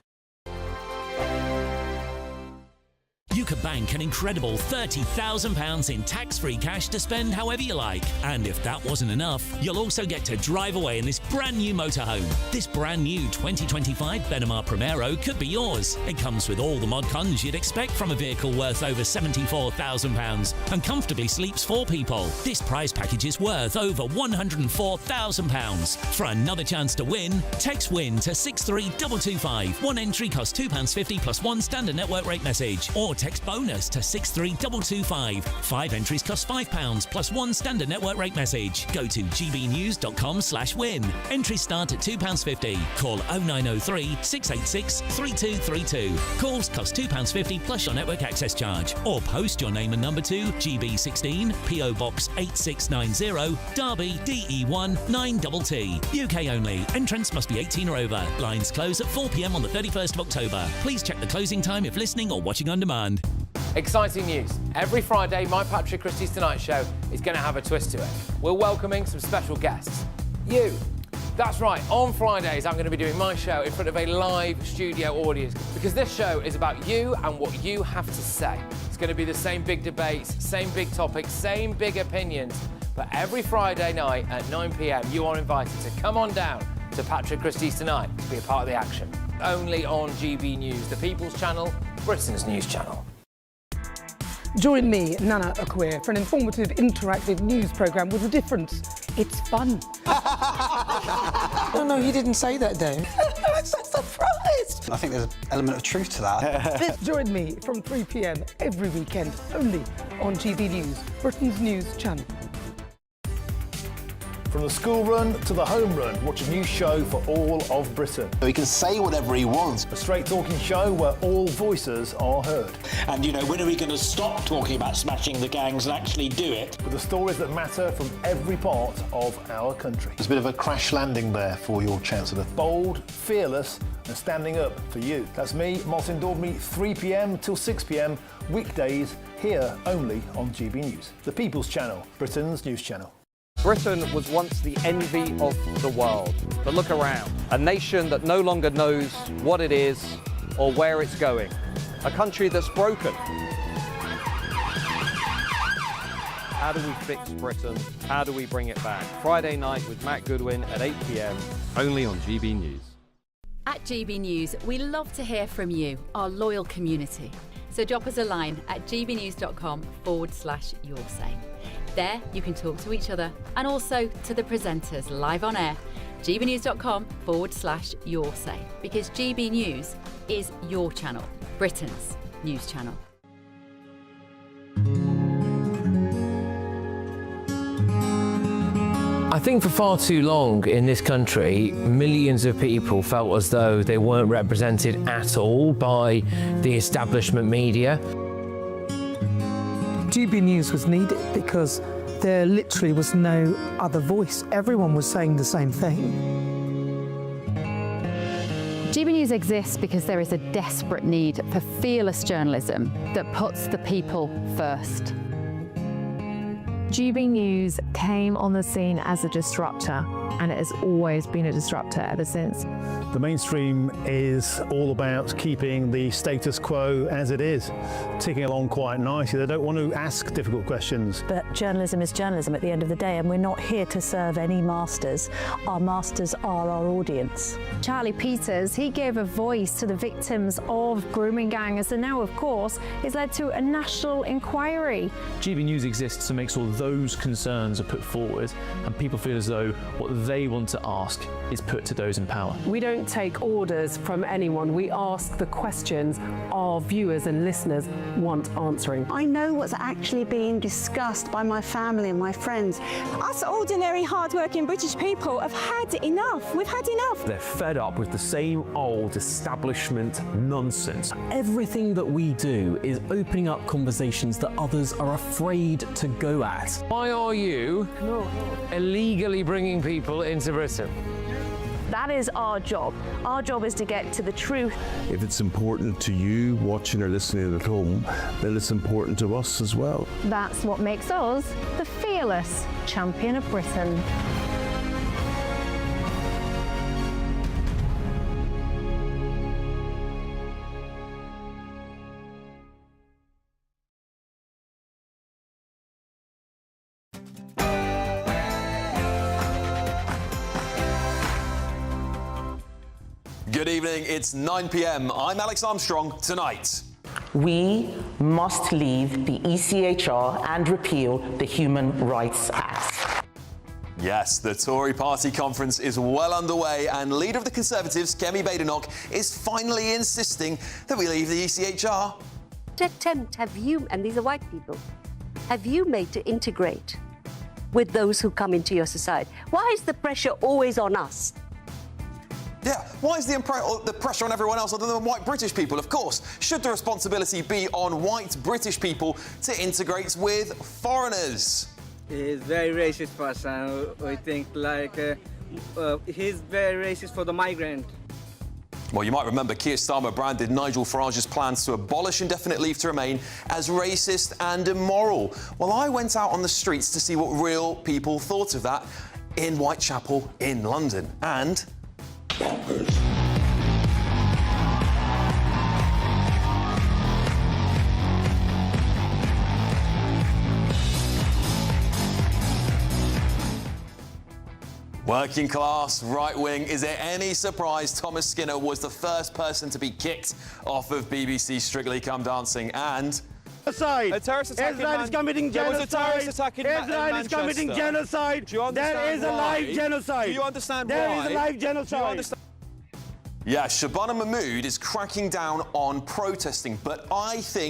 You could bank an incredible £30,000 in tax-free cash to spend however you like. And if that wasn't enough, you'll also get to drive away in this brand new motorhome. This brand new 2025 Benimar Primero could be yours. It comes with all the mod cons you'd expect from a vehicle worth over £74,000 and comfortably sleeps 4 people. This prize package is worth over £104,000. For another chance to win, text WIN to 63225. One entry costs £2.50 plus one standard network rate message, or text bonus to 63225. 5 entries cost £5 plus one standard network rate message. Go to gbnews.com/win. Entries start at £2.50. Call 0903 686 3232. Calls cost £2.50 plus your network access charge. Or post your name and number to GB16 PO Box 8690 Derby DE1 9TT. UK only. Entrance must be 18 or over. Lines close at 4 p.m. on the 31st of October. Please check the closing time if listening or watching on demand. Exciting news. Every Friday, my Patrick Christie's Tonight Show is going to have a twist to it. We're welcoming some special guests. You. That's right, on Fridays I'm going to be doing my show in front of a live studio audience, because this show is about you and what you have to say. It's going to be the same big debates, same big topics, same big opinions, but every Friday night at 9 p.m. you are invited to come on down to Patrick Christie's Tonight to be a part of the action. Only on GB News, the People's Channel, Britain's news channel. Join me, Nana Akweer, for an informative, interactive news programme with a difference. It's fun. No, he didn't say that, though. I'm so surprised. I think there's an element of truth to that. Join me from 3 p.m. every weekend, only on GB News, Britain's news channel. From the school run to the home run, watch a new show for all of Britain. He can say whatever he wants. A straight-talking show where all voices are heard. And, you know, when are we going to stop talking about smashing the gangs and actually do it? With the stories that matter from every part of our country. There's a bit of a crash landing there for your Chancellor. Bold, fearless and standing up for you. That's me, Martin Daubney, 3 p.m. till 6 p.m, weekdays, here only on GB News. The People's Channel, Britain's news channel. Britain was once the envy of the world. But look around. A nation that no longer knows what it is or where it's going. A country that's broken. How do we fix Britain? How do we bring it back? Friday night with Matt Goodwin at 8 p.m, only on GB News. At GB News, we love to hear from you, our loyal community. So drop us a line at gbnews.com/yoursay. There you can talk to each other and also to the presenters live on air. gbnews.com/yoursay, because GB News is your channel, Britain's news channel. I think for far too long in this country, millions of people felt as though they weren't represented at all by the establishment media. GB News was needed because there literally was no other voice. Everyone was saying the same thing. GB News exists because there is a desperate need for fearless journalism that puts the people first. GB News came on the scene as a disruptor, and it has always been a disruptor ever since. The mainstream is all about keeping the status quo as it is, ticking along quite nicely. They don't want to ask difficult questions. But journalism is journalism at the end of the day, and we're not here to serve any masters. Our masters are our audience. Charlie Peters, he gave a voice to the victims of grooming gangs, and now, of course, it's led to a national inquiry. GB News exists to make sure those concerns are put forward and people feel as though what they want to ask is put to those in power. We don't take orders from anyone. We ask the questions our viewers and listeners want answering. I know what's actually being discussed by my family and my friends. Us ordinary, hard-working British people have had enough. We've had enough. They're fed up with the same old establishment nonsense. Everything that we do is opening up conversations that others are afraid to go at. Why are you illegally bringing people into Britain? That is our job. Our job is to get to the truth. If it's important to you watching or listening at home, then it's important to us as well. That's what makes us the fearless champion of Britain. Good evening, it's 9 p.m. I'm Alex Armstrong. Tonight, we must leave the ECHR and repeal the Human Rights Act. yes, the Tory party conference is well underway, and leader of the Conservatives, Kemi Badenoch, is finally insisting that we leave the ECHR. What attempt have you, and these are white people, have you made to integrate with those who come into your society? Why is the pressure always on us? Yeah, why is the pressure on everyone else other than white British people? Of course, should the responsibility be on white British people to integrate with foreigners? He's very racist person. I think he's very racist for the migrant. Well, you might remember Keir Starmer branded Nigel Farage's plans to abolish indefinite leave to remain as racist and immoral. Well, I went out on the streets to see what real people thought of that in Whitechapel in London. And working class, right wing, is it any surprise Thomas Skinner was the first person to be kicked off of BBC Strictly Come Dancing? And genocide. A terrorist attack Israel is committing genocide. There was a terrorist attack in Israel is committing genocide. Do you understand There is a live genocide. Do you understand There why? is a live genocide. Do you understand? Yeah, Shabana Mahmood is cracking down on protesting, but I think